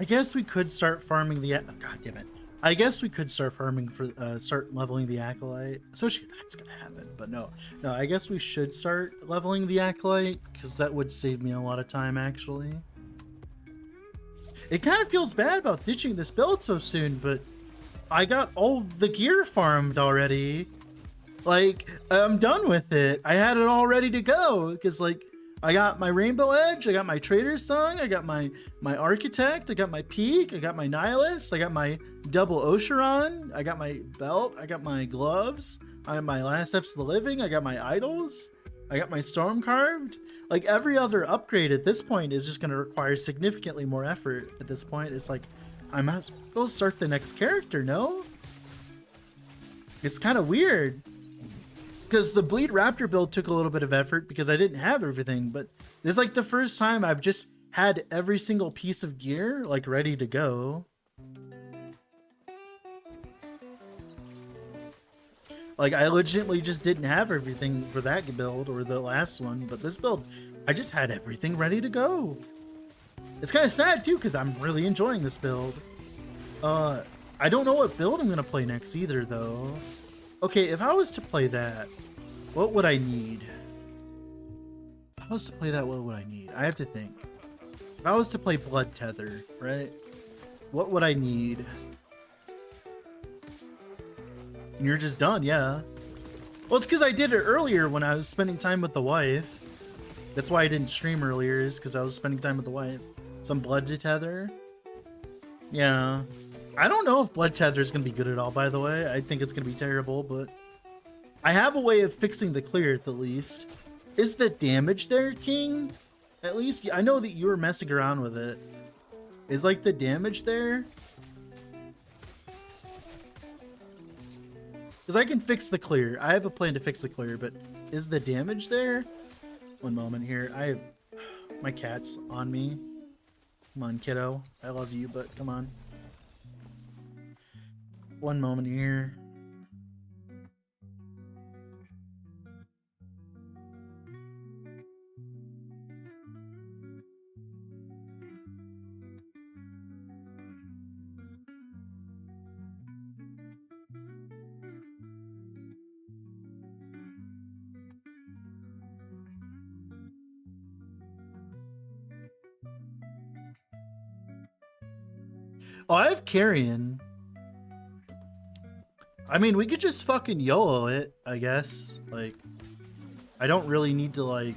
I guess we could start farming the... Oh, God damn it. I guess we could start farming for... start leveling the Acolyte. Associate, that's gonna happen. But no. No, I guess we should start leveling the Acolyte, because that would save me a lot of time, actually. It kind of feels bad about ditching this build so soon, but I got all the gear farmed already. Like, I'm done with it. I had it all ready to go, because, like, I got my Rainbow Edge, I got my Trader's Song, I got my Architect, I got my Peak, I got my Nihilist, I got my Double Ocheron, I got my belt, I got my gloves, I have my Last Steps of the Living, I got my idols, I got my Storm Carved. Like every other upgrade at this point is just going to require significantly more effort. At this point, it's like I might as well start the next character. No, it's kind of weird because the Bleed Raptor build took a little bit of effort because I didn't have everything. But this is like the first time I've just had every single piece of gear like ready to go. Like, I legitimately just didn't have everything for that build or the last one, but this build, I just had everything ready to go. It's kind of sad, too, because I'm really enjoying this build. I don't know what build I'm going to play next either, though. Okay, if I was to play that, what would I need? If I was to play that, what would I need? I have to think. If I was to play Blood Tether, right? What would I need? And you're just done, yeah. Well, it's because I did it earlier when I was spending time with the wife. That's why I didn't stream earlier, is because I was spending time with the wife. Some Blood Tether. Yeah. I don't know if Blood Tether is going to be good at all, by the way. I think it's going to be terrible, but I have a way of fixing the clear at the least. Is the damage there, King? At least, I know that you were messing around with it. Is like the damage there? Because I can fix the clear. I have a plan to fix the clear, but is the damage there? One moment here. I have my cat's on me. Come on, kiddo. I love you, but come on. One moment here. Oh, I have Carrion. I mean, we could just fucking YOLO it, I guess. Like, I don't really need to, like...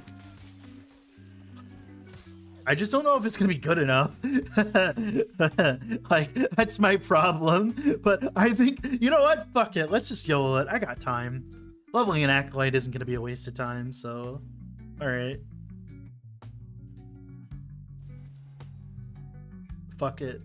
I just don't know if it's gonna be good enough. Like, that's my problem. But I think, you know what? Fuck it. Let's just YOLO it. I got time. Leveling an Acolyte isn't gonna be a waste of time, so... Alright. Fuck it.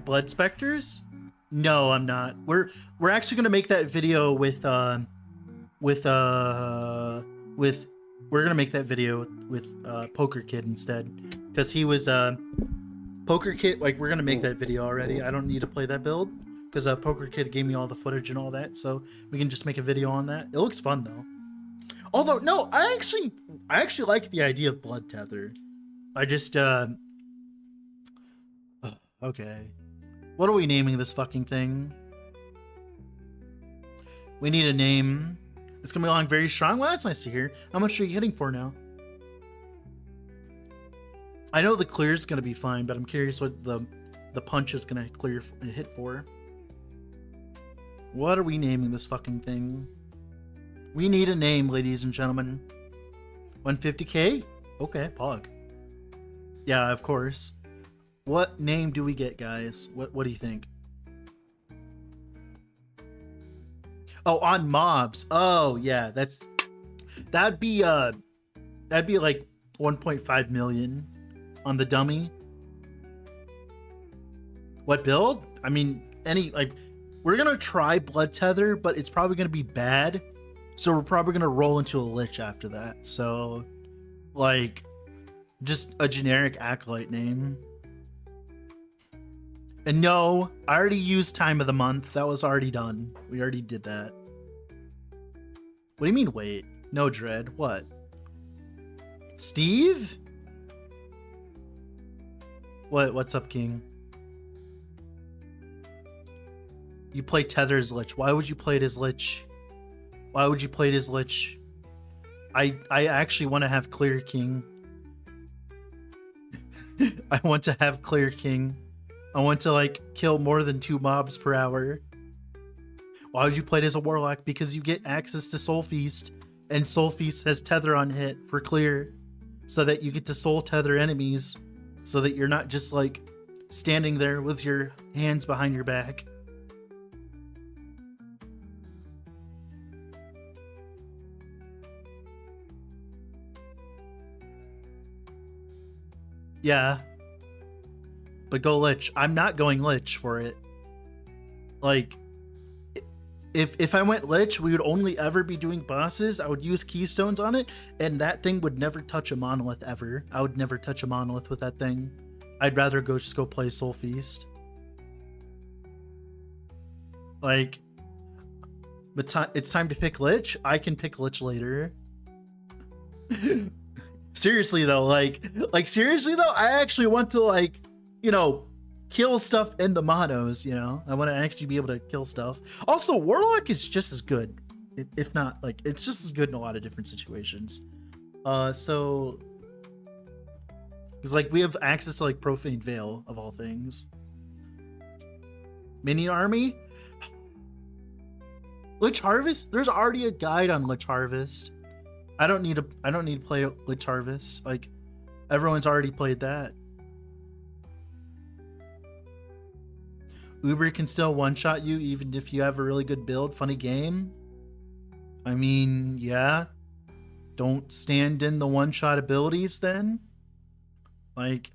Blood Specters? No, I'm not. We're actually gonna make that video with we're gonna make that video with Poker Kid instead, because he was Poker Kid. Like, we're gonna make that video already. I don't need to play that build because Poker Kid gave me all the footage and all that, so we can just make a video on that. It looks fun though. Although no, I actually like the idea of Blood Tether. I just okay. What are we naming this fucking thing? We need a name. It's gonna be along very strong. Well, that's nice to hear. How much are you hitting for now? I know the clear is gonna be fine, but I'm curious what the punch is gonna hit for. What are we naming this fucking thing? We need a name, ladies and gentlemen. 150k? Okay, Pog. Yeah, of course. What name do we get, guys? What do you think? Oh, on mobs. Oh, yeah, that'd be like 1.5 million on the dummy. What build? I mean, we're gonna try Blood Tether, but it's probably gonna be bad. So we're probably gonna roll into a Lich after that. So, like, just a generic Acolyte name. And no, I already used Time of the Month. That was already done. We already did that. What do you mean, wait? No, Dread. What? Steve? What's up, King? You play Tether as Lich. Why would you play it as Lich? Why would you play it as Lich? I actually want to have Clear King. I want to have Clear King. I want to like kill more than 2 mobs per hour. Why would you play it as a Warlock? Because you get access to Soul Feast, and Soul Feast has Tether on hit for clear, so that you get to soul tether enemies, so that you're not just like standing there with your hands behind your back. Yeah. But go Lich. I'm not going Lich for it. Like, if I went Lich, we would only ever be doing bosses. I would use keystones on it, and that thing would never touch a monolith ever. I would never touch a monolith with that thing. I'd rather just go play Soul Feast. Like, but it's time to pick Lich. I can pick Lich later. Seriously though, like seriously though, I actually want to, like, you know, kill stuff in the monos, you know? I want to actually be able to kill stuff. Also, Warlock is just as good. If not, like, it's just as good in a lot of different situations. So... because, like, we have access to, like, Profane Veil, of all things. Mini Army? Lich Harvest? There's already a guide on Lich Harvest. I don't need to play Lich Harvest. Like, everyone's already played that. Uber can still one-shot you even if you have a really good build. Funny game. I mean, yeah. Don't stand in the one-shot abilities then. Like,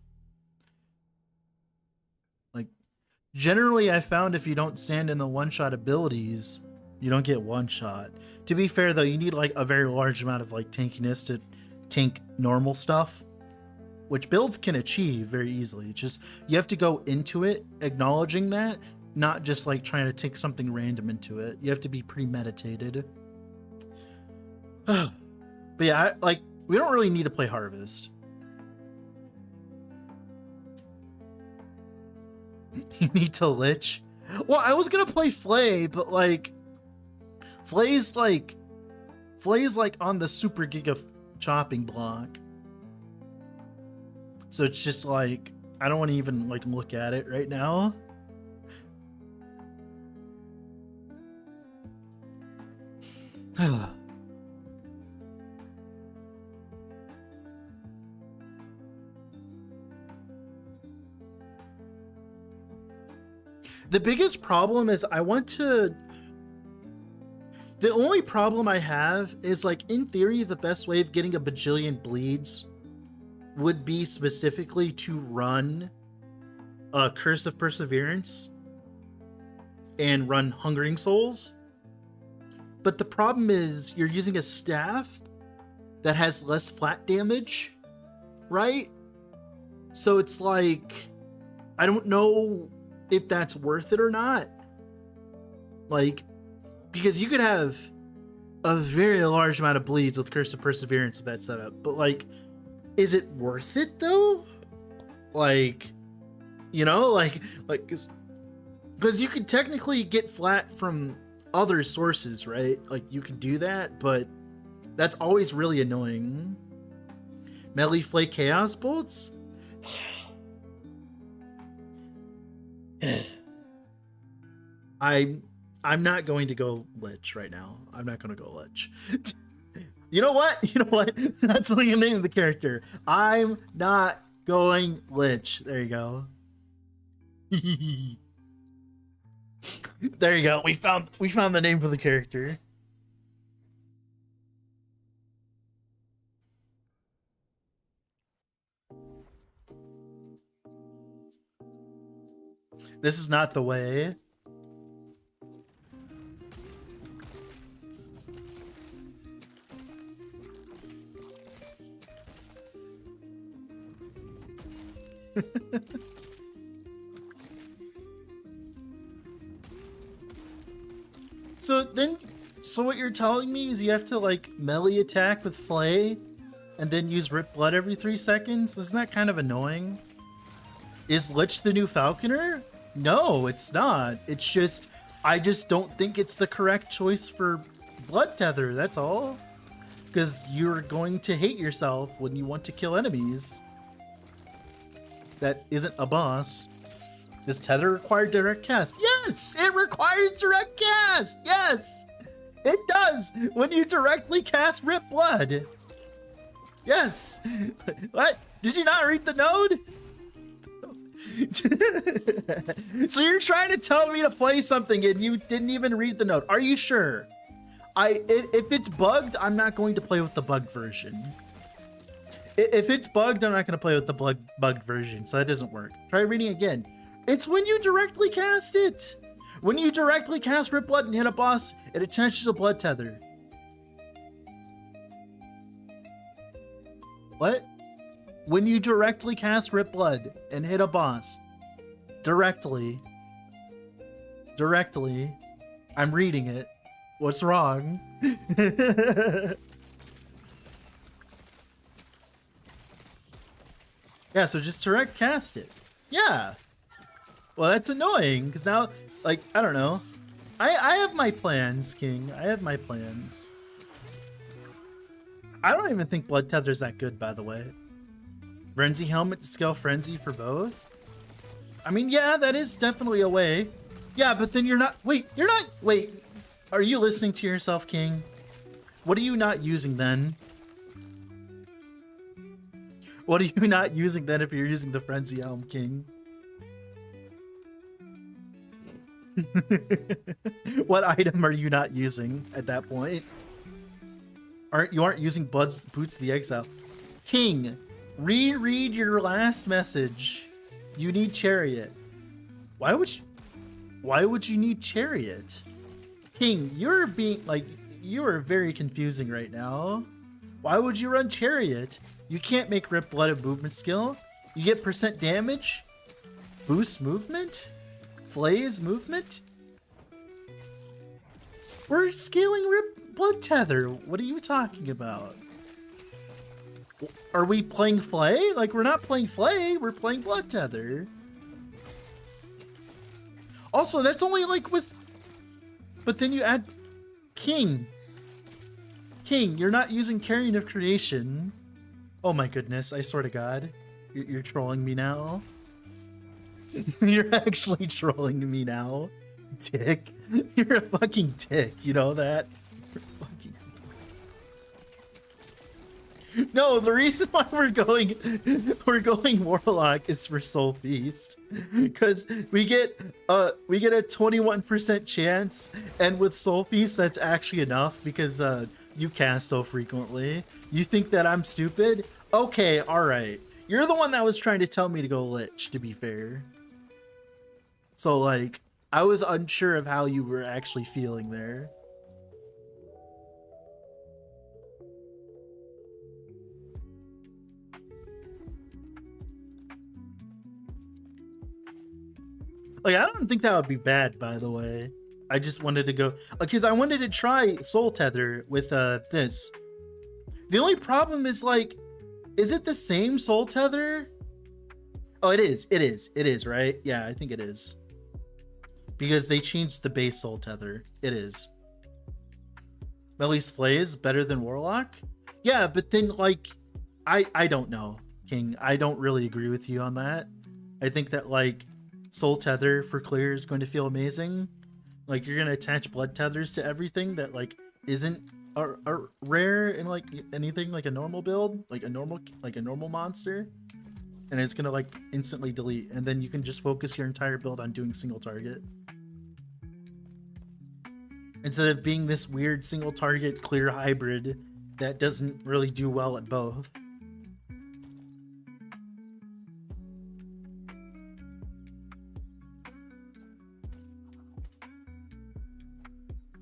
generally I found if you don't stand in the one-shot abilities, you don't get one-shot. To be fair though, you need like a very large amount of like tankiness to tank normal stuff, which builds can achieve very easily. It's just, you have to go into it acknowledging that, not just like trying to take something random into it. You have to be premeditated. But yeah, we don't really need to play Harvest. You need to Lich? Well, I was gonna play Flay, but like, Flay's like on the super giga chopping block. So it's just like, I don't want to even like look at it right now. The biggest problem is the only problem I have is, like, in theory, the best way of getting a bajillion bleeds would be specifically to run Curse of Perseverance and run Hungering Souls. But the problem is you're using a staff that has less flat damage, right? So it's like, I don't know if that's worth it or not. Like, because you could have a very large amount of bleeds with Curse of Perseverance with that setup, but like, is it worth it though? Like, you know, like, because you could technically get flat from other sources, right? Like, you could do that, but that's always really annoying. Melee Flay Chaos Bolts? I'm not going to go Lich right now. I'm not going to go Lich. You know what? You know what? That's the name of the character. I'm not going Lich. There you go. There you go. We found the name for the character. This is not the way. So what you're telling me is you have to like melee attack with Flay and then use Rip Blood every 3 seconds? Isn't that kind of annoying? Is Lich the new Falconer? No, it's not. It's just, I just don't think it's the correct choice for blood tether, that's all. Because you're going to hate yourself when you want to kill enemies. That isn't a boss. Does tether require direct cast? Yes, it requires direct cast. Yes, it does. When you directly cast Rip Blood. Yes. What? Did you not read the node? So you're trying to tell me to play something and you didn't even read the node. Are you sure? If it's bugged, I'm not going to play with the bugged version. If it's bugged, I'm not going to play with the bugged version, so that doesn't work. Try reading again. It's when you directly cast it. When you directly cast Rip Blood and hit a boss, it attaches a blood tether. What? When you directly cast Rip Blood and hit a boss. Directly. I'm reading it. What's wrong? Yeah, so just direct cast it. Yeah. Well, that's annoying, because now, like, I don't know. I have my plans, King. I have my plans. I don't even think Blood Tether's that good, by the way. Frenzy Helmet to scale Frenzy for both? I mean, yeah, that is definitely a way. Yeah, but then you're not... Wait, are you listening to yourself, King? What are you not using then? What are you not using then if you're using the Frenzy Helm, King? What item are you not using at that point? You aren't using Boots the Exile. King, reread your last message. You need Chariot. Why would you need Chariot? King, you are very confusing right now. Why would you run Chariot? You can't make Rip Blood a movement skill. You get % damage, boost movement, flays movement. We're scaling Rip Blood Tether. What are you talking about? Are we playing Flay? Like, we're not playing Flay, we're playing Blood Tether. Also, that's only like with... But then you add King. King, you're not using Carrion of Creation. Oh my goodness, I swear to God. You're trolling me now. You're actually trolling me now. Dick. You're a fucking dick, you know that? No, the reason why we're going Warlock is for Soul Feast, because we get a 21% chance, and with Soul Feast that's actually enough because you cast so frequently. You think that I'm stupid? Okay, all right. You're the one that was trying to tell me to go Lich, to be fair. So like, I was unsure of how you were actually feeling there. Like, I don't think that would be bad, by the way. I just wanted to go... Because I wanted to try Soul Tether with this. The only problem is, like... Is it the same Soul Tether? Oh, it is. It is, right? Yeah, I think it is. Because they changed the base Soul Tether. It is. Melly's Flay is better than Warlock? Yeah, but then, like... I don't know, King. I don't really agree with you on that. I think that, like... Soul Tether for clear is going to feel amazing. Like, you're going to attach blood tethers to everything that, like, isn't a rare in, like, anything like a normal build, like a normal monster. And it's going to, like, instantly delete. And then you can just focus your entire build on doing single target. Instead of being this weird single target clear hybrid that doesn't really do well at both.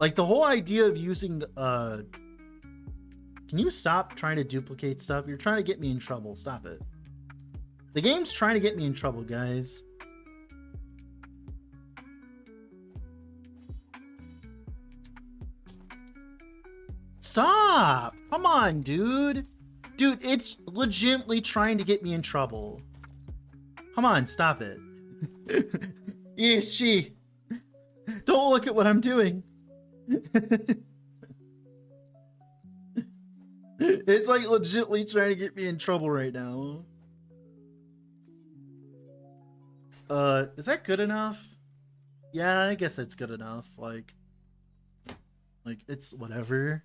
Like, the whole idea of using, can you stop trying to duplicate stuff? You're trying to get me in trouble. Stop it. The game's trying to get me in trouble, guys. Stop! Come on, dude. Dude, it's legitimately trying to get me in trouble. Come on, stop it. ESG. Don't look at what I'm doing. It's like legitimately trying to get me in trouble right now. Is that good enough? Yeah, I guess it's good enough. Like it's whatever.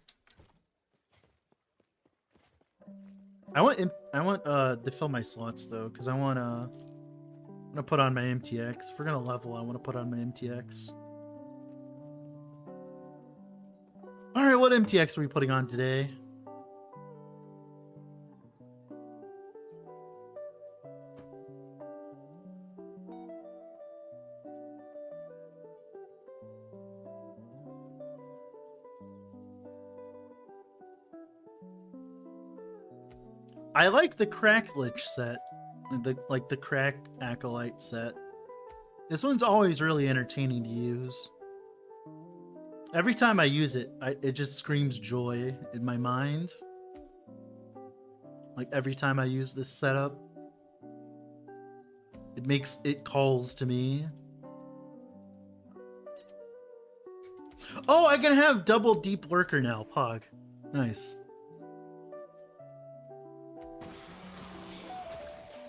I want to fill my slots though, because I want to put on my MTX. If we're gonna level, I want to put on my MTX. All right, what MTX are we putting on today? I like the Crack Lich set, the Crack Acolyte set. This one's always really entertaining to use. Every time I use it, it just screams joy in my mind. Like every time I use this setup, it calls to me. Oh, I can have double deep lurker now, Pog. Nice.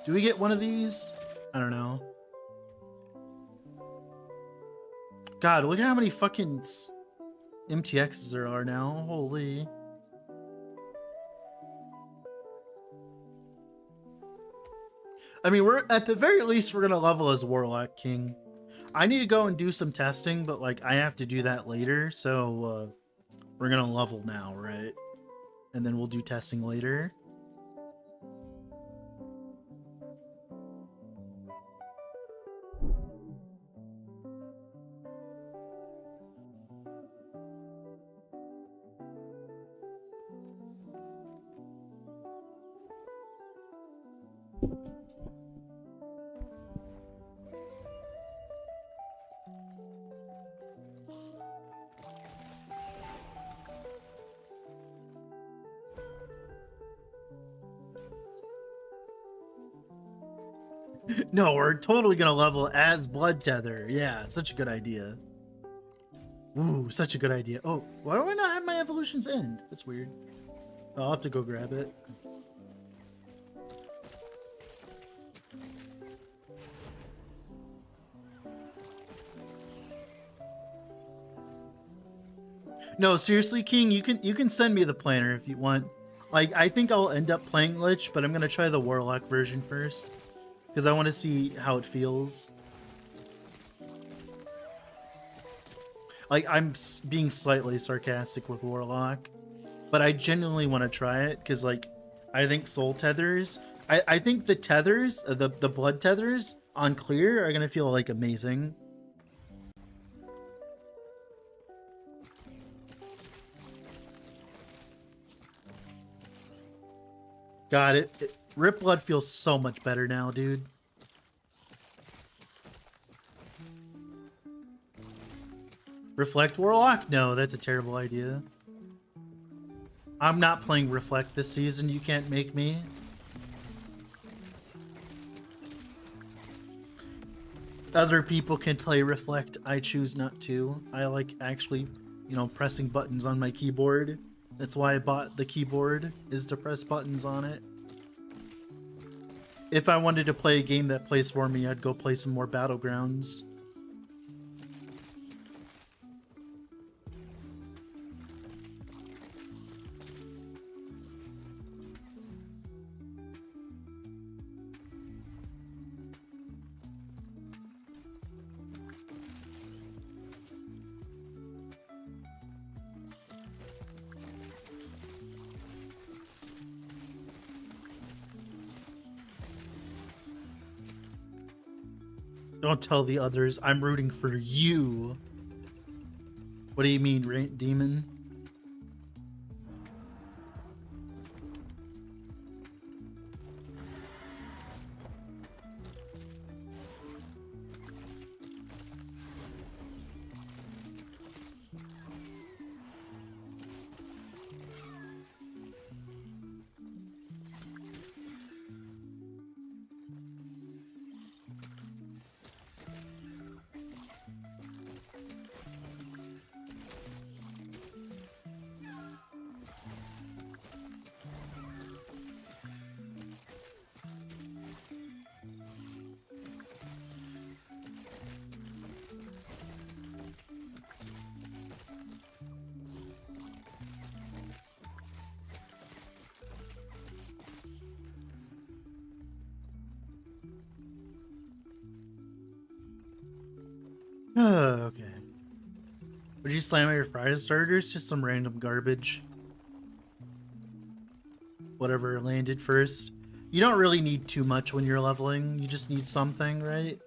Do we get one of these? I don't know. God, look at how many fucking MTXs there are now. Holy. I mean, we're at the very least, we're gonna level as Warlock King. I need to go and do some testing, but like I have to do that later, so we're gonna level now, right? And then we'll do testing later. No, we're totally gonna level as Blood Tether. Yeah, such a good idea. Ooh, such a good idea. Oh, why do I not have my evolutions end? That's weird. I'll have to go grab it. No, seriously, King, you can send me the planner if you want. Like, I think I'll end up playing Lich, but I'm gonna try the Warlock version first. Because I want to see how it feels. Like, I'm being slightly sarcastic with Warlock. But I genuinely want to try it, because, like, I think Soul Tethers... I think the tethers, the blood tethers on clear are going to feel, like, amazing. God, Rip Blood feels so much better now, dude. Reflect Warlock? No, that's a terrible idea. I'm not playing Reflect this season. You can't make me. Other people can play Reflect. I choose not to. I like actually, you know, pressing buttons on my keyboard. That's why I bought the keyboard, is to press buttons on it. If I wanted to play a game that plays for me, I'd go play some more Battlegrounds. Don't tell the others. I'm rooting for you. What do you mean, Demon? Okay. Would you slam at your fire starters? Just some random garbage. Whatever landed first. You don't really need too much when you're leveling. You just need something, right?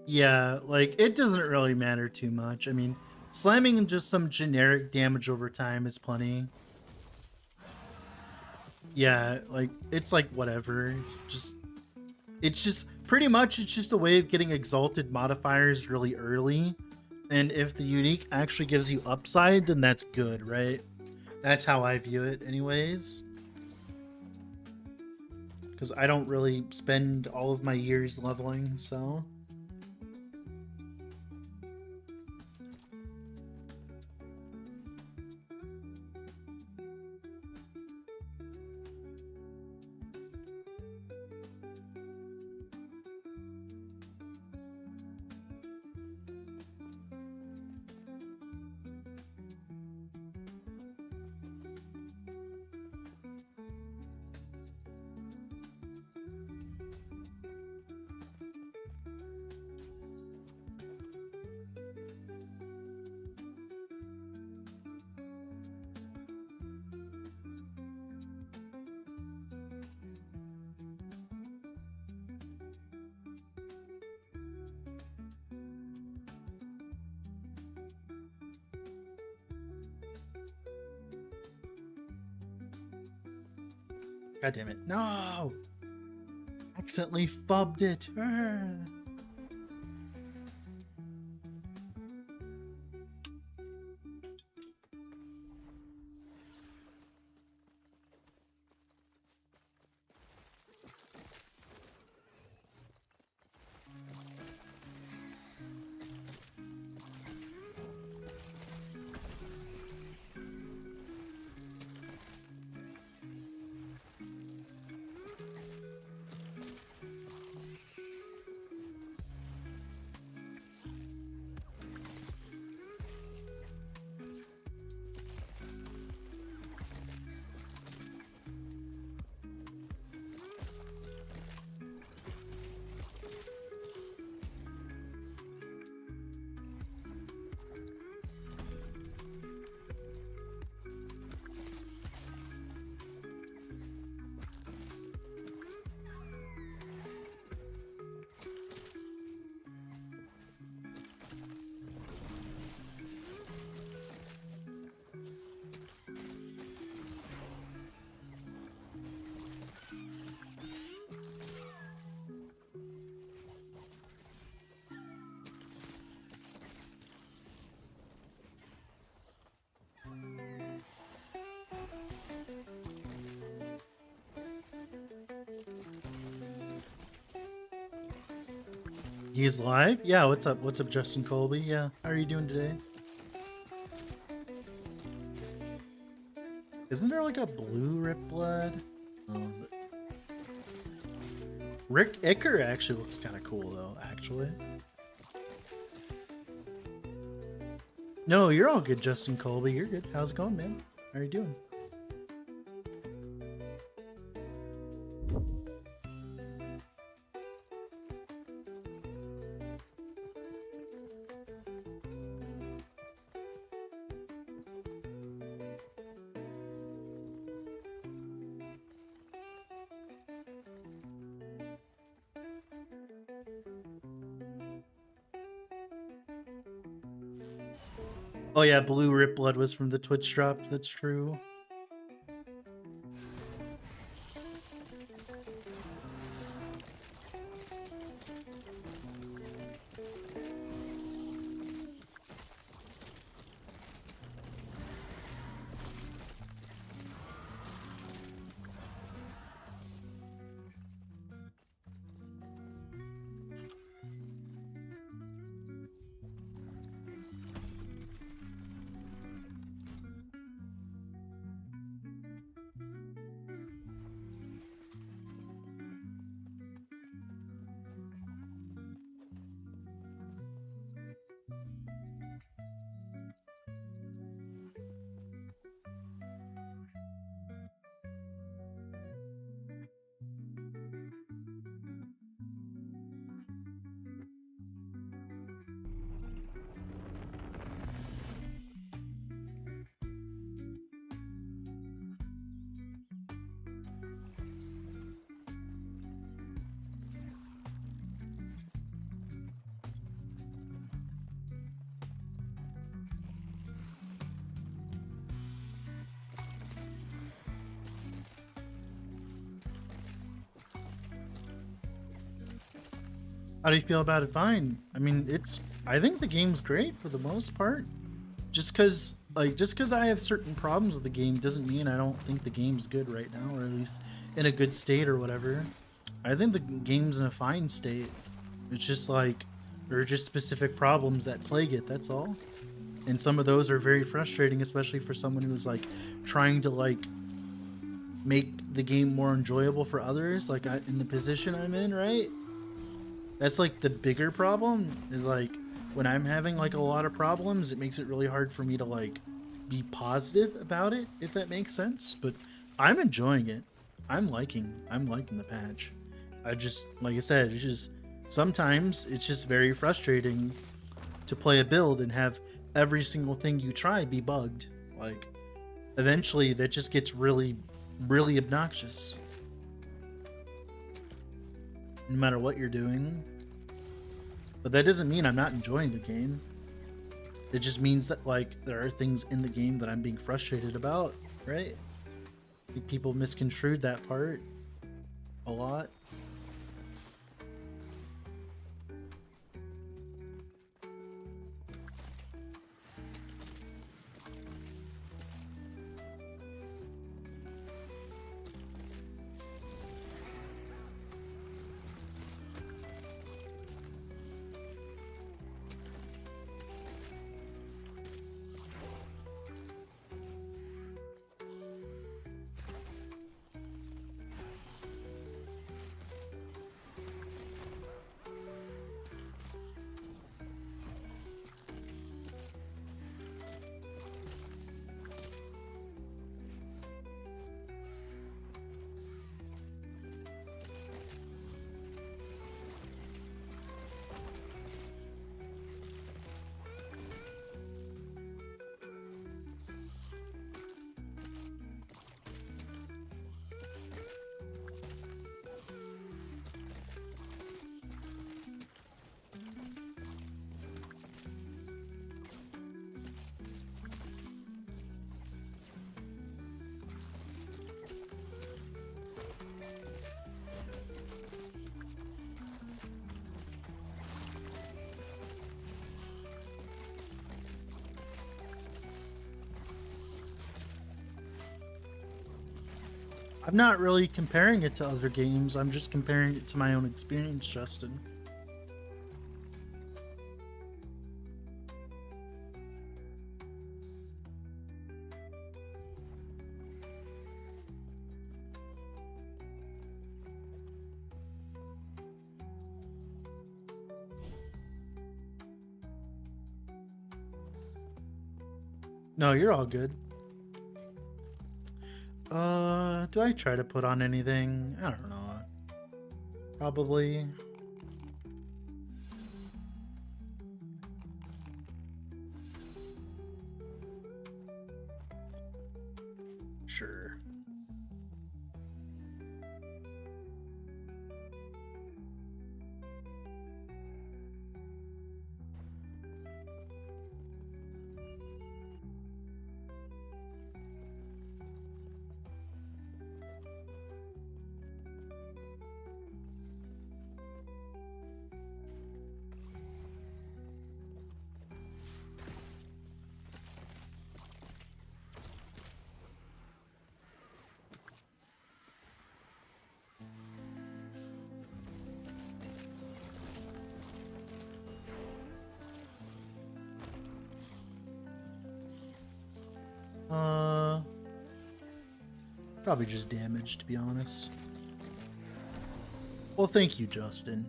Yeah, like, it doesn't really matter too much. I mean, slamming just some generic damage over time is plenty. Yeah, like, it's like whatever. It's just pretty much, it's just a way of getting exalted modifiers really early. And if the unique actually gives you upside, then that's good, right? That's how I view it anyways. Because I don't really spend all of my years leveling, so... God damn it. No! Accidentally fubbed it. He's live? Yeah, what's up? What's up, Justin Colby? Yeah, how are you doing today? Isn't there like a blue Rip Blood? Oh, Rick Icker actually looks kind of cool though, actually. No, you're all good, Justin Colby. You're good. How's it going, man? How are you doing? Oh yeah, Blue Rip Blood was from the Twitch drop. That's true. How do you feel about it? Fine. I mean, I think the game's great for the most part. Just because I have certain problems with the game doesn't mean I don't think the game's good right now, or at least in a good state or whatever. I think the game's in a fine state. It's just like there are just specific problems that plague it. That's all. And some of those are very frustrating, especially for someone who's like trying to like make the game more enjoyable for others. Like in the position I'm in, right? That's like the bigger problem is like when I'm having like a lot of problems, it makes it really hard for me to like be positive about it, if that makes sense. But I'm enjoying it. I'm liking the patch. I just, like I said, it's just sometimes it's just very frustrating to play a build and have every single thing you try be bugged. Like eventually that just gets really really obnoxious no matter what you're doing. But that doesn't mean I'm not enjoying the game. It just means that like there are things in the game that I'm being frustrated about, right? I think people misconstrued that part a lot. I'm not really comparing it to other games. I'm just comparing it to my own experience, Justin. No, you're all good. Do I try to put on anything? I don't know. Probably. Sure. Probably just damage, to be honest. Well, thank you, Justin.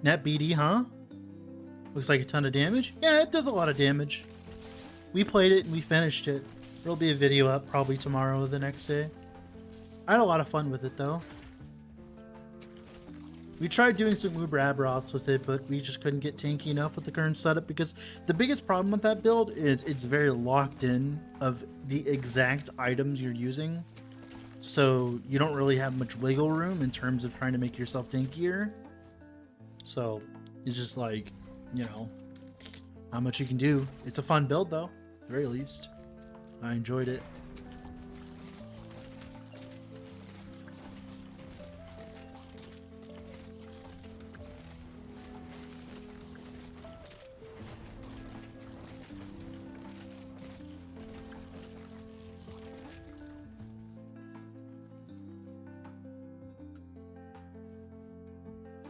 Net BD, huh? Looks like a ton of damage. Yeah, it does a lot of damage. We played it and we finished it. There'll be a video up probably tomorrow or the next day. I had a lot of fun with it though. We tried doing some Uber Abroths with it, but we just couldn't get tanky enough with the current setup because the biggest problem with that build is it's very locked in of the exact items you're using. So you don't really have much wiggle room in terms of trying to make yourself tankier. So it's just like, you know, not much you can do. It's a fun build though, at the very least. I enjoyed it.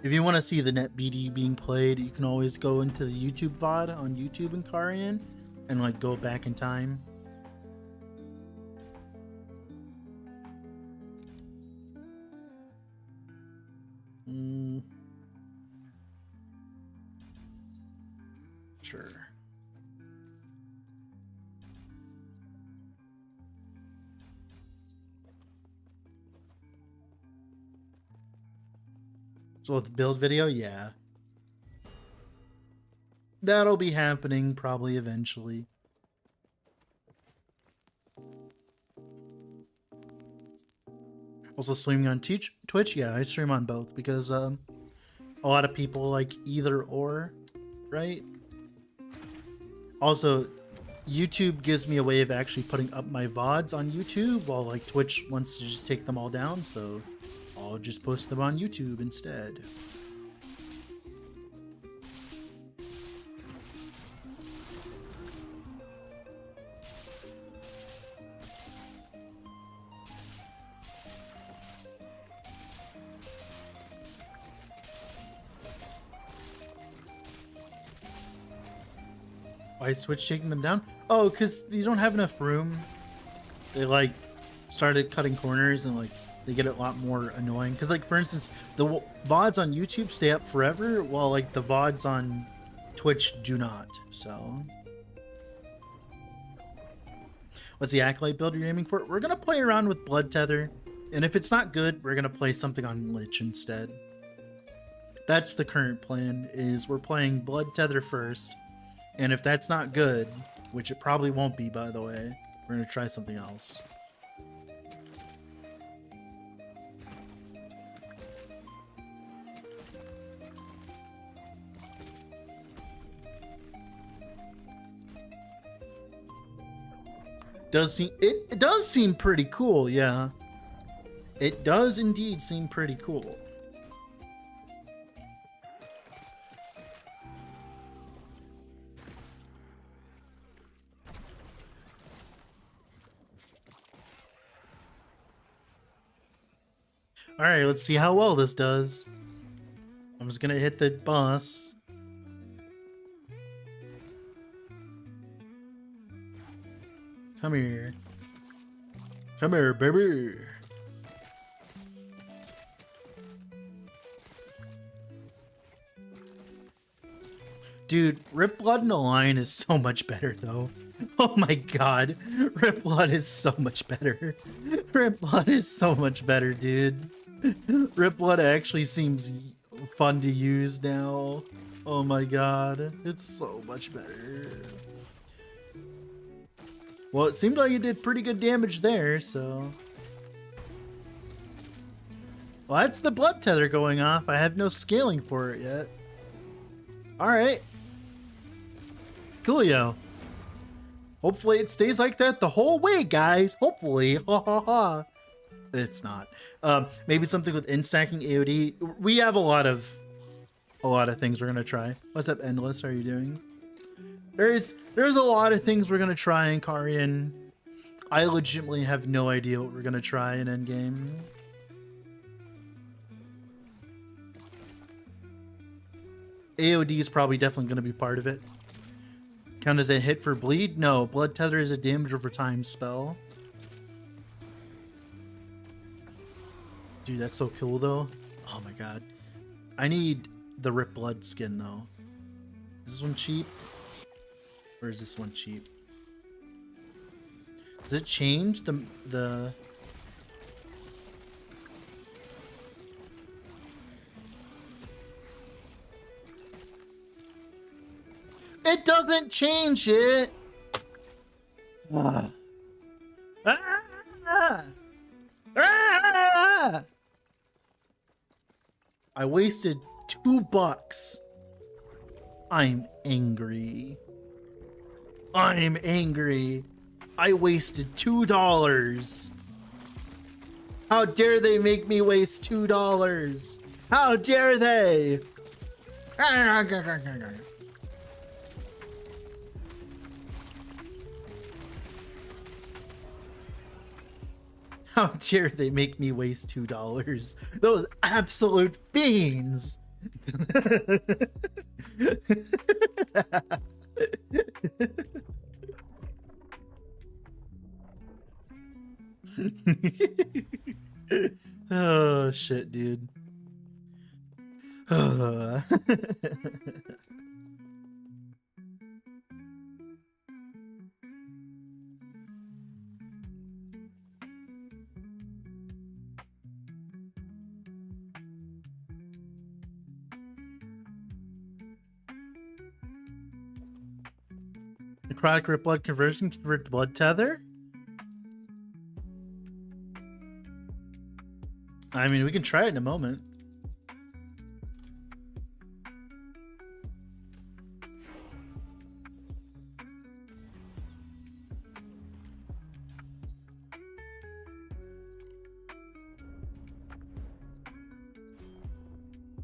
If you want to see the net BD being played, you can always go into the YouTube VOD on YouTube and Karian and like go back in time. Sure. So with the build video, yeah. That'll be happening probably eventually. Also streaming on Twitch, yeah, I stream on both because a lot of people like either or, right? Also, YouTube gives me a way of actually putting up my VODs on YouTube while like Twitch wants to just take them all down, so I'll just post them on YouTube instead. Why is Twitch taking them down? Oh, because you don't have enough room. They like started cutting corners and like they get a lot more annoying. Because like for instance, the VODs on YouTube stay up forever while like the VODs on Twitch do not. So what's the Acolyte build you're aiming for? We're going to play around with Blood Tether. And if it's not good, we're going to play something on Lich instead. That's the current plan, is we're playing Blood Tether first. And if that's not good, which it probably won't be, by the way, we're going to try something else. It does seem pretty cool, yeah. It does indeed seem pretty cool. Alright, let's see how well this does. I'm just gonna hit the boss. Come here. Come here, baby. Dude, Rip Blood in the line is so much better, though. Oh my god. Rip Blood is so much better. Rip Blood is so much better, dude. Rip Blood actually seems fun to use now. Oh my god. It's so much better. Well, it seemed like it did pretty good damage there, so... Well, that's the Blood Tether going off. I have no scaling for it yet. Alright. Coolio. Hopefully it stays like that the whole way, guys. Hopefully. Ha ha ha. It's not. Maybe something with in-stacking AOD. We have a lot of things we're gonna try. What's up, Endless? How are you doing? There's a lot of things we're gonna try in Karian. I legitimately have no idea what we're gonna try in Endgame. AOD is probably definitely gonna be part of it. Count as a hit for bleed? No, Blood Tether is a damage over time spell. Dude, that's so cool though. Oh my god. I need the Rip Blood skin though. Is this one cheap? Or is this one cheap? Does it change the... It doesn't change it! Ah. Ah. Ah. I wasted $2. I'm angry. I'm angry. I wasted $2. How dare they make me waste $2? How dare they? How dare they make me waste $2? Those absolute fiends! Oh shit, dude. Necrotic Rip Blood conversion, convert to Blood Tether? I mean, we can try it in a moment.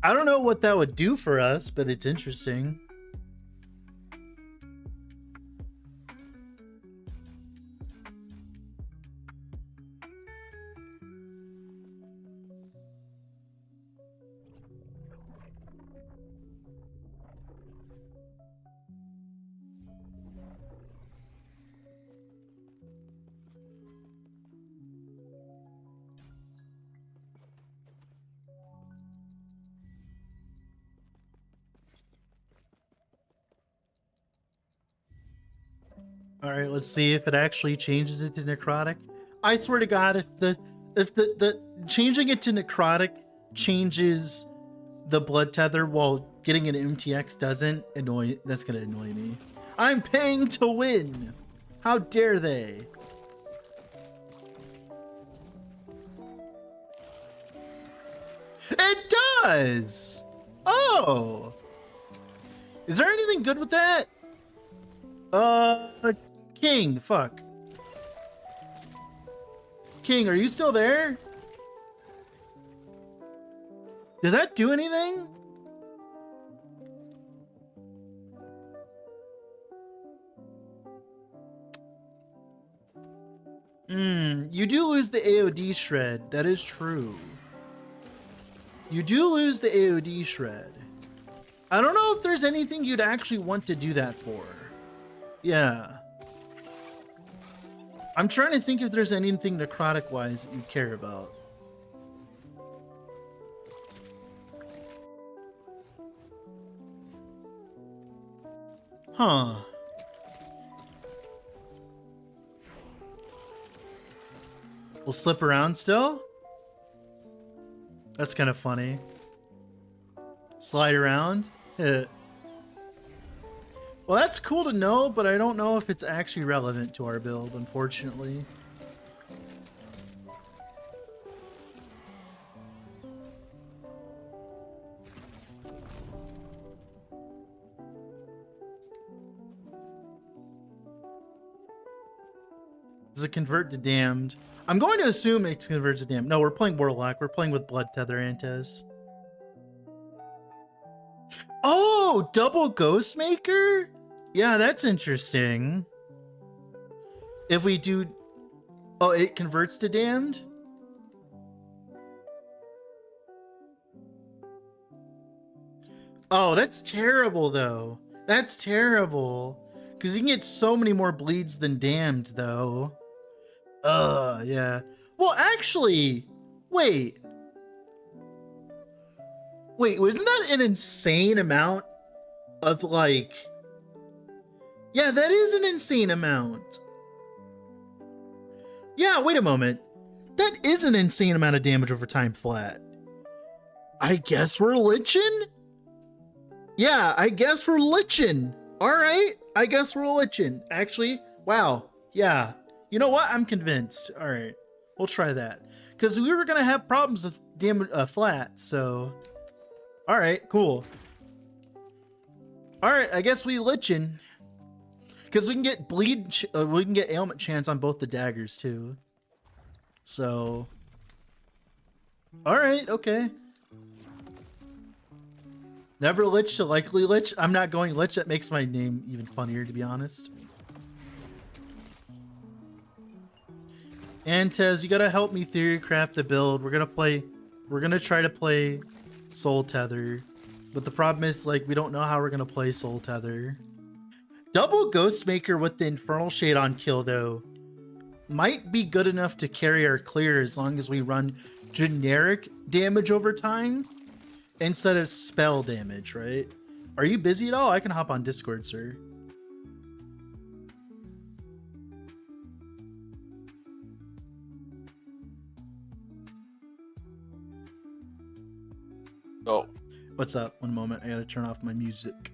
I don't know what that would do for us, but it's interesting. All right, let's see if it actually changes it to necrotic. I swear to God, if the changing it to necrotic changes the blood tether while getting an MTX doesn't, that's gonna annoy me. I'm paying to win. How dare they? It does. Oh, is there anything good with that? King, fuck. King, are you still there? Does that do anything? You do lose the AOD shred. That is true. You do lose the AOD shred. I don't know if there's anything you'd actually want to do that for. Yeah. I'm trying to think if there's anything necrotic-wise that you care about. Huh. We'll slip around still? That's kind of funny. Slide around? Well, that's cool to know, but I don't know if it's actually relevant to our build, unfortunately. Does it convert to damned? I'm going to assume it converts to damage. No, we're playing Warlock. We're playing with Blood Tether Antes. Oh, double Ghostmaker? Yeah, that's interesting. If we do... Oh, it converts to damned? Oh, that's terrible, though. That's terrible. Because you can get so many more bleeds than damned, though. Yeah. Well, actually, wait. Wait, wasn't that an insane amount of, like... Yeah, that is an insane amount. Yeah, wait a moment. That is an insane amount of damage over time flat. I guess we're liching? Yeah, I guess we're liching. All right, I guess we're liching. Actually, wow. Yeah. You know what? I'm convinced. All right, we'll try that. Because we were going to have problems with damage flat, so... All right, cool. All right, I guess we liching. Because we can get we can get ailment chance on both the daggers, too. So... All right, okay. Never lich to likely lich. I'm not going lich. That makes my name even funnier, to be honest. Antez, you gotta help me theorycraft the build. We're gonna try to play Soul Tether. But the problem is, like, we don't know how we're gonna play Soul Tether. Double Ghostmaker with the Infernal Shade on kill, though, might be good enough to carry our clear as long as we run generic damage over time instead of spell damage, right? Are you busy at all? I can hop on Discord, sir. Oh. What's up? One moment. I gotta turn off my music.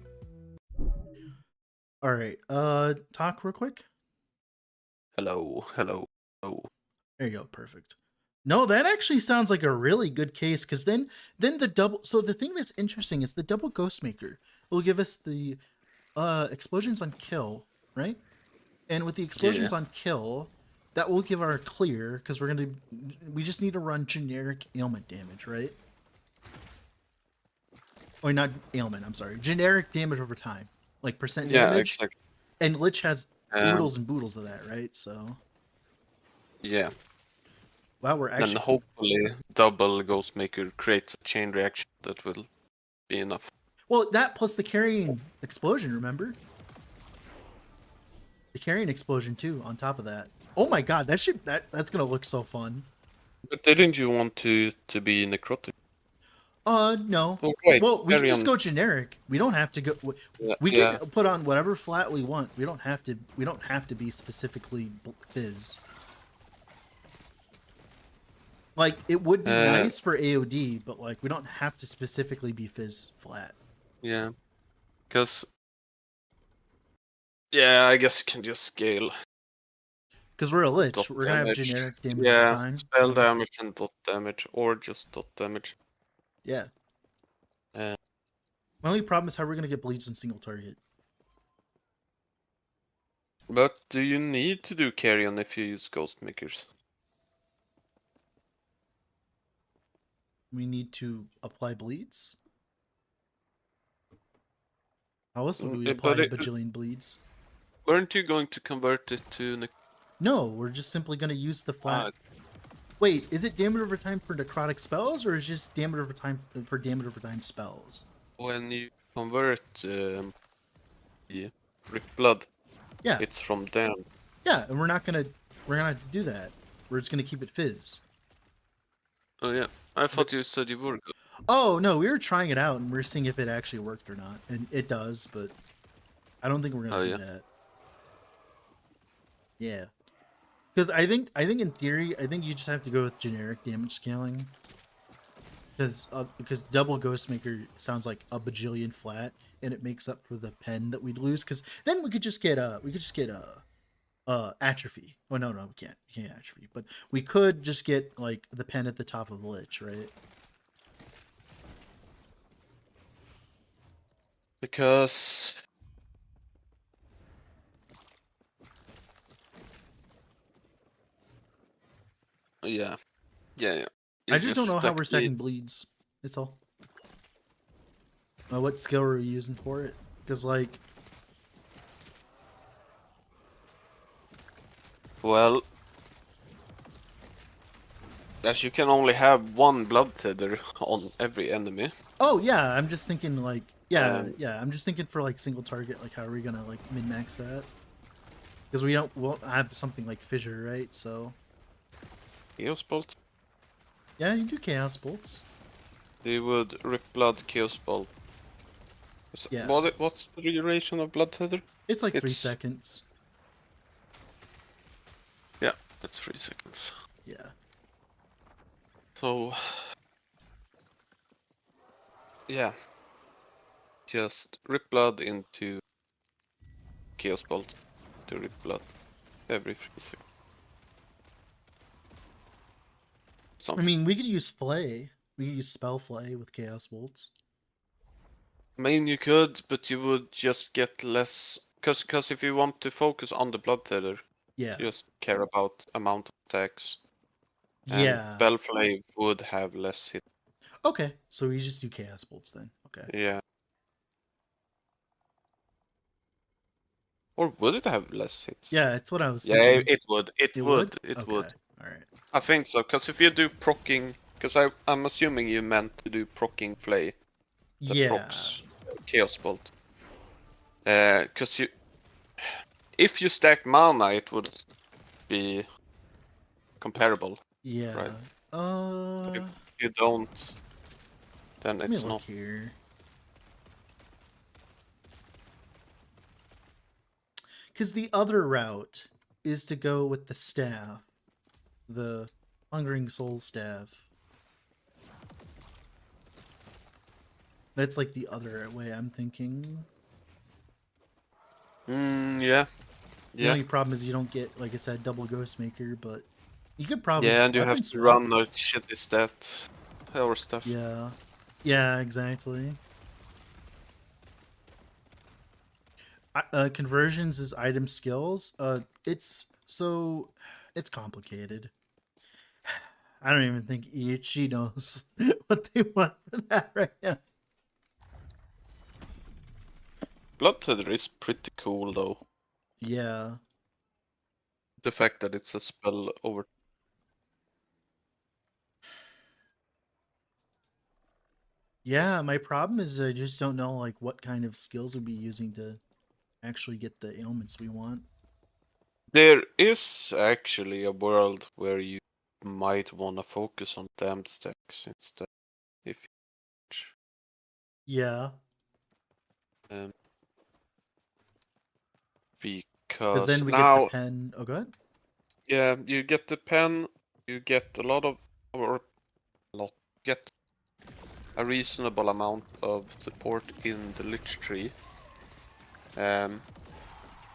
All right. Talk real quick. Hello. Hello. Hello. There you go. Perfect. No, that actually sounds like a really good case, because then the double... So the thing that's interesting is the double Ghostmaker will give us the explosions on kill, right? And with the explosions on kill, that will give our clear, because we just need to run generic ailment damage, right? Or not ailment, I'm sorry. Generic damage over time. Like percent damage. Yeah, exactly. And Lich has oodles and boodles of that, right? So... Yeah. Wow, we're actually... Then hopefully double Ghostmaker creates a chain reaction that will be enough. Well, that plus the carrying explosion, remember? The carrying explosion too, on top of that. Oh my god, that's gonna look so fun. But didn't you want to be necrotic? No. Oh, wait, well, we can just go generic. We don't have to go... We can put on whatever flat we want. We don't have to be specifically fizz. Like, it would be nice for AOD, but, like, we don't have to specifically be fizz flat. Yeah. Because... Yeah, I guess you can just scale. Because we're a lich. We're going to have generic damage over time. Yeah, spell damage and dot damage, or just dot damage. Yeah. My only problem is how we're going to get bleeds on single target. But do you need to do carrion if you use Ghostmakers? We need to apply bleeds? How else do we apply a bajillion bleeds? Weren't you going to convert it to... No, we're just simply going to use the flat... Wait, is it damage over time for necrotic spells, or is it just damage over time for damage over time spells? When you convert the Rick Blood, yeah, it's from them. Yeah, and we're not gonna do that. We're just gonna keep it fizz. Oh yeah, I thought you said you were good. Oh no, we were trying it out and we are seeing if it actually worked or not, and it does, but I don't think we're gonna do that. Yeah, because I think in theory, I think you just have to go with generic damage scaling. Because double Ghostmaker sounds like a bajillion flat, and it makes up for the pen that we'd lose. Because then we could just get atrophy. Oh no, we can't. We can't atrophy, but we could just get like the pen at the top of the lich, right? Because Yeah. Yeah. I You just don't just know how stack we're it. stacking bleeds. That's all. What skill are we using for it? Because, like... Well, as you can only have one blood tether on every enemy. Oh, yeah, I'm just thinking, like... Yeah, Um, yeah, I'm just thinking for, like, single target, like, how are we gonna, like, min-max that? Because we'll have something like fissure, right? So... Chaos Bolt. Yeah, you do chaos bolts. You would rip blood, Chaos Bolt. Yeah. What's the duration of blood tether? It's like 3 It's seconds. yeah, it's 3 seconds. Yeah. So yeah, just rip blood into Chaos Bolt to rip blood every 3 seconds. I mean, we could use Flay. We could use Spell Flay with chaos bolts. I mean, you could, but you would just get less. Cause if you want to focus on the blood tether, Yeah. just care about amount of attacks. And Yeah. Spellflay would have less hit. Okay, so we just do chaos bolts then. Okay. Yeah. Or would it have less hits? Yeah, it's what I was Yeah, thinking. it would. It It would. would? It Okay. would. Alright. I think so. Because if you do procking, because I'm assuming you meant to do procking flay that Yeah. procs Chaos Bolt. Because if you stack mana, it would be comparable. Yeah. Right. But if Let you don't, then me it's look not. here. Because the other route is to go with the staff. The Hungering Soul staff. That's like the other way I'm thinking. Yeah. The Yeah. only problem is you don't get, like I said, double Ghostmaker, but you could probably Yeah, just and you have weapon to swap. run a shitty stat or stuff. Yeah. Yeah, exactly. Conversions is item skills. It's complicated. I don't even think EHG knows what they want for that right now. Blood Tether is pretty cool though. Yeah. The fact that it's a spell over. Yeah, my problem is I just don't know like what kind of skills we'd be using to actually get the ailments we want. There is actually a world where you might want to focus on damned stacks instead. If Yeah. um, Because because then we get the now, pen. Oh, good. yeah, you get the pen, you get a lot of, or lot, get a reasonable amount of support in the Lich Tree.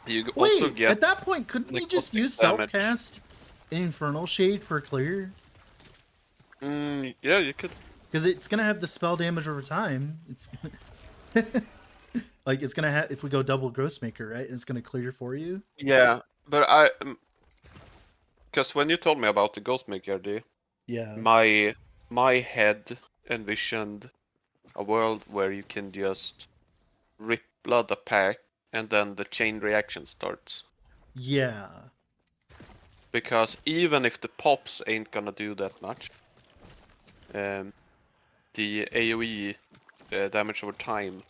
You also Wait, get at that point, couldn't we just necrotic use damage. self-cast Infernal Shade for clear? Yeah, you could. Because it's gonna have the spell damage over time. It's like it's gonna have if we go double Ghostmaker, right? It's gonna clear for you. Yeah, but because when you told me about the Ghostmaker idea, Yeah. my head envisioned a world where you can just rip blood a pack and then the chain reaction starts. Yeah. Because even if the pops ain't gonna do that much, the AoE damage over time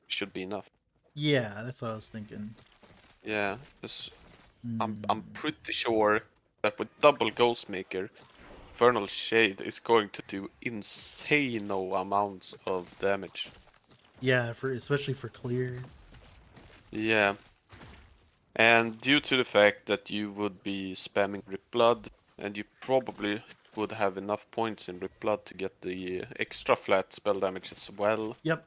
should be enough. Yeah, that's what I was thinking. Yeah, because I'm Hmm. pretty sure that with double Ghostmaker, Infernal Shade is going to do insane amounts of damage. Yeah, for especially for clear. Yeah. And due to the fact that you would be spamming Rip Blood, and you probably would have enough points in Rip Blood to get the extra flat spell damage as well. Yep.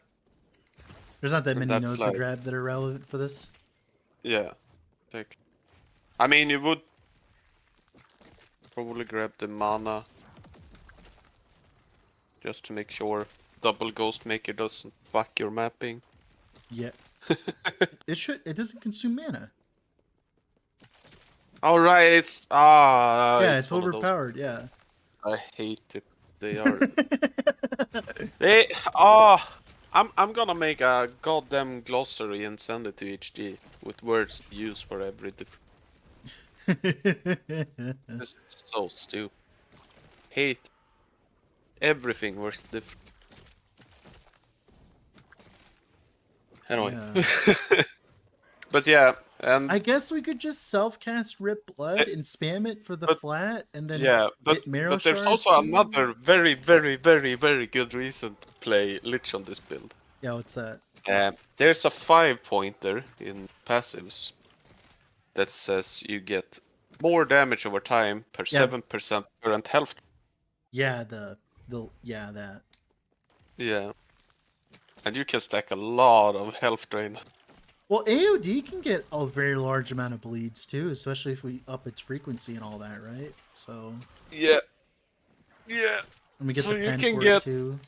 There's not that And many that's nodes to like, grab that are relevant for this. yeah, exactly. I mean, you would probably grab the mana just to make sure double Ghostmaker doesn't fuck your mapping. Yeah. It doesn't consume mana. All right, Yeah, it's it's one of those. overpowered. Yeah. I hate it. They are. They ah. I'm gonna make a goddamn glossary and send it to HG with words to use for every different. This is so stupid. Hate everything was different. Anyway. Yeah. But yeah, and I guess we could just self-cast Rip eh, Blood and spam it for the but flat, and then yeah, get Marrow but there's Shards also too. another very very very very good reason to play Lich on this build. Yeah, what's that? There's a 5-pointer in passives that says you get more damage over time per Yeah, 7% current health. yeah, yeah, that. Yeah, and you can stack a lot of health drain. Well, AOD can get a very large amount of bleeds too, especially if we up its frequency and all that, right? So, Yeah, yeah. and we get So the you pen can for it get too,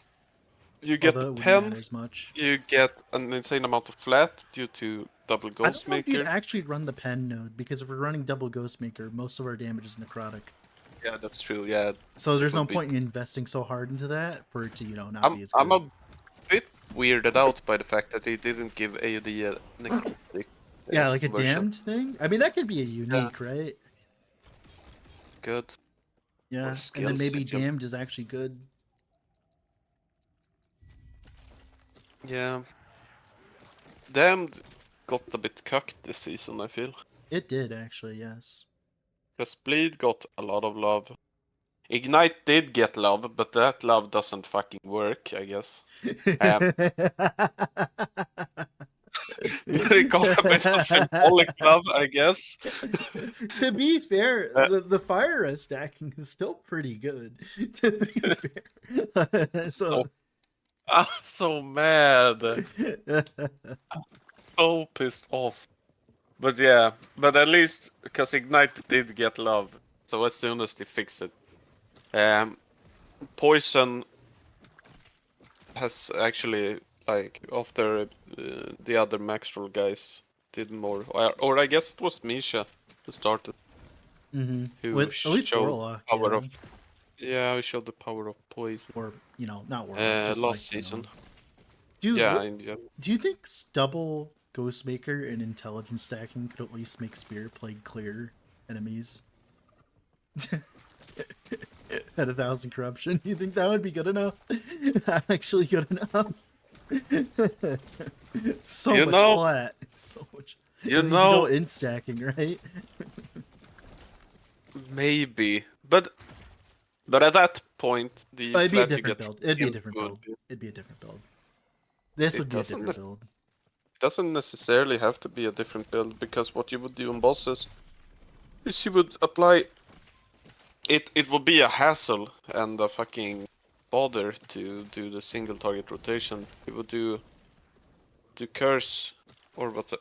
you get although the it wouldn't pen, matter as much. you get an insane amount of flat due to double I don't know if you'd Ghostmaker. actually run the pen node, because if we're running double Ghostmaker, most of our damage is necrotic. Yeah, that's true. Yeah, So it there's no would be. point in investing so hard into that for it to, not I'm be as I'm good. a bit weirded out by the fact that they didn't give AOD a necrotic Yeah, like a version. damned thing? I mean, that could be a Yeah, unique, right? good. Or Yeah, and then skills, maybe actually. damned is actually good. Yeah. Damned got a bit cucked this season, I feel. It did, actually, yes. Because Bleed got a lot of love. Ignite did get love, but that love doesn't fucking work, I guess. Um, but it got a bit of symbolic love, I guess. To be fair, Uh, the fire rest stacking is still pretty good. To be fair. so, I'm so mad. So pissed off. But yeah, but at least because Ignite did get love, so as soon as they fix it, Poison has actually like after the other Maxroll guys did more, or I guess it was Misha who started, who With at least showed Warlock, power yeah. of who showed the power of poison Or, not Warlock, just last like, season. Dude, Yeah, what do you think double Ghostmaker and intelligence stacking could at least make Spirit Plague clear enemies? At 1,000 corruption. You think that would be good enough? Actually good enough? So You much know- flat. So much. you And then know- go in stacking, right? maybe, but at that point the Oh, it'd be a flat you different get build. It'd be a in different would build. be- It'd be a different build. This It would be a doesn't different nec- build. doesn't necessarily have to be a different build, because what you would do on bosses is you would apply it would be a hassle and a fucking bother to do the single target rotation. You would do curse or what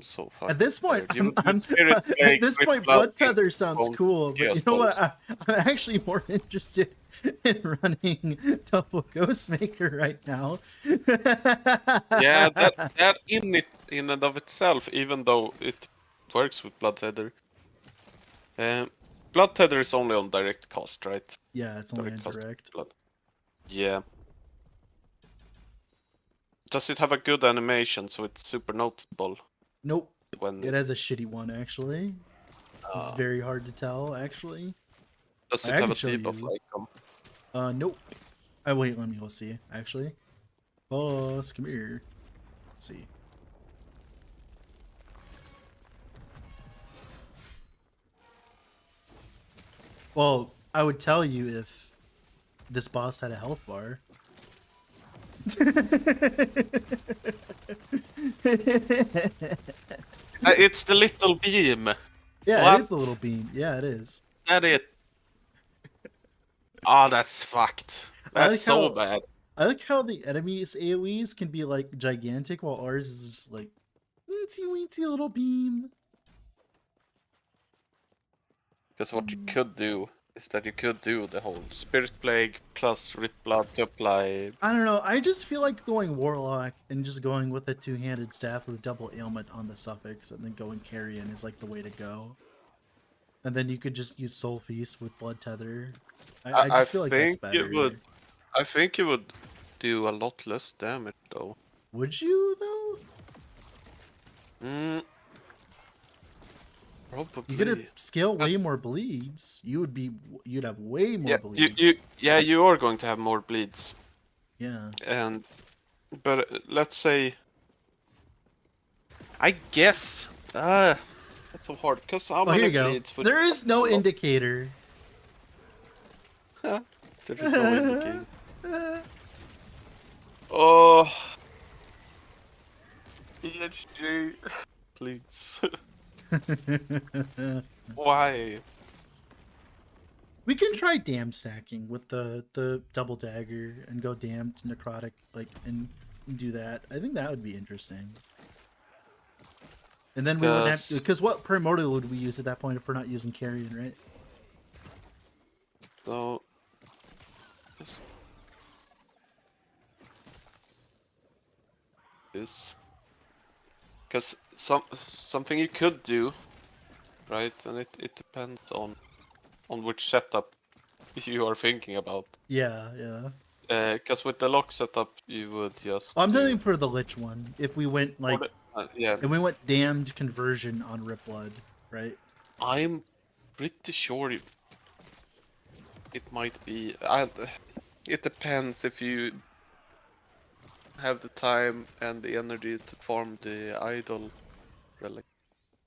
so At this point, tired. You would do Spirit at Plague, this Crit point, Blood, Blood Tether sounds Bone, cool, but Chaos you know what? Balls. I'm actually more interested in running double Ghostmaker right now. Yeah, that in and of itself, even though it works with Blood Tether. Blood Tether is only on direct cost, right? Yeah, it's only Direct cost of indirect. blood. Yeah. Does it have a good animation so it's super noticeable Nope. when It has a shitty one, actually. It's very hard to tell, actually. does I it have can a show debuff you. icon? Nope. Oh, wait, let me go see, actually. Boss, come here. Let's see. Well, I would tell you if this boss had a health bar. It's the little beam. Yeah, What? it is the little beam. Yeah, it is. That it? Ah, that's fucked. I That's like so how- bad. I like how the enemies AoEs can be like gigantic while ours is just like weensy weensy little beam. Because what you could do is that you could do the whole Spirit Plague plus Rip Blood to apply. I don't know. I just feel like going Warlock and just going with a two-handed staff with a double ailment on the suffix, and then going Carrion is like the way to go. And then you could just use Soul Feast with Blood Tether. I I just feel like that's think better. you would. I think you would do a lot less damage though. Would you though? Mm, probably. You're gonna scale way more bleeds. You'd have way more Yeah, bleeds. you are going to have more bleeds. Yeah. But let's say, I guess, that's so hard, because how Oh, here many you go. bleeds would There is no a lot? indicator. There is no indicator. Oh, EHG, please. Why? We can try dam stacking with the double dagger and go dam to necrotic, like, and do that. I think that would be interesting. And then we would have to, because what primordial would we use at that point if we're not using carrion, right? So, this, because something you could do, right? And it depends on which setup you are thinking about. Yeah, yeah. Because with the lock setup, you would just. I'm thinking for the lich one. If we went like, yeah, if we went damned conversion on Rip Blood, right? I'm pretty sure it might be. It depends if you have the time and the energy to farm the idol relic.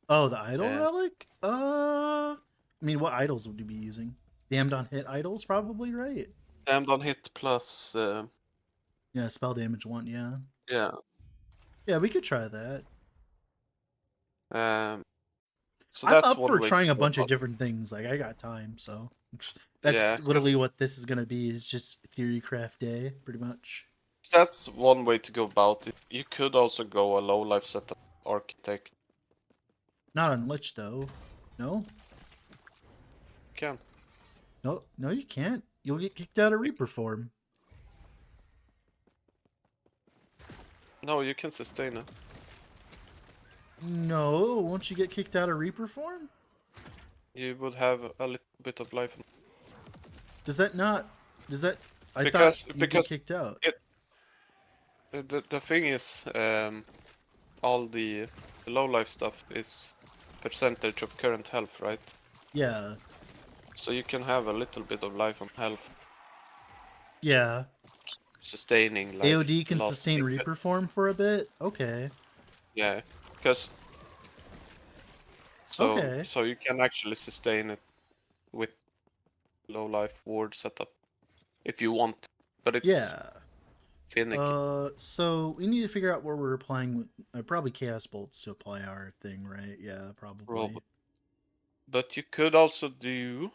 Oh, the idol relic? I mean, what idols would you be using? Damned on hit idols, probably, right? Damned on hit plus. Yeah, spell damage one, yeah. Yeah. Yeah, we could try that. So I'm that's up one for way trying to a go bunch of about it. different things. Like, I got time, so that's Yeah, literally what this is gonna be. Is just Theorycraft day, pretty much. that's one way to go about it. You could also go a low life setup architect. Not on Lich though. No, You can. no, you can't. You'll get kicked out of Reaper form. No, you can sustain it. No, won't you get kicked out of Reaper form? You would have a little bit of life. Does that not? Does that? I Because thought you get kicked out. The thing is, all the low life stuff is percentage of current health, right? Yeah. So you can have a little bit of life on health. Yeah. Sustaining like AOD can sustain Reaper form for a bit. Okay. Yeah, because Okay. so you can actually sustain it with low life ward setup if you want, but it's Yeah. finicky. So we need to figure out where we're applying. Probably Chaos Bolts to apply our thing, right? Yeah, probably. But you could also do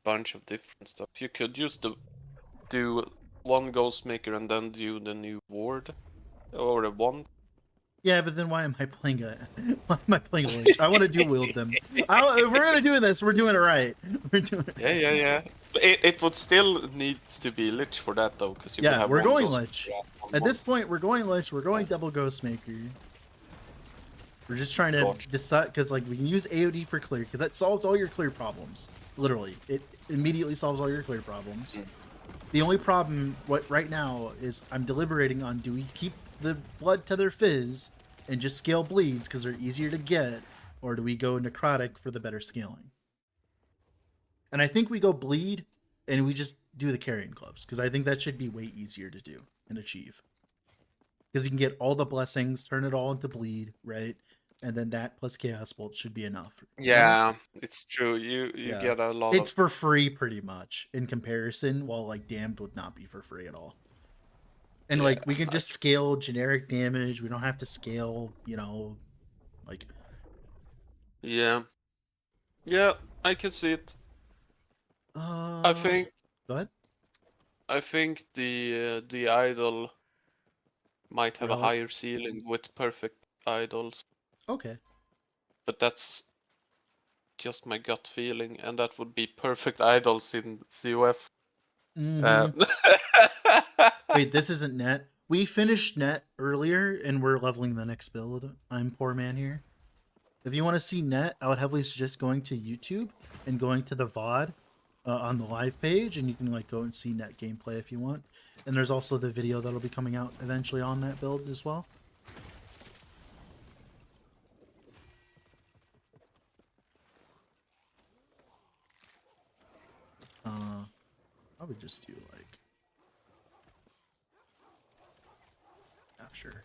bunch of different stuff. You could just do one Ghostmaker and then do the new ward or a one. Yeah, but then why am I playing a? Why am I playing a Lich? I want to dual wield them. If we're gonna do this, we're doing it right. We're doing it. Yeah. But it would still need to be Lich for that though, because you would have We're one going Ghostmaker Lich. on At one. this point, we're going Lich. We're going double Ghostmaker. We're just trying to decide because like we can use AOD for clear because that solves all your clear problems. Literally, it immediately solves all your clear problems. The only problem right now is I'm deliberating on do we keep the Blood Tether Fizz and just scale bleeds because they're easier to get, or do we go necrotic for the better scaling? And I think we go bleed and we just do the carrion gloves because I think that should be way easier to do and achieve. Because you can get all the blessings, turn it all into bleed, right? And then that plus chaos bolt should be enough. Yeah, it's true. You get a lot. It's for free pretty much in comparison, while like damned would not be for free at all. And like we can just scale generic damage. We don't have to scale, like. Yeah, I can see it. I think. Go ahead. I think the idol might have a higher ceiling with perfect idols. Okay. But that's just my gut feeling, and that would be perfect idols in COF. Mm-hmm. Wait, this isn't net. We finished net earlier, and we're leveling the next build. I'm poor man here. If you want to see net, I would heavily suggest going to YouTube and going to the VOD on the live page, and you can like go and see net gameplay if you want. And there's also the video that'll be coming out eventually on that build as well. I would just do like, yeah, sure.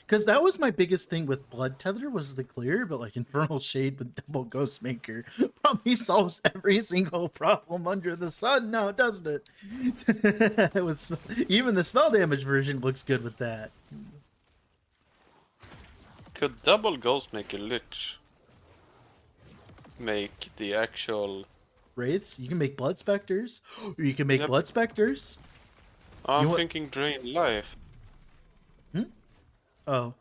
Because that was my biggest thing with Blood Tether was the clear, but like Infernal Shade with Double Ghostmaker probably solves every single problem under the sun now, doesn't it? Even the spell damage version looks good with that. Could Double Ghostmaker Lich make the actual... Wraiths? You can make Blood Specters. Or you can make Yep. Blood Specters. I'm thinking Drain Life. Oh.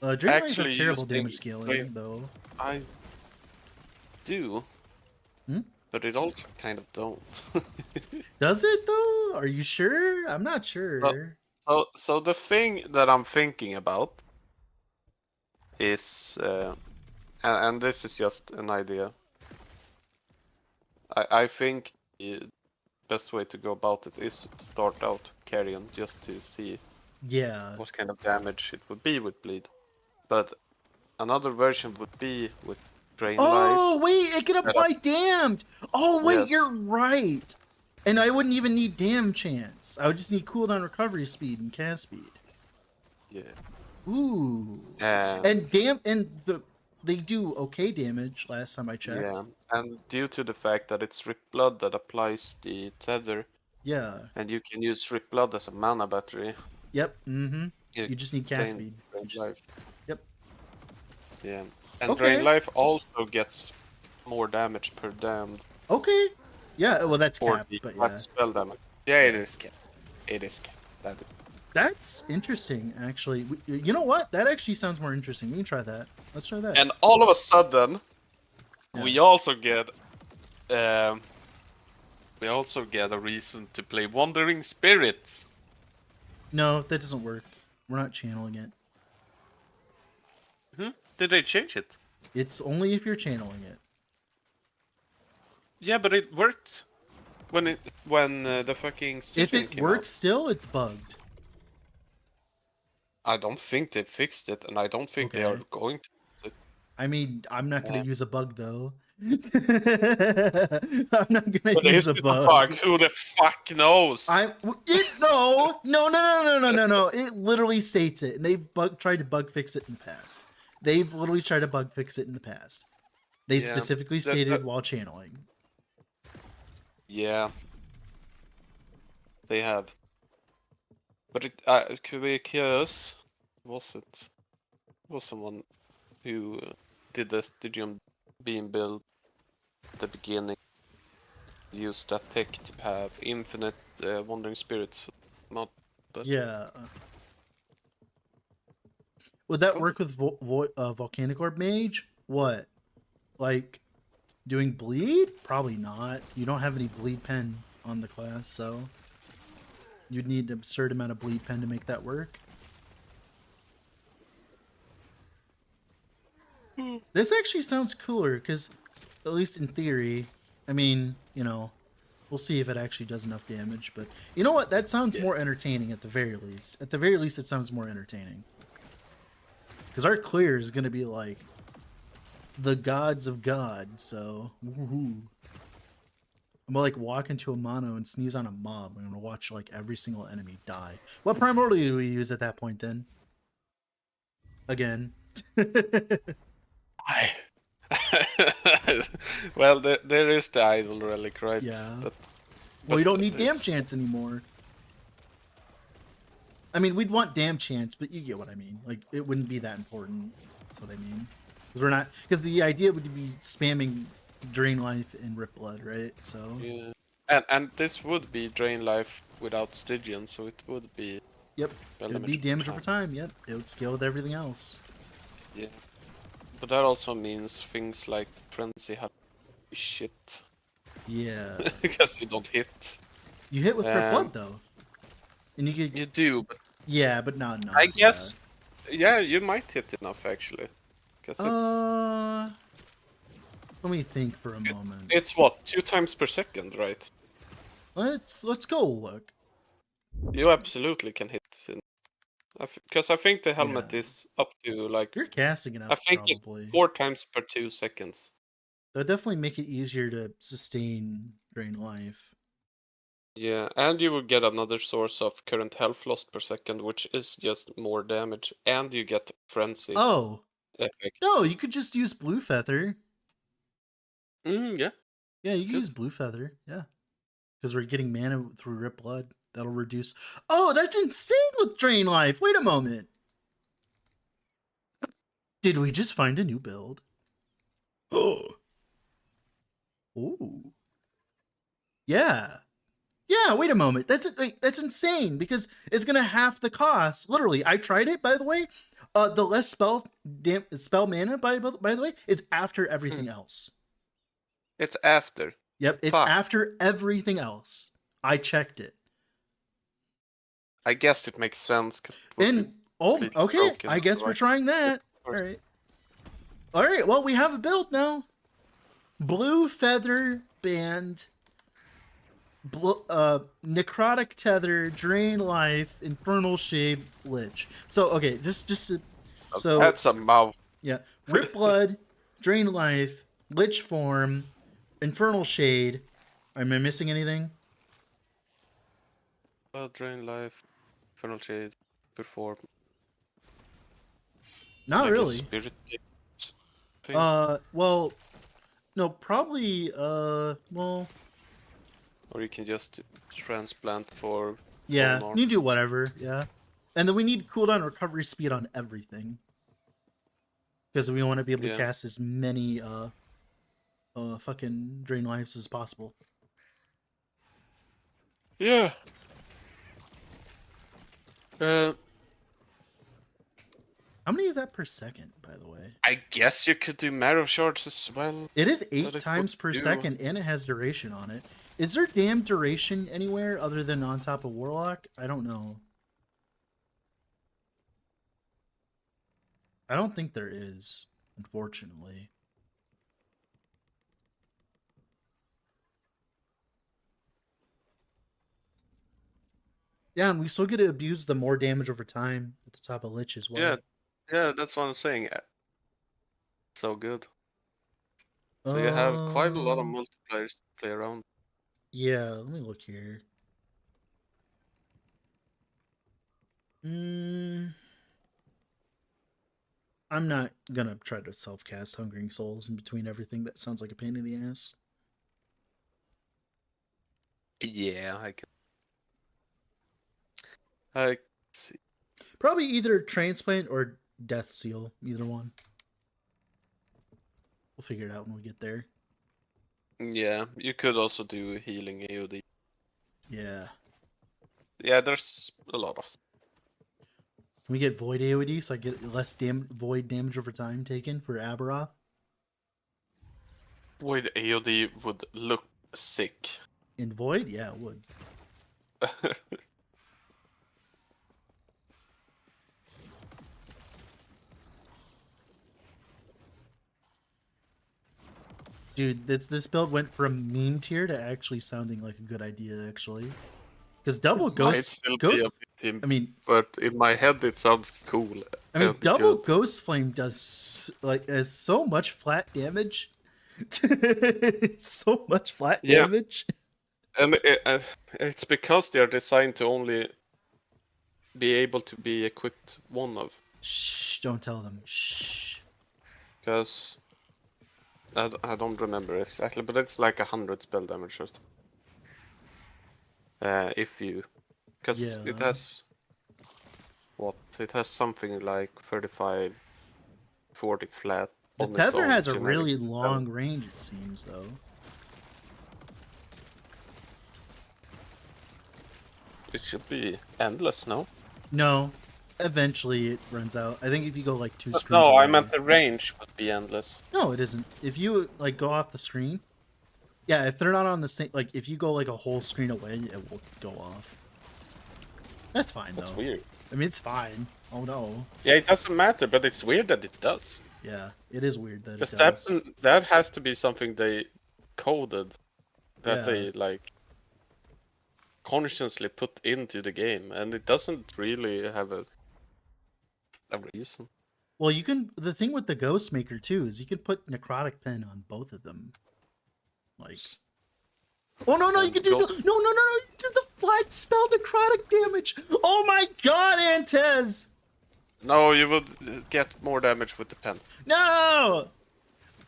Drain Life Actually has terrible using damage scaling, though. I do. But it also kind of don't. Does it, though? Are you sure? I'm not sure. So the thing that I'm thinking about is, and this is just an idea. I think the best way to go about it is start out Carrion just to see Yeah. what kind of damage it would be with bleed. But another version would be with Drain Life. Oh, wait, it can apply damned. Oh, wait, Yes. you're right. And I wouldn't even need damn chance. I would just need cooldown recovery speed and cast speed. Yeah. Ooh. And they do okay damage last time I checked. Yeah, and due to the fact that it's Rip Blood that applies the tether, Yeah. and you can use Rip Blood as a mana battery. Yep. Mm-hmm. You just need cast speed. Drain Life. Yep. Yeah, and Okay. Drain Life also gets more damage per damned. Okay. Yeah, well, that's Or capped, the but yeah. spell damage. Yeah, it is capped. It is capped. That's interesting, actually. You know what? That actually sounds more interesting. We can try that. Let's try that. And all of a sudden, Yeah. we also get a reason to play Wandering Spirits. No, that doesn't work. We're not channeling it. Did they change it? It's only if you're channeling it. Yeah, but it worked when the fucking If it came works out. still, it's bugged. I don't think they fixed it, and I don't think they are Okay. going to fix it. I mean, I'm not going to Yeah. use a bug, though. I'm not going But to use is a it a bug. bug? Who the fuck knows? No. It literally states it, and they've tried to bug fix it in the past. They've literally tried to bug fix it in the past. They Yeah, specifically stated while channeling. Yeah, they have. But it could be curious. Was someone who did the Stygian beam build at the beginning? Used that tech to have infinite wandering spirits, not. But Yeah. Would that work with Volcanic Orb Mage? What? Like, doing bleed? Probably not. You don't have any bleed pen on the class, so you'd need an absurd amount of bleed pen to make that work. This actually sounds cooler, because, at least in theory, I mean, you know, we'll see if it actually does enough damage, but you know what? That sounds more entertaining at the very least. At the very least, it sounds more entertaining. Because our clear is going to be like the gods of God, so woohoo. I'm gonna like walk into a mono and sneeze on a mob. I'm gonna watch like every single enemy die. What primordial do we use at that point then? Again. Well, there is the idol relic, right? Yeah. But Well, you don't need damn it's- chance anymore. I mean, we'd want damn chance, but you get what I mean. Like, it wouldn't be that important. That's what I mean. Because the idea would be spamming Drain Life and Rip Blood, right? So Yeah. And this would be Drain Life without Stygian, so it would be. yep, spell it would be per damage over time. Yep, it would scale with everything else. Yeah. But that also means things like the frenzy have shit. Yeah. Because you don't hit. You hit with Rip Blood though. And you could You do, but yeah, but not enough. I guess yeah, you might hit enough actually. Because let me think for a moment. it's what, 2 times per second, right? Let's go look. You absolutely can hit in. Because I think the helmet Yeah. is up to like You're casting I enough think it's probably. 4 times per 2 seconds. That'll definitely make it easier to sustain drain life. Yeah, and you will get another source of current health lost per second, which is just more damage, and you get frenzy Oh. effect. No, you could just use Blue Feather. Yeah. Yeah, you can Good. use Blue Feather. Yeah. Because we're getting mana through Rip Blood. That'll reduce. Oh, that's insane with Drain Life. Wait a moment. Did we just find a new build? Oh. Ooh. Yeah. Yeah, wait a moment. That's insane because it's gonna half the cost. Literally, I tried it. By the way, the less spell mana. By the way, is after everything else. It's after. Yep, it's Fuck. after everything else. I checked it. I guess it makes sense. And oh, okay. I guess we're trying that. All right. All right. Well, we have a build now. Blue Feather Band. Necrotic Tether, Drain Life, Infernal Shade, Lich. So okay, so That's a mouth. yeah, Rip Blood, Drain Life, Lich Form, Infernal Shade. Am I missing anything? Well, drain life, infernal shade, perform. Not Like a really. spirit thing. Well, no, probably. Well, Or you can just transplant for yeah, bone you do armor. whatever. Yeah, and then we need cooldown recovery speed on everything because we want to be able to Yeah. cast as many fucking Drain Lives as possible. Yeah. How many is that per second, by the way? I guess you could do marrow shards as well. It is that 8 it times would per do. second, and it has duration on it. Is there damn duration anywhere other than on top of Warlock? I don't know. I don't think there is, unfortunately. Yeah, and we still get to abuse the more damage over time at the top of Lich as well. Yeah, yeah, that's what I'm saying. So good. So you have quite a lot of multiplayers to play around. Yeah, let me look here. I'm not gonna try to self-cast Hungering Souls in between everything. That sounds like a pain in the ass. Yeah, I see. Probably either Transplant or Death Seal. Either one. We'll figure it out when we get there. Yeah, you could also do healing AOD. Yeah. Yeah, there's a lot of. Can we get Void AOD so I get less void damage over time taken for Aberoth? Void AOD would look sick. In Void? Yeah, it would. Dude, this build went from meme tier to actually sounding like a good idea, actually. Because double ghost, I mean, but in my head it sounds cool. double good. Ghost Flame does has so much flat damage. So much flat damage. And it's because they are designed to only be able to be equipped one of. Shh! Don't tell them. Shh. Because I don't remember exactly, but it's like 100 spell damage or something. If you, because it has what? It has something like 35, 40 flat. The tether has a really long range, it seems, though. It should be endless, no? No, Eventually it runs out. I think if you go like 2 screens No, away. I meant the range would be endless. No, it isn't. If you like go off the screen, yeah, if they're not on the same, like if you go like a whole screen away, it will go off. That's fine That's though. weird. I mean, it's fine. Oh no. Yeah, it doesn't matter, but it's weird that it does. Yeah, it is weird that it Because does. that has to be something they coded, that Yeah. they like consciously put into the game, and it doesn't really have a reason. Well, you can. The thing with the Ghost Maker too is you can put necrotic pen on both of them. Like, oh no, you can do no, no, you do the flat spell necrotic damage. Oh my god, Antez! No, you would get more damage with the pen. No,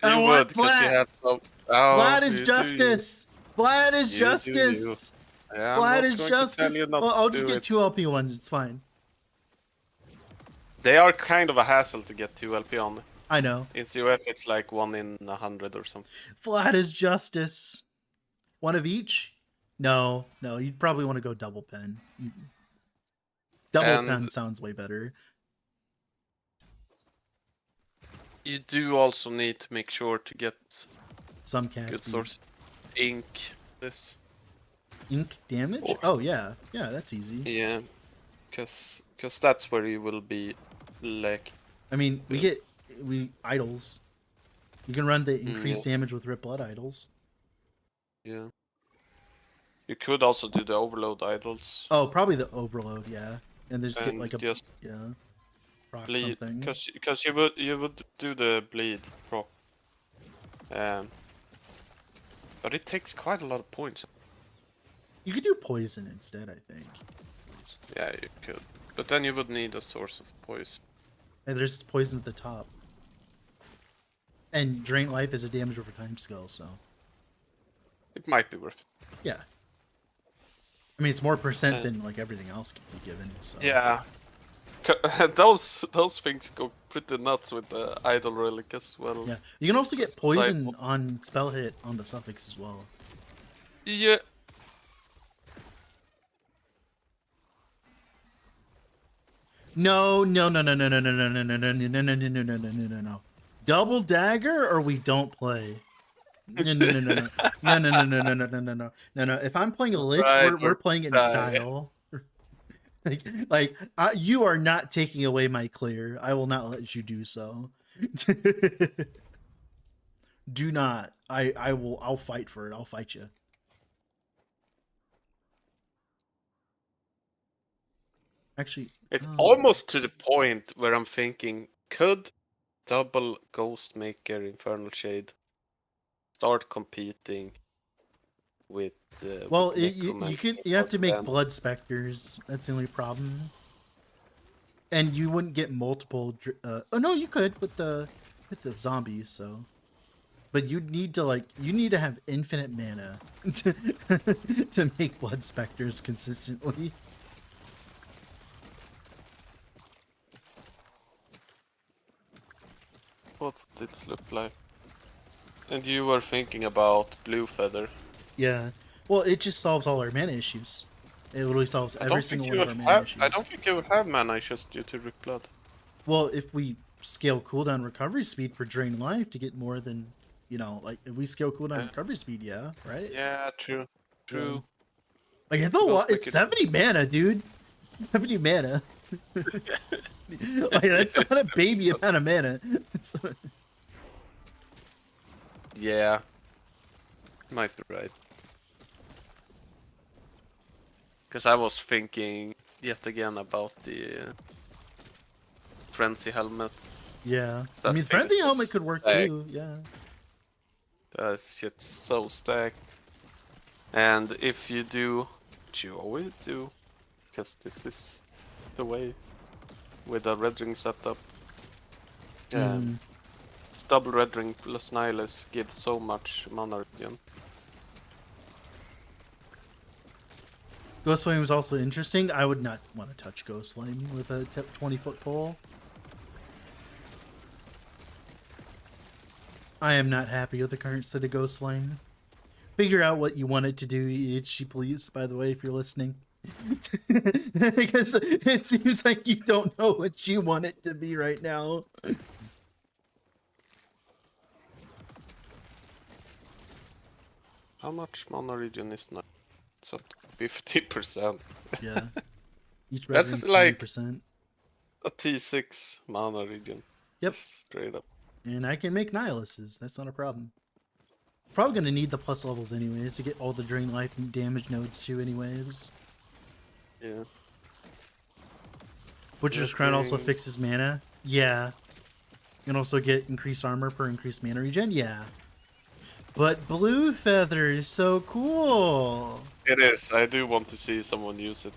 I You want would, because you flat. have so. Flat is you justice. Flat is You do you. justice. Yeah, Flat I'm is not going to tell justice. you not Well, I'll to just do get it. 2 LP ones. It's fine. They are kind of a hassle to get 2 LP on. I know. In COF, it's like 1 in 100 or something. Flat is justice. One of each? No, you'd probably want to go double pen. Double pen sounds way better. You do also need to make sure to get Some cast good speed. source. Ink. This. Ink damage? Or- Oh yeah, that's easy. Yeah. Because that's where you will be like. I mean, we idols. You can run the increased yeah. damage with Rip Blood idols. Yeah. You could also do the overload idols. Oh, probably the overload, yeah. And just get And like a just proc bleed, something. because you would do the bleed proc. But it takes quite a lot of points. You could do poison instead, I think. Yeah, you could. But then you would need a source of poison. And there's poison at the top. And Drain Life is a damage over time skill, so It might be worth it. yeah. I mean, it's more percent than like everything else can be given. So Yeah. Those things go pretty nuts with the idol relic as well. yeah, you can also get Just poison cycle. on spell hit on the suffix as well. Yeah. No. Double dagger or we don't play. No. If I'm playing a lich, we're playing it in style. You are not taking away my clear. I will not let you do so. Do not. I'll fight for it. I'll fight you. Actually, It's almost to the point where I'm thinking, could double Ghostmaker Infernal Shade start competing with well, with you have to make blood specters. That's the only problem. And you wouldn't get multiple. Oh no, you could with the zombies. So, but you need to have infinite mana to make blood specters consistently. What did this look like? And you were thinking about Blue Feather. Yeah. Well, it just solves all our mana issues. It literally solves every single one of our mana issues. I don't think you would have mana issues due to Rip Blood. Well, if we scale cooldown recovery speed for Drain Life to get more than, like if we scale cooldown recovery speed, yeah, right? Yeah, true. Yeah. Like it's a lot. It's 70 mana, dude. 70 mana. Like that's not a baby amount of mana. Yeah. Might be right. Because I was thinking yet again about the Frenzy Helmet. Yeah. That I mean, thing Frenzy is Helmet just could work stacked. too. Yeah. That shit's so stacked. And if you do, which you always do, because this is the way with a Red Ring setup. It's double Red Ring plus Nihilus gives so much mana regen. Ghost Flame was also interesting. I would not want to touch Ghost Flame with a 20-foot pole. I am not happy with the current state of Ghost Flame. Figure out what you want it to do, EHG, please, by the way, if you're listening. Because it seems like you don't know what you want it to be right now. How much mana regen is now? It's at 50%. Yeah. Each red That's ring's like 20%. a T6 mana regen. Yep. Just straight up. And I can make Nihiluses. That's not a problem. Probably gonna need the plus levels anyways to get all the drain life and damage nodes too anyways. Yeah. Butcher's Crown also fixes mana. Yeah. You can also get increased armor per increased mana regen. Yeah. But Blue Feather is so cool. It is. I do want to see someone use it.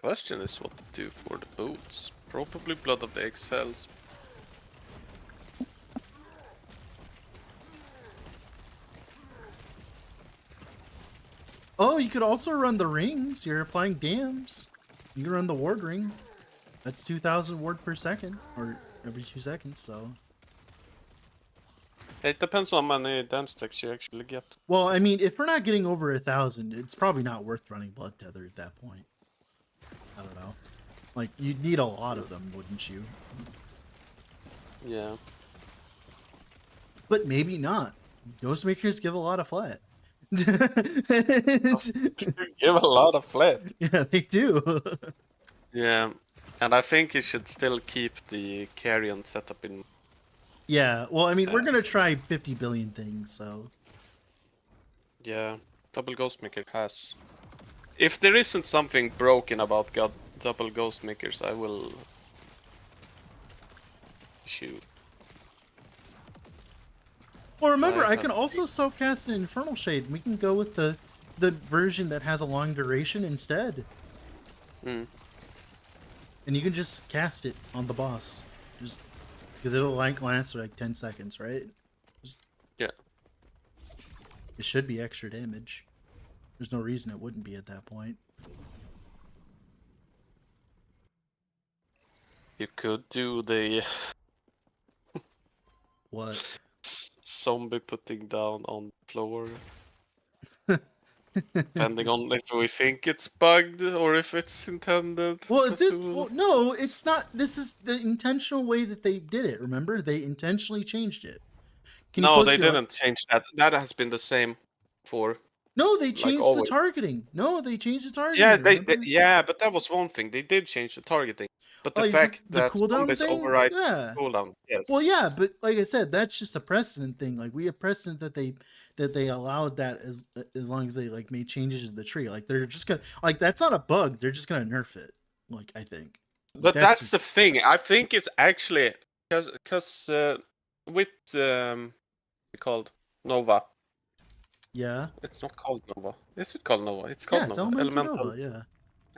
Question is what to do for the boots. Probably Blood of the Exiles. Oh, you could also run the rings. You're applying dams. You can run the ward ring. That's 2,000 ward per second, or every 2 seconds, so. It depends on how many dam stacks you actually get. Well, I mean, if we're not getting over 1,000, it's probably not worth running Blood Tether at that point. I don't know. Like, you'd need a lot of them, wouldn't you? Yeah. But maybe not. Ghostmakers give a lot of flat. Give a lot of flat. Yeah, they do. Yeah. And I think you should still keep the carrion setup in. Yeah, well, I mean, we're gonna try 50 billion things, so. Yeah. Double Ghostmaker has. If there isn't something broken about double Ghostmakers, I will shoot. Well, remember, I can also self-cast an Infernal Shade. We can go with the version that has a long duration instead. Mm. And you can just cast it on the boss. Just because it'll last for like 10 seconds, right? Yeah. It should be extra damage. There's no reason it wouldn't be at that point. You could do the What? zombie putting down on the floor. Depending on if we think it's bugged or if it's intended. Well, no, it's not. This is the intentional way that they did it. Remember, they intentionally changed it. No, they didn't change that. That has been the same for. No, they changed always. the targeting. No, they changed the targeting. Yeah, yeah, but that was one thing. They did change the targeting. But the fact the that cooldown zombies thing? override Yeah. cooldown, yes. Well, yeah, but like I said, that's just a precedent thing. Like we have precedent that they allowed that as long as they like made changes to the tree. Like they're just gonna like that's not a bug. They're just gonna nerf it. Like I think. But that's the thing. I think it's actually because with called Nova. Yeah. It's not called Nova. Is it called Nova? It's called Nova. Elemental. Nova, yeah.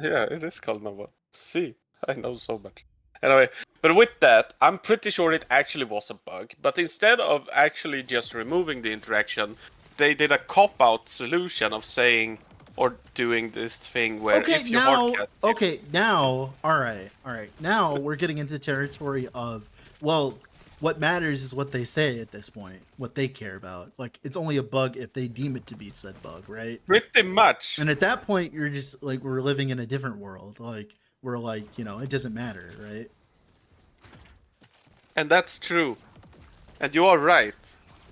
Yeah, it is called Nova. See, I know so much. Anyway, but with that, I'm pretty sure it actually was a bug. But instead of actually just removing the interaction, they did a cop-out solution of saying or doing this thing where if you hardcast. Okay, now, all right. Now we're getting into territory of what matters is what they say at this point, what they care about. Like, it's only a bug if they deem it to be said bug, right? Pretty much. And at that point, you're just like, we're living in a different world. Like, we're like, it doesn't matter, right? And that's true. And you are right.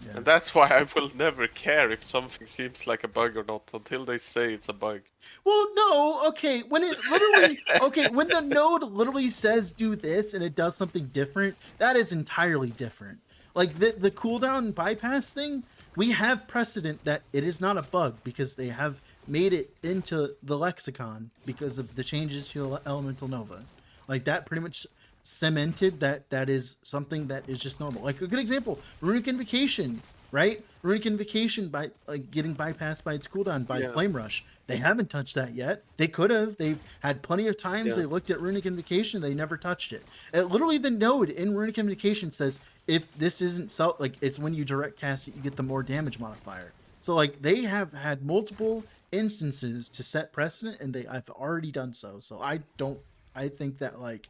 Yeah. And that's why I will never care if something seems like a bug or not until they say it's a bug. Well, no, okay. When it literally, when the node literally says do this and it does something different, that is entirely different. Like the cooldown bypass thing, we have precedent that it is not a bug because they have made it into the lexicon because of the changes to Elemental Nova. Like that pretty much cemented that is something that is just normal. Like a good example, Runic Invocation, right? Runic Invocation by getting bypassed by its cooldown by Flame Rush. They haven't touched that yet. They could have. They've had plenty of times they looked at Runic Invocation, they never touched it. Literally the node in Runic Invocation says if this isn't it's when you direct cast it, you get the more damage modifier. So like they have had multiple instances to set precedent and I've already done so. So I think that like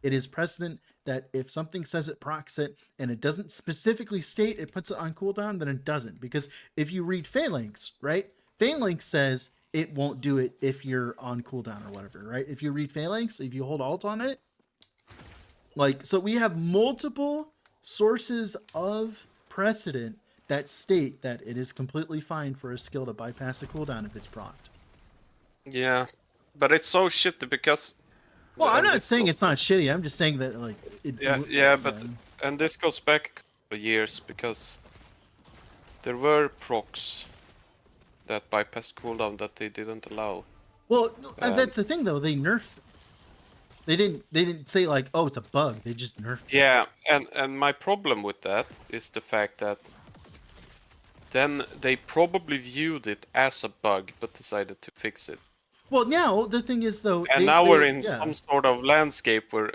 It is precedent that if something says it procs it and it doesn't specifically state it puts it on cooldown, then it doesn't. Because if you read Phalanx, right? Phalanx says it won't do it if you're on cooldown or whatever, right? If you read Phalanx, if you hold alt on it, like, so we have multiple sources of precedent that state that it is completely fine for a skill to bypass a cooldown if it's procced. Yeah, but it's so shitty because. Well, I'm and not this saying goes it's not shitty. I'm just saying that, like, Yeah, but and this goes back a couple of years because there were procs that bypassed cooldown that they didn't allow. Well, that's the thing though. They nerfed. They didn't say like, oh, it's a bug. They just nerfed. Yeah, and my problem with that is the fact that then they probably viewed it as a bug but decided to fix it. Well, now the thing is though, And now we're in some sort of landscape where,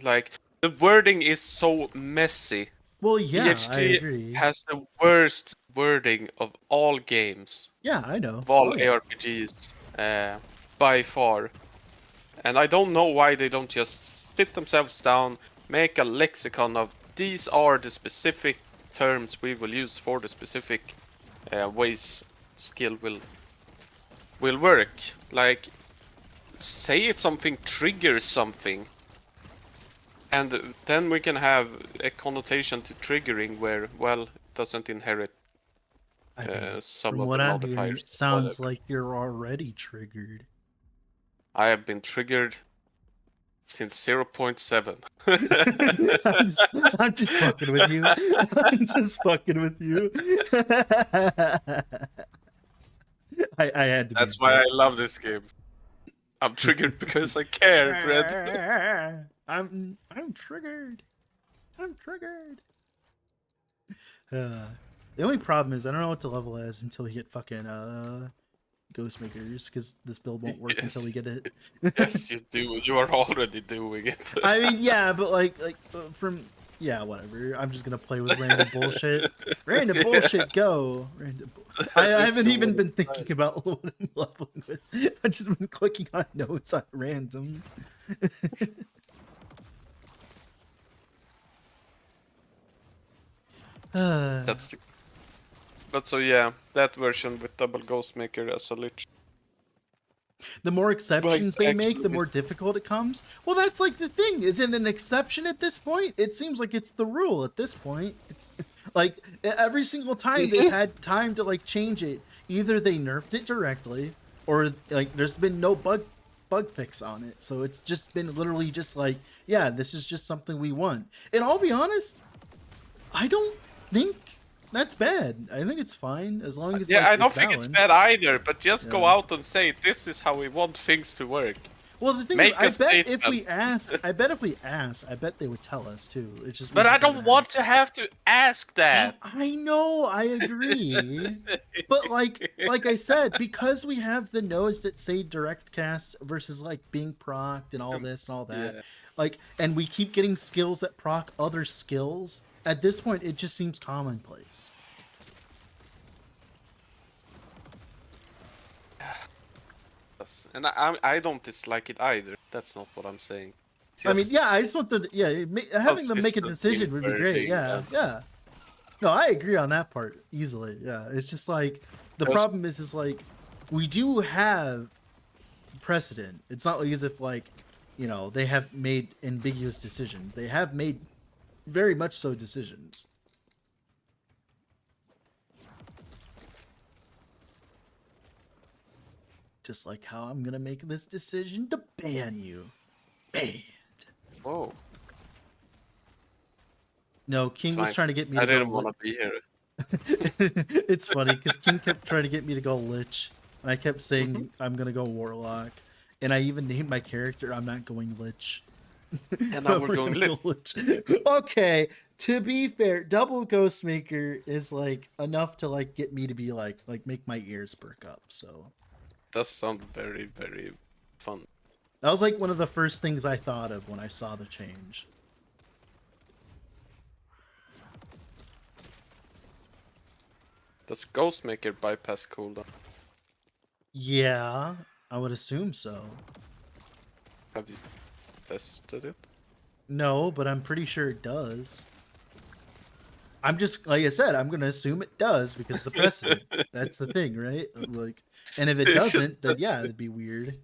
like, the wording is so messy. Well, yeah, PhD I agree. has the worst wording of all games. Yeah, I know. Of all ARPGs, by far. And I don't know why they don't just sit themselves down, make a lexicon of these are the specific terms we will use for the specific ways skill will work. Like, say it's something triggers something, and then we can have a connotation to triggering where, well, it doesn't inherit some from of what the I'm hearing, modifiers. it sounds like you're already triggered. I have been triggered since 0.7. I'm just fucking with you. I'm just fucking with you. I had to. That's why I love this game. I'm triggered because I care, Brad. I'm triggered. I'm triggered. The only problem is I don't know what to level as until we get fucking ghost makers, because this build won't work until we get it. Yes, you do. You are already doing it. I mean, yeah, but like from whatever. I'm just gonna play with random bullshit. Random bullshit, go. Random. I haven't even been thinking about what I'm leveling with. I've just been clicking on notes at random. That's the... But so yeah, that version with double ghost maker as a lich. The more exceptions they make, the more difficult it comes. Well, that's like the thing. Is it an exception at this point? It seems like it's the rule at this point. It's like every single time they've had time to like change it. Either they nerfed it directly, or like there's been no bug fix on it. So it's just been literally just like, yeah, this is just something we want. And I'll be honest, I don't think that's bad. I think it's fine as long as I don't think it's bad either. But just go out and say this is how we want things to work. Well, the thing is, I bet if we ask, I bet they would tell us too. It's just. But I don't want to have to ask that. I know, I agree. But like I said, because we have the nodes that say direct cast versus like being procced and all this and all that, like, and we keep getting skills that proc other skills. At this point, it just seems commonplace. And I don't dislike it either. That's not what I'm saying. I mean, yeah, I just want having them make a decision would be great. Yeah. No, I agree on that part easily. Yeah, it's just like the problem is like we do have precedent. It's not like as if like, you know, they have made ambiguous decisions. They have made very much so decisions. Just like how I'm gonna make this decision to ban you. Banned. Whoa. No, King was trying to get me to I didn't want to be here. It's funny because King kept trying to get me to go Lich, and I kept saying I'm gonna go Warlock, and I even named my character I'm not going Lich. And now we're going Lich. Okay, to be fair, double Ghostmaker is like enough to like get me to be like make my ears perk up. So does sound very, very fun. that was like one of the first things I thought of when I saw the change. Does Ghostmaker bypass cooldown? Yeah, I would assume so. Have you tested it? No, but I'm pretty sure it does. I'm just, like I said, I'm going to assume it does because the precedent. That's the thing, right? Like, and if it doesn't, then yeah, it'd be weird.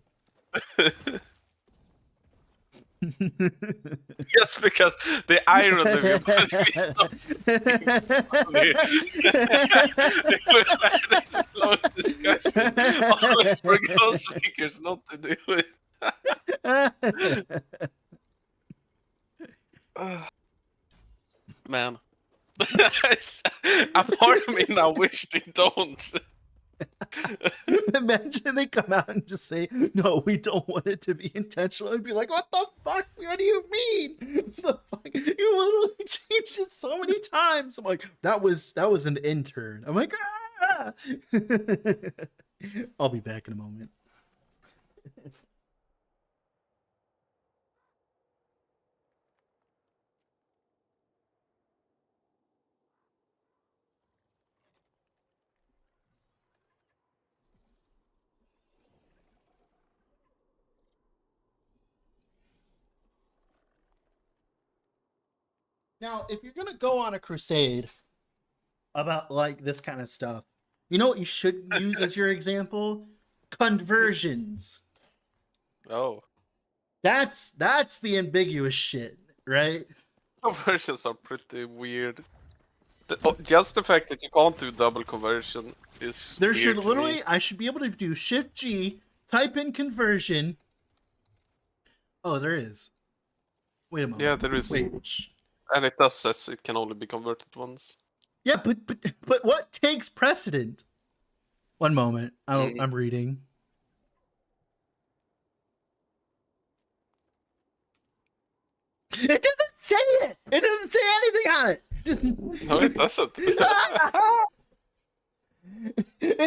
Just because the irony of it would be so funny. If we had this long discussion only for ghost speakers not to do it. Man. A part of me now wish they don't. Imagine they come out and just say, "No, we don't want it to be intentional." I'd be like, "What the fuck? What do you mean? The fuck? You literally changed it so many times." I'm like, "That was an intern." I'm like, "Ah!" I'll be back in a moment. Now, if you're gonna go on a crusade about like this kind of stuff, you know what you should use as your example? Conversions. Oh. That's the ambiguous shit, right? Conversions are pretty weird. Just the fact that you can't do double conversion is There weird should to literally, me. I should be able to do Shift G, type in conversion. Oh, there is. Wait a moment. Yeah, there is. Wait. And it does says it can only be converted once. Yeah, but what takes precedent? One moment. I'm reading. It doesn't say it. It doesn't say anything on it. Just... No, it doesn't. It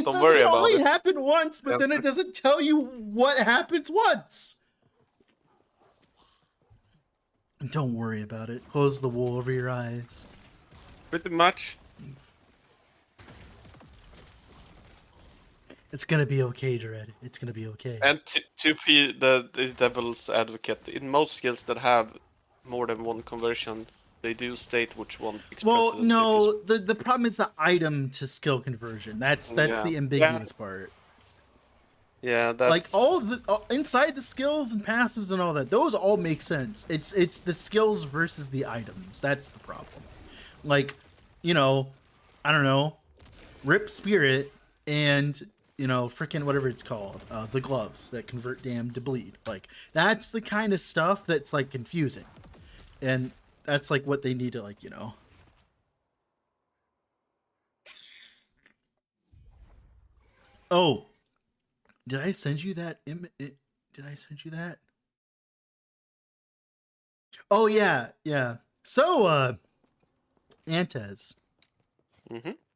Don't says worry it about only it. happened once, but then it doesn't tell you what happens once. Don't worry about it. Close the wool over your eyes. Pretty much. It's gonna be okay, Dread. It's gonna be okay. And to be the devil's advocate, in most skills that have more than one conversion, they do state which one takes Well, precedent. no, the problem is the item to skill conversion. That's Yeah. the ambiguous part. Yeah, that's Like all the inside the skills and passives and all that, those all make sense. It's the skills versus the items. That's the problem. Like, you know, I don't know, Rip Spirit and you know, freaking whatever it's called, the gloves that convert damn to bleed. Like that's the kind of stuff that's like confusing, and that's like what they need to like, you know. Oh, did I send you that? Did I send you that? Oh yeah, yeah. So, Antes,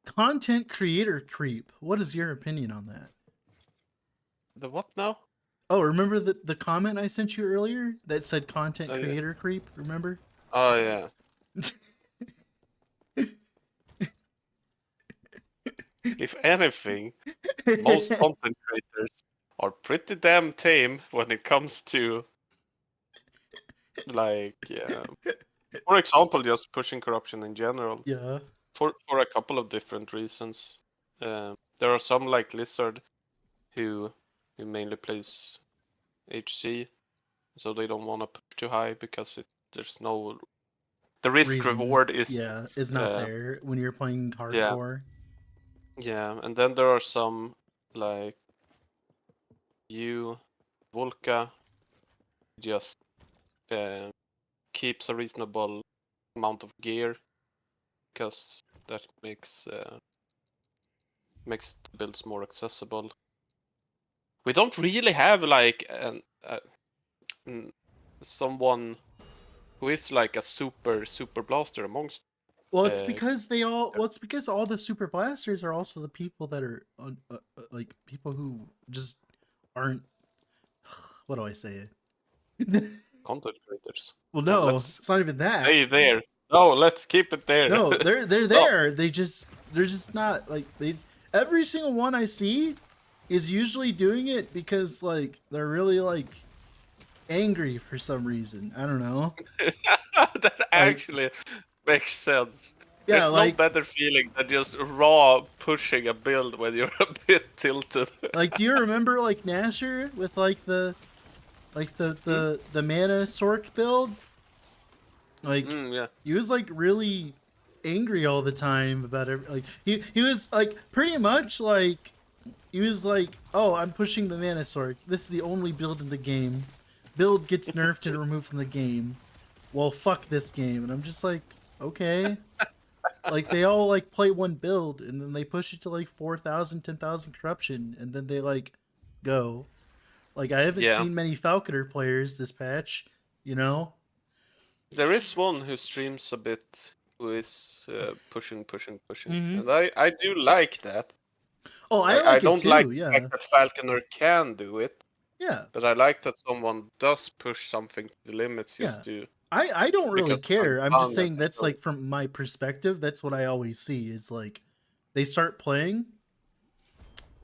content creator creep. What is your opinion on that? The what now? Oh, remember the comment I sent you earlier that said content Oh, yeah. creator creep? Remember? Oh yeah. If anything, most content creators are pretty damn tame when it comes to, like, for example, just pushing corruption in general. Yeah. For a couple of different reasons. There are some like Lizard who mainly plays HC, so they don't want to push too high because there's no the risk reward is not there when you're playing hardcore. Yeah, and then there are some like Volca, just keeps a reasonable amount of gear because that makes builds more accessible. We don't really have like someone who is like a super blaster amongst. Well, it's because it's because all the super blasters are also the people that are like people who just aren't. What do I say? Content creators. Well, no, it's not even that. Stay there. No, let's keep it there. No, they're there. They're just not like they. Every single one I see is usually doing it because like they're really like angry for some reason. I don't know. That Like, actually makes sense. yeah, There's no like, better feeling than just raw pushing a build when you're a bit tilted. do you remember like Nasher with like Hmm? the mana Sork build? Like, Yeah. he was like really angry all the time about it. Like, he was like pretty much like he was like, "Oh, I'm pushing the mana Sork. This is the only build in the game. Build gets nerfed and removed from the game. Well, fuck this game." And I'm just like, okay. Like, they all like play one build and then they push it to like 4,000, 10,000 corruption and then they like go. Like, I haven't Yeah. seen many Falconer players this patch, you know? There is one who streams a bit who is pushing, Mm-hmm. and I do like that. Oh, I I like it don't like too. the Yeah. fact that Falconer can do it, Yeah. but I like that someone does push something to the limits Yeah. just to I don't really because of how care. I'm just fun saying that's that's like from my perspective, that's what I always see is like they start playing,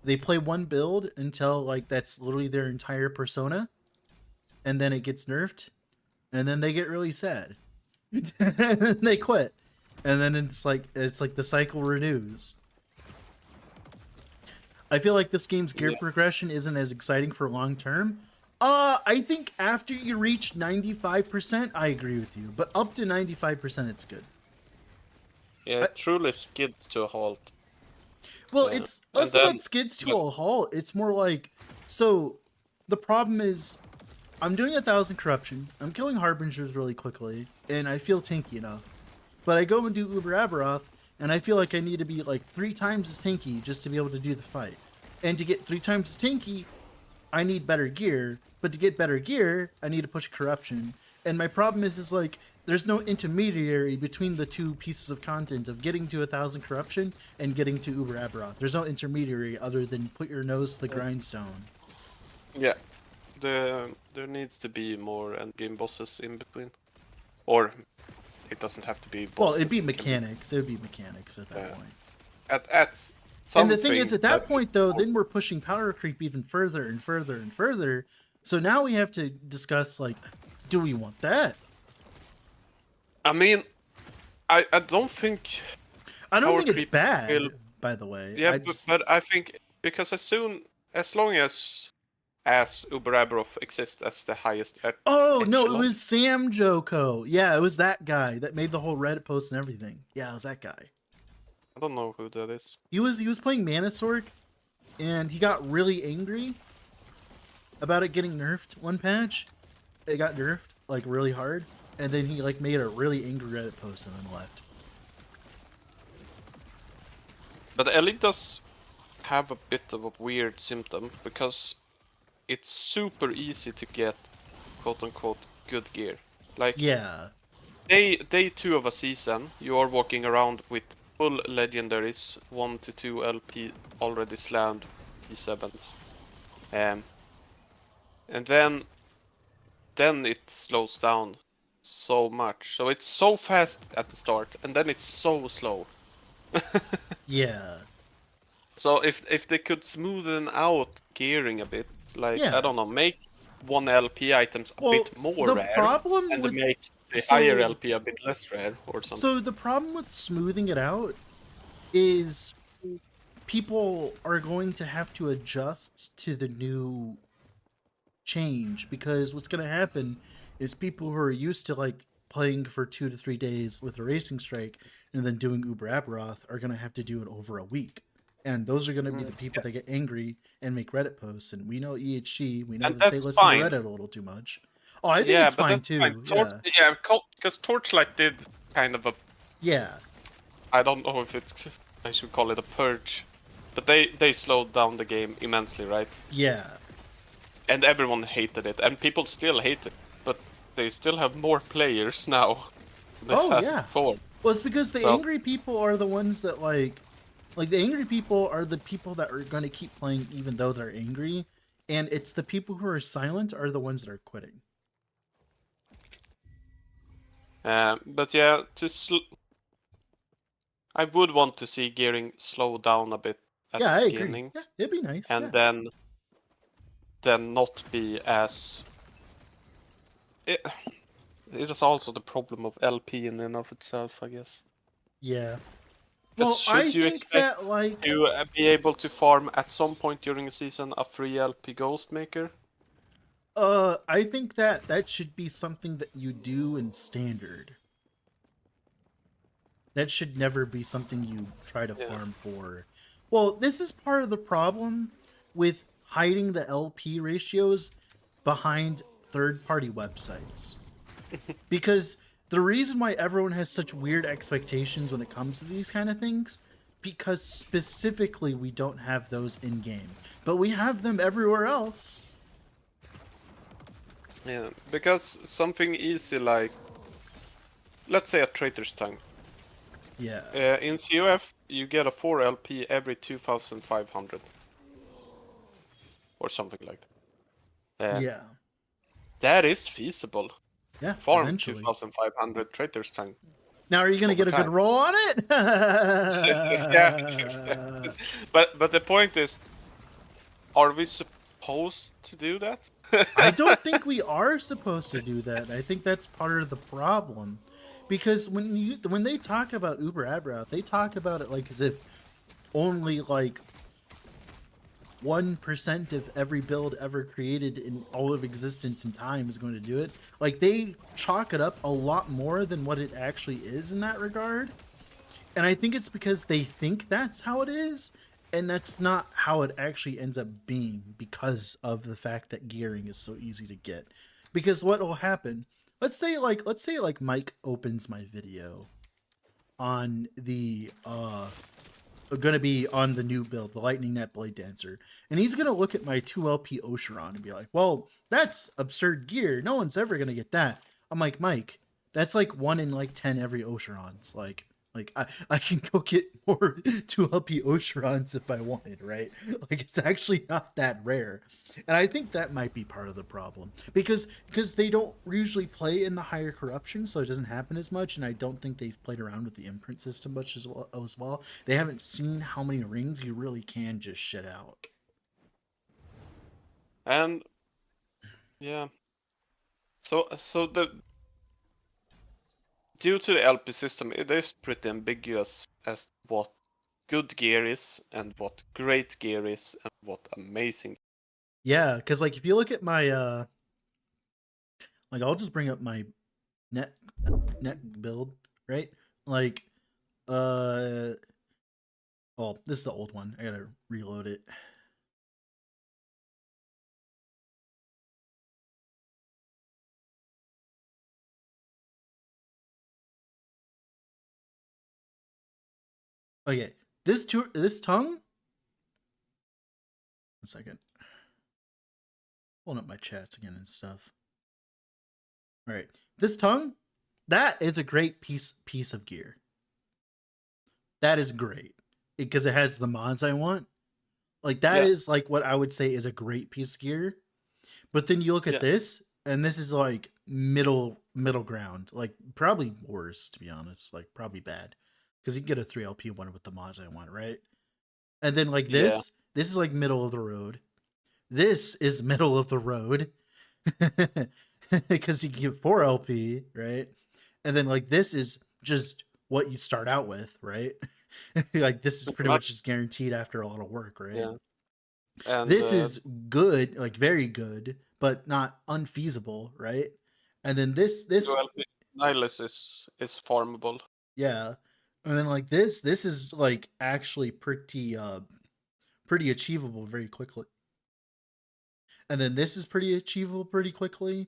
they play one build until like that's literally their entire persona, and then it gets nerfed, and then they get really sad. And then they quit. And then it's like the cycle renews. I feel like this game's gear Yeah, progression isn't as exciting for long term. I think after you reach 95%, I agree with you. But up to 95%, it's good. yeah, I, it truly skids to a halt. well, it's And less then about skids to but a halt. It's more like, so the problem is I'm doing 1,000 corruption. I'm killing harbingers really quickly, and I feel tanky enough. But I go and do Uber Aberoth, and I feel like I need to be like 3 times as tanky just to be able to do the fight. And to get 3 times as tanky, I need better gear. But to get better gear, I need to push corruption. And my problem is like there's no intermediary between the two pieces of content of getting to 1,000 corruption and getting to Uber Aberoth. There's no intermediary other than put your nose to the grindstone. yeah, there needs to be more endgame bosses in between, or it doesn't have to be Well, it'd bosses. be It can be mechanics. It would be mechanics at that point. at And the thing is, something at that that point, though, then we're pushing power creep even further and further and further. So now we have to discuss, like, do we want that? I mean, I don't think I don't power think it's creep bad, will. by the way. Yeah, I just, but I think because as long as Uber Aberoth exists as the highest oh no, it echelon, was Sam Joko. Yeah, it was that guy that made the whole Reddit post and everything. Yeah, it was that guy. I don't know who that is. He was playing Manasork, and he got really angry about it getting nerfed one patch. It got nerfed like really hard, and then he like made a really angry Reddit post and then left. But Ellie does have a bit of a weird symptom because it's super easy to get quote unquote good gear. Like Yeah, day 2 of a season, you are walking around with full legendaries, 1 to 2 LP already slammed P7s. And then it slows down so much. So it's so fast at the start, and then it's so slow. yeah, So if they could smoothen out gearing a bit, like I yeah. don't know, make 1 LP items a Well, bit more the rare, problem and with make the higher so LP a bit less rare or something. so the problem with smoothing it out is people are going to have to adjust to the new change because what's going to happen is people who are used to like playing for 2 to 3 days with a racing strike and then doing Uber Aberoth are going to have to do it over a week. And those are going to be the people Yeah. that get angry and make Reddit posts. And we know EHG, we know And that they that's listen fine. to Reddit a little too much. Oh, I think Yeah, it's but fine that's fine. too. Yeah. Yeah, because Torchlight did kind of a, Yeah. I don't know if it's, I should call it a purge, but they slowed down the game immensely, right? Yeah. And everyone hated it, and people still hate it, but they still have more players now than they Oh, had yeah. before. Well, it's because the So angry people are the ones that like the angry people are the people that are going to keep playing even though they're angry, and it's the people who are silent are the ones that are quitting. but yeah, I would want to see gearing slow down a bit at Yeah, the I agree. beginning, Yeah, it'd be nice. and Yeah. then not be as it is also the problem of LP in and of itself, I guess. Yeah. But Well, I should you think expect that like to be able to farm at some point during a season a free LP Ghost Maker? I think that that should be something that you do in standard. That should never be something you try to Yeah. farm for. Well, this is part of the problem with hiding the LP ratios behind third-party websites. Because the reason why everyone has such weird expectations when it comes to these kind of things, because specifically we don't have those in game, but we have them everywhere else. Yeah, because something easy like, let's say a Traitor's Tongue. Yeah. In COF, you get a 4 LP every 2,500. Or something like that. Yeah. That is feasible. Yeah, Farm eventually. 2,500 Traitor's Tongue. Now, are you going to Over get a good time. roll on it? Yeah. But the point is, are we supposed to do that? I don't think we are supposed to do that. I think that's part of the problem. Because when they talk about Uber ad route, they talk about it like as if only like 1% of every build ever created in all of existence and time is going to do it. Like, they chalk it up a lot more than what it actually is in that regard. And I think it's because they think that's how it is, and that's not how it actually ends up being because of the fact that gearing is so easy to get. Because what will happen, let's say like Mike opens my video on the going to be on the new build, the Lightning Net Bladedancer, and he's going to look at my 2LP Ocheron and be like, well, that's absurd gear. No one's ever going to get that. I'm like, Mike, that's like 1 in like 10 every Ocherons. Like I can go get more 2LP Ocherons if I wanted, right? Like, it's actually not that rare. And I think that might be part of the problem because they don't usually play in the higher corruption, so it doesn't happen as much. And I don't think they've played around with the imprint system much as well. They haven't seen how many rings you really can just shit out. And yeah, so the due to the LP system, it is pretty ambiguous as what good gear is and what great gear is and what amazing. Yeah, because like if you look at my like I'll just bring up my net build, right? Like well, this is the old one. I gotta reload it. Okay, this tongue. 1 second. Pulling up my chats again and stuff. All right, this tongue, that is a great piece of gear. That is great because it has the mods I want. Like that is like what I would say is a great piece of gear. But then you look at this, and this is like middle ground, like probably worse to be honest, like probably bad because you can get a 3LP one with the mods I want, right? And then like this is like middle of the road. This is middle of the road because you can get 4LP, right? And then like this is just what you start out with, right? Like this is pretty much just guaranteed after a lot of work, right? Yeah. And this is good, like very good, but not unfeasible, right? And then this Nihilus is farmable. yeah. And then like this is like actually pretty achievable very quickly. And then this is pretty achievable pretty quickly.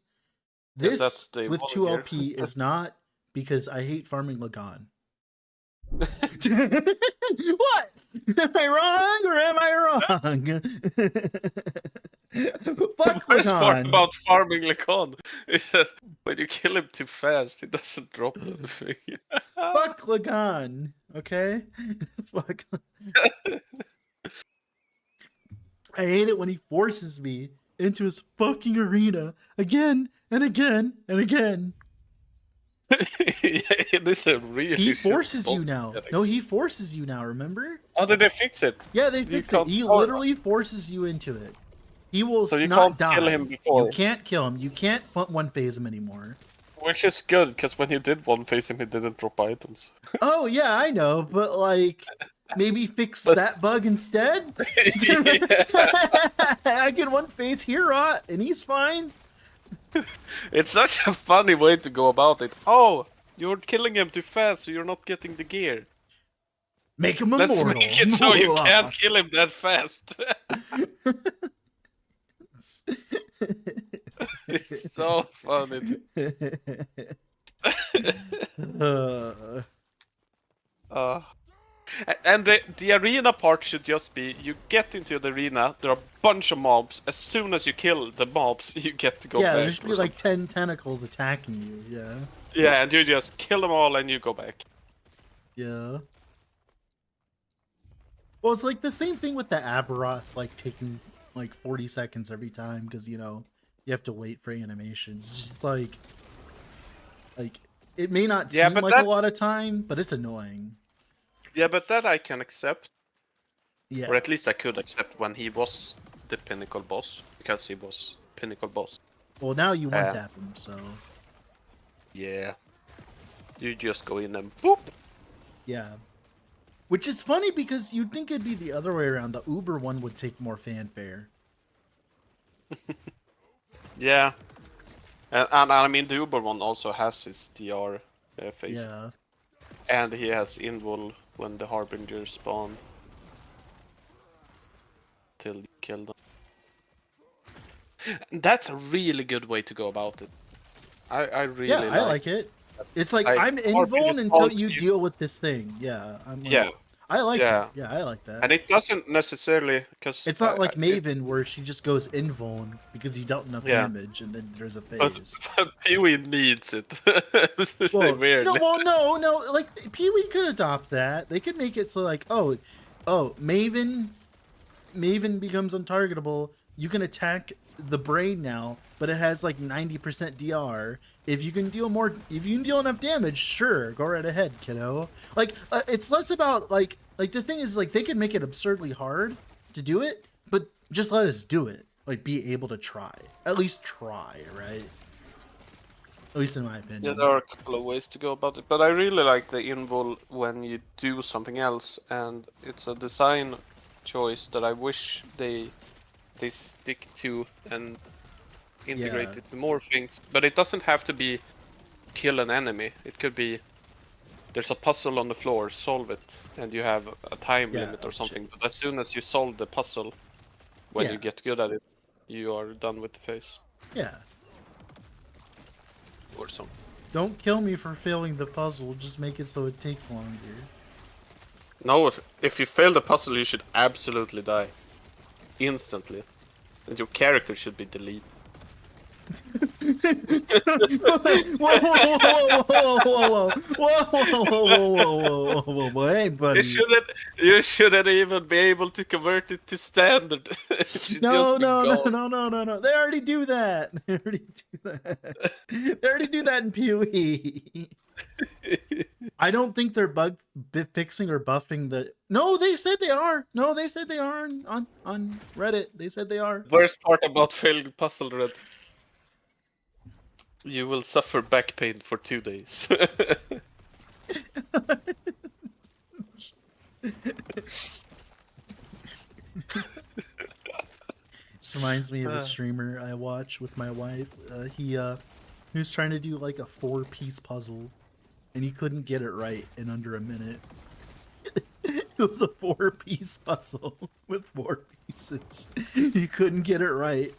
This with 2LP is not, because I hate farming Lagan. What? Am I wrong or am I wrong? Fuck The worst part Lagan. about farming Lacan is that when you kill him too fast, it doesn't drop anything. Fuck Lagan. Okay? Fuck. I hate it when he forces me into his fucking arena again and again and again. This is really he forces you now. No, he forces you now, remember? How did they fix it? Yeah, they fixed it. He literally forces you into it. He will So you not can't kill die. him You before. can't kill him. You can't one phase him anymore. Which is good, because when you did one phase him, he didn't drop items. Oh yeah, I know, but like maybe fix But that bug instead. yeah, I can one phase Hero and he's fine. it's such a funny way to go about it. Oh, you're killing him too fast, so you're not getting the gear. Make him Let's immortal. make it so you can't kill him that fast. It's so funny. Uh, and the arena part should just be, you get into the arena, there are a bunch of mobs. As soon as you kill the mobs, you get to go back. Yeah, there should be like 10 tentacles attacking you. Yeah. Yeah, and you just kill them all and you go back. Yeah. Well, it's like the same thing with the Aberoth, like taking like 40 seconds every time because you know you have to wait for animations. It's just like it may not seem like a lot of time, but it's annoying. Yeah, but that I can accept. Yeah. Or at least I could accept when he was the pinnacle boss, because he was pinnacle boss. Well, now you one tap him, so. Yeah. You just go in and boop. Yeah. Which is funny because you'd think it'd be the other way around. The Uber one would take more fanfare. Yeah. And I mean, the Uber one also has his DR phase. Yeah. And he has invul when the Harbingers spawn. Till you kill them. That's a really good way to go about it. I really like it. It's like I'm invuln until you deal with this thing. Yeah. I like it. Yeah, I like that. And it doesn't necessarily, because it's not like Maven where she just goes invuln because you dealt enough damage and then there's a phase. But Pee-wee needs it. Well, no. Like Pee-wee could adopt that. They could make it so like, oh, Maven becomes untargetable. You can attack the brain now, but it has like 90% DR. If you can deal enough damage, sure, go right ahead, kiddo. Like it's less about like the thing is like they can make it absurdly hard to do it, but just let us do it. Like be able to try, at least try, right? At least in my opinion. Yeah, there are a couple of ways to go about it, but I really like the invul when you do something else, and it's a design choice that I wish they stick to and integrate it with more things. But it doesn't have to be kill an enemy. It could be there's a puzzle on the floor, solve it, and you have a time limit or something. But as soon as you solve the puzzle, when you get good at it, you are done with the phase. Yeah. Or something. Don't kill me for failing the puzzle. Just make it so it takes longer. No, if you fail the puzzle, you should absolutely die. Instantly. And your character should be deleted. Whoa, hey, buddy. You shouldn't even be able to convert it to standard. No. They already do that. They already do that in PoE. I don't think they're bug fixing or buffing the. No, they said they are. No, they said they are on Reddit. They said they are. Worst part about failed puzzle, Red. You will suffer back pain for 2 days. This reminds me of a streamer I watch with my wife. He was trying to do like a 4-piece puzzle, and he couldn't get it right in under a minute. It was a 4-piece puzzle with 4 pieces. He couldn't get it right.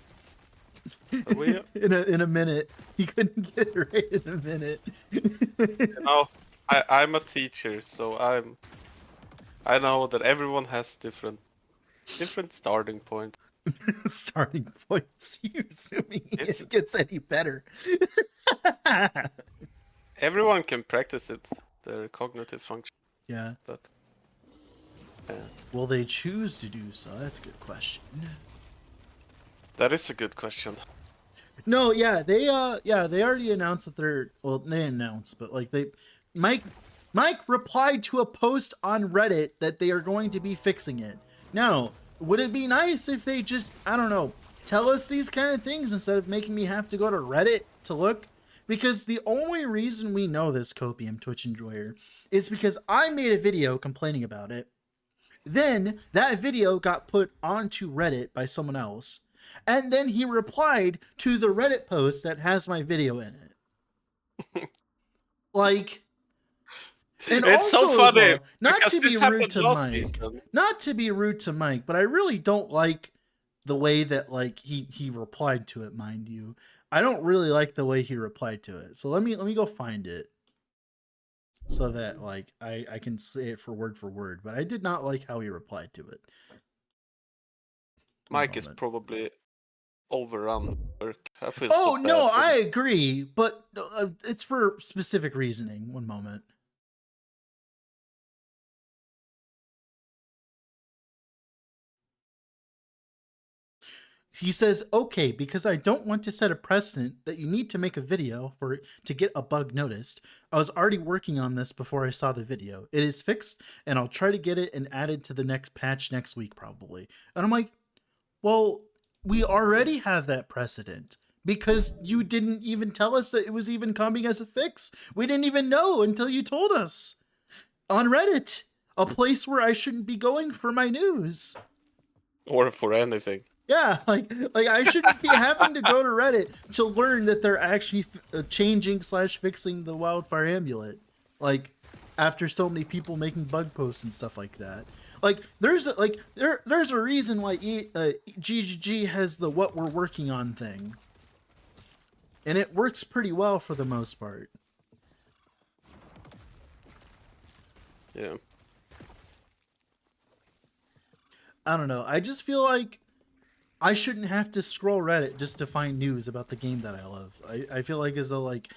In a minute. He couldn't get it right in a minute. You know, I'm a teacher, so I know that everyone has different starting points. Starting points. You assuming it gets any better? Everyone can practice it, their cognitive function. Yeah. But will they choose to do so? That's a good question. That is a good question. No, they already announced that they announced, but like Mike replied to a post on Reddit that they are going to be fixing it. Now, would it be nice if they just, I don't know, tell us these kind of things instead of making me have to go to Reddit to look? Because the only reason we know this, Copium Twitch Enjoyer, is because I made a video complaining about it. Then that video got put onto Reddit by someone else. And then he replied to the Reddit post that has my video in it. Like, and it's also so funny. not to be rude to Mike. Season. Not to be rude to Mike, but I really don't like the way that like he replied to it, mind you. I don't really like the way he replied to it. So let me go find it. So that like I can say it for word, but I did not like how he replied to it. Mike is probably overrun work. I feel oh so no, bad I agree, but it's for specific reasoning. One moment. He says, okay, because I don't want to set a precedent that you need to make a video to get a bug noticed. I was already working on this before I saw the video. It is fixed, and I'll try to get it and added to the next patch next week, probably. And I'm like, well, we already have that precedent because you didn't even tell us that it was even coming as a fix. We didn't even know until you told us on Reddit, a place where I shouldn't be going for my news. Or for anything. Yeah, like I shouldn't be having to go to Reddit to learn that they're actually changing / fixing the wildfire amulet. Like after so many people making bug posts and stuff like that. Like there's a reason why GGG has the what we're working on thing, and it works pretty well for the most part. Yeah. I don't know. I just feel like I shouldn't have to scroll Reddit just to find news about the game that I love. I feel like as though like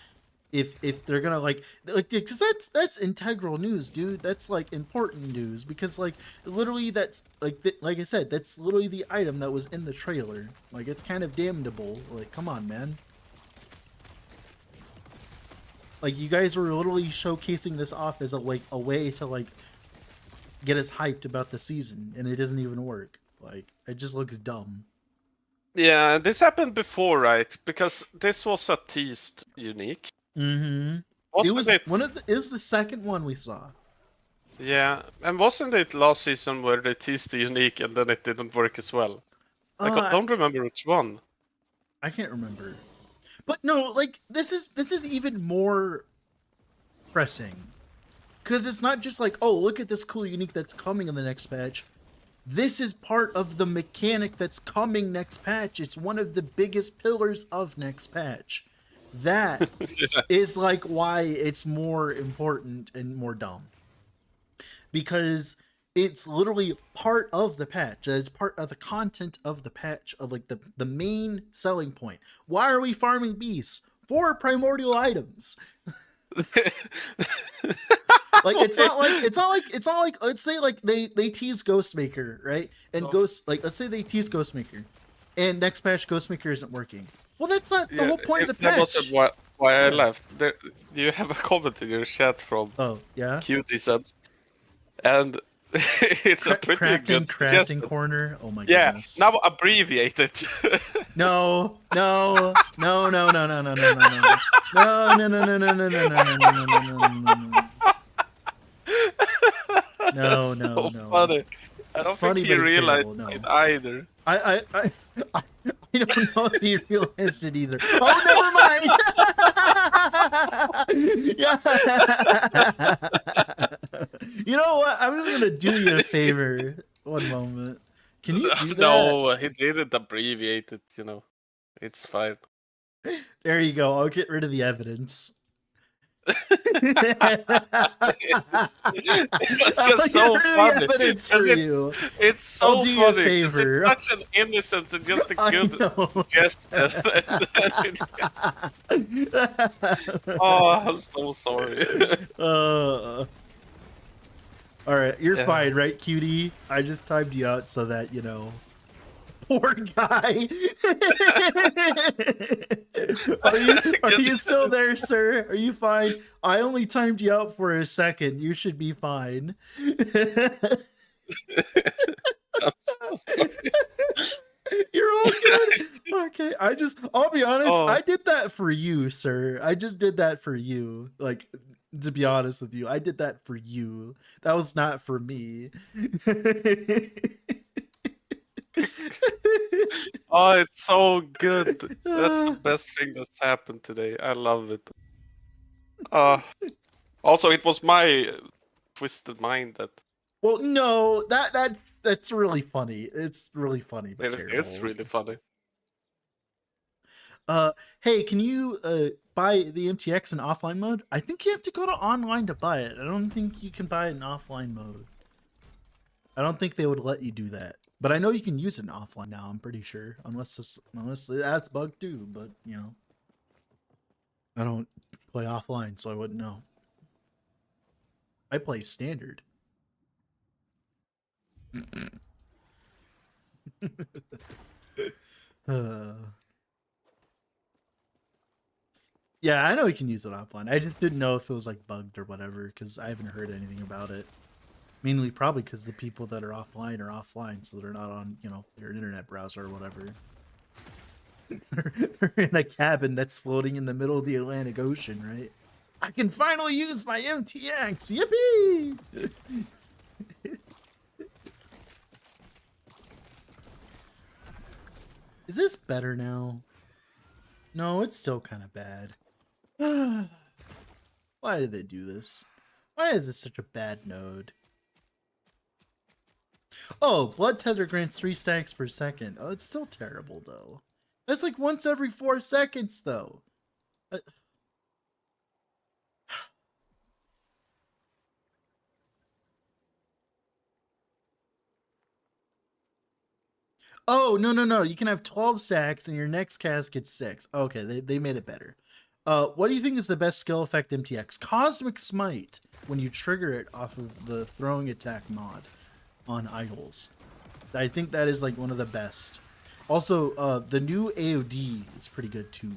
if they're gonna like because that's integral news, dude. That's like important news because like literally that's like I said, that's literally the item that was in the trailer. Like it's kind of damnable. Like come on, man. Like you guys were literally showcasing this off as a way to like get us hyped about the season, and it doesn't even work. Like it just looks dumb. Yeah, this happened before, right? Because this was a teased unique. Mm-hmm. It was the second one we saw. Yeah, and wasn't it last season where they teased the unique and then it didn't work as well? Like, I don't remember which one. I can't remember. But no, like this is even more pressing. Cause it's not just like, oh, look at this cool unique that's coming in the next patch. This is part of the mechanic that's coming next patch. It's one of the biggest pillars of next patch. That is like why it's more important and more dumb. Because it's literally part of the patch. It's part of the content of the patch, of like the main selling point. Why are we farming beasts? For primordial items. Like it's not like let's say like they tease Ghostmaker, right? And let's say they tease Ghostmaker, and next patch Ghostmaker isn't working. Well, that's not the whole point of the patch. That wasn't why I left. Do you have a comment in your chat from Cutie Sons? And it's a pretty good crafting corner. Oh my goodness. Now abbreviate it. No. No. No. Funny. I don't think he realized it either. I don't know if he realized it either. Oh, never mind. Yeah. You know what? I'm just gonna do you a favor. One moment. Can you do that? No, he didn't abbreviate it. You know, it's fine. There you go. I'll get rid of the evidence. It's just so funny. It's so funny. It's such an innocent and just a good gesture. Oh, I'm so sorry. All right, you're fine, right, cutie? I just timed you out so that you know. Poor guy. Are you still there, sir? Are you fine? I only timed you out for a second. You should be fine. I'm so sorry. You're all good. Okay, I'll be honest, Oh, I did that for you, sir. I just did that for you. Like, to be honest with you, I did that for you. That was not for me. oh, it's so good. That's the best thing that's happened today. I love it. Uh, also, it was my twisted mind that Well, no, that's really funny. It's really funny, but it's terrible. really funny. Hey, can you buy the MTX in offline mode? I think you have to go to online to buy it. I don't think you can buy it in offline mode. I don't think they would let you do that. But I know you can use it in offline now, I'm pretty sure. Unless that's bugged too, but you know. I don't play offline, so I wouldn't know. I play standard. uh, yeah, I know you can use it offline. I just didn't know if it was like bugged or whatever because I haven't heard anything about it. Mainly probably because the people that are offline, so they're not on, you know, their internet browser or whatever. They're in a cabin that's floating in the middle of the Atlantic Ocean, right? I can finally use my MTX! Yippee! Is this better now? No, it's still kind of bad. Why did they do this? Why is this such a bad node? Oh, Blood Tether grants 3 stacks per second. Oh, it's still terrible, though. That's like once every 4 seconds, though. Oh, no, no, no. You can have 12 stacks and your next cast gets 6. Okay, they made it better. What do you think is the best skill effect MTX? Cosmic Smite, when you trigger it off of the throwing attack mod on idols. I think that is like one of the best. Also, the new AOD is pretty good too.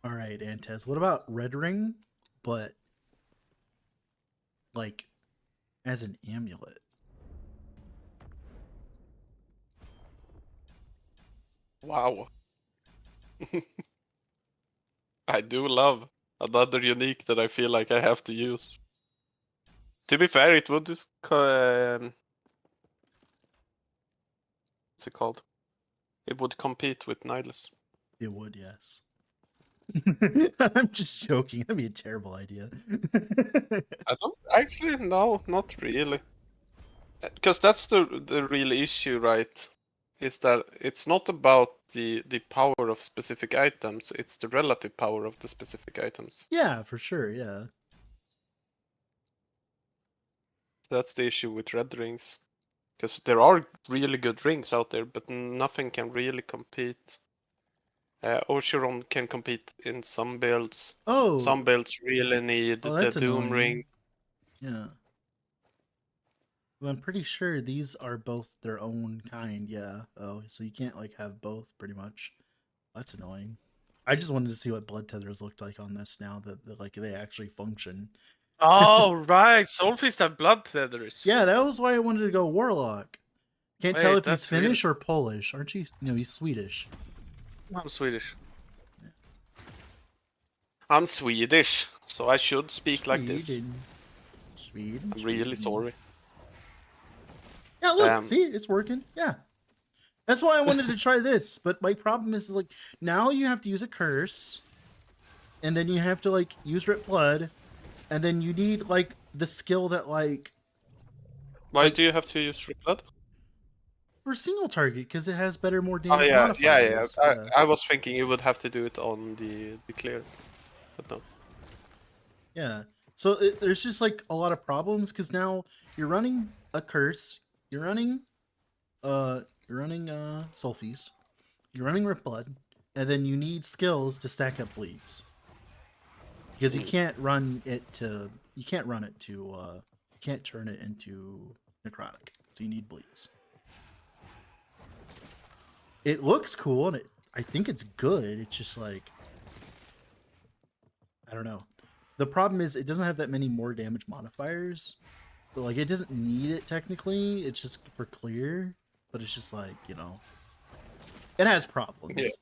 All right, Antez. What about Red Ring, but like as an amulet? Wow. I do love another unique that I feel like I have to use. To be fair, it would what's it called? It would compete with Nihilus. It would, yes. I'm just joking. That'd be a terrible idea. I don't actually, no, not really. Because that's the real issue, right? Is that it's not about the power of specific items, it's the relative power of the specific items. Yeah, for sure. Yeah. That's the issue with red rings. Because there are really good rings out there, but nothing can really compete. Ocheron can compete in some builds. Oh, Some builds really need oh, the that's Doom ring. annoying. Yeah. Well, I'm pretty sure these are both their own kind. Yeah. Oh, so you can't like have both pretty much. That's annoying. I just wanted to see what blood tethers looked like on this now that like they actually function. Oh, right. Soulfeast have blood tethers. Yeah, that was why I wanted to go warlock. Can't tell Wait, if he's that's really. Finnish or Polish, aren't you? No, he's Swedish. I'm Swedish. I'm Swedish, so I should speak like this. Sweden. I'm really sorry. Yeah, look, see, it's working. Yeah. That's why I wanted to try this, but my problem is like now you have to use a curse, and then you have to like use Rip Blood, and then you need like the skill that like Why do you have to use blood? for single target because it has better, more Oh damage yeah, yeah, yeah. modifiers. Yeah. I was thinking you would have to do it on the clear, but no. Yeah. So there's just like a lot of problems because now you're running a curse, you're running sulfies, you're running Rip Blood, and then you need skills to stack up bleeds. Because you can't run it to you can't turn it into necrotic. So you need bleeds. it looks cool, and I think it's good. It's just like, I don't know. The problem is it doesn't have that many more damage modifiers. But like, it doesn't need it technically. It's just for clear. But it's just like, you know, it has Yeah. problems.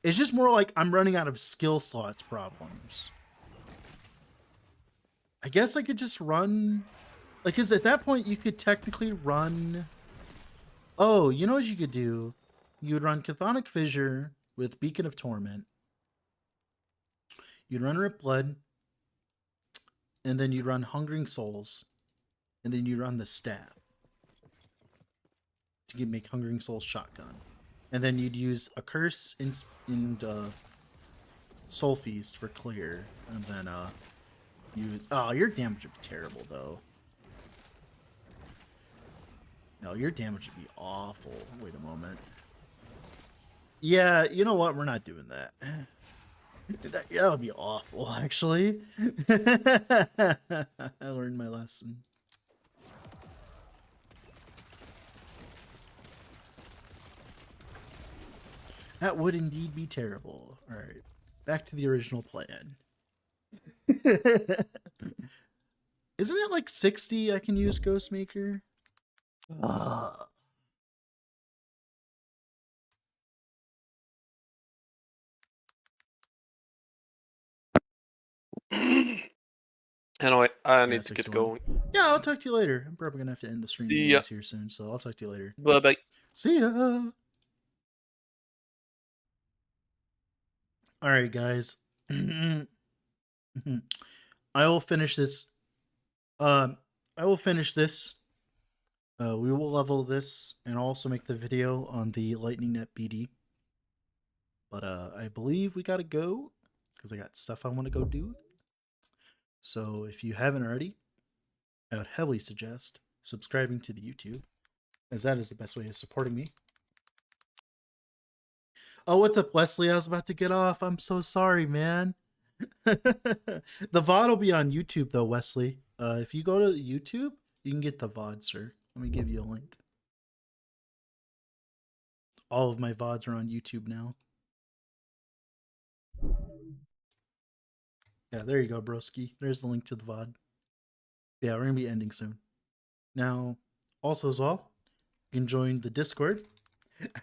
It's just more like I'm running out of skill slots problems. I guess I could just run, like, because at that point you could technically run. Oh, you know what you could do? You would run Chthonic Fissure with Beacon of Torment. You'd run Rip Blood, and then you'd run Hungering Souls, and then you'd run the Staff to make Hungering Souls shotgun, and then you'd use a Curse in Soul Feast for clear, and then use. Oh, your damage would be terrible though. No, your damage would be awful. Wait a moment. Yeah, you know what? We're not doing that. That would be awful, actually. I learned my lesson. That would indeed be terrible. All right, back to the original plan. Isn't it like 60 I can use Ghostmaker? Anyway, I Yeah, need to get 61. going. Yeah, I'll talk to you later. I'm probably gonna have to end the stream Yeah. anyways here soon, so I'll talk to you later. Bye bye. See ya. All right, guys. I will finish this. I will finish this. We will level this and also make the video on the Lightning Net BD. But I believe we gotta go because I got stuff I want to go do. So if you haven't already, I would heavily suggest subscribing to the YouTube, as that is the best way of supporting me. Oh, what's up, Wesley? I was about to get off. I'm so sorry, man. The VOD will be on YouTube, though, Wesley. If you go to YouTube, you can get the VOD, sir. Let me give you a link. All of my VODs are on YouTube now. Yeah, there you go, broski. There's the link to the VOD. Yeah, we're going to be ending soon. Now, also as well, you can join the Discord,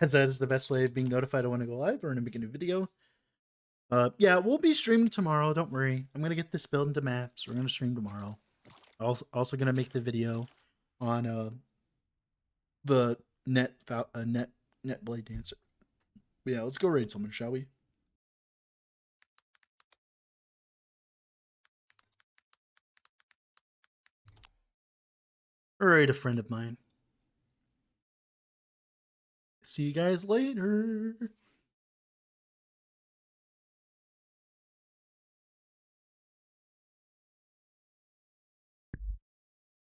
as that is the best way of being notified when I go live or when I make a new video. Yeah, we'll be streaming tomorrow. Don't worry. I'm gonna get this build into maps. We're gonna stream tomorrow. Also gonna make the video on the net Bladedancer. Yeah, let's go raid someone, shall we? Raid a friend of mine. See you guys later.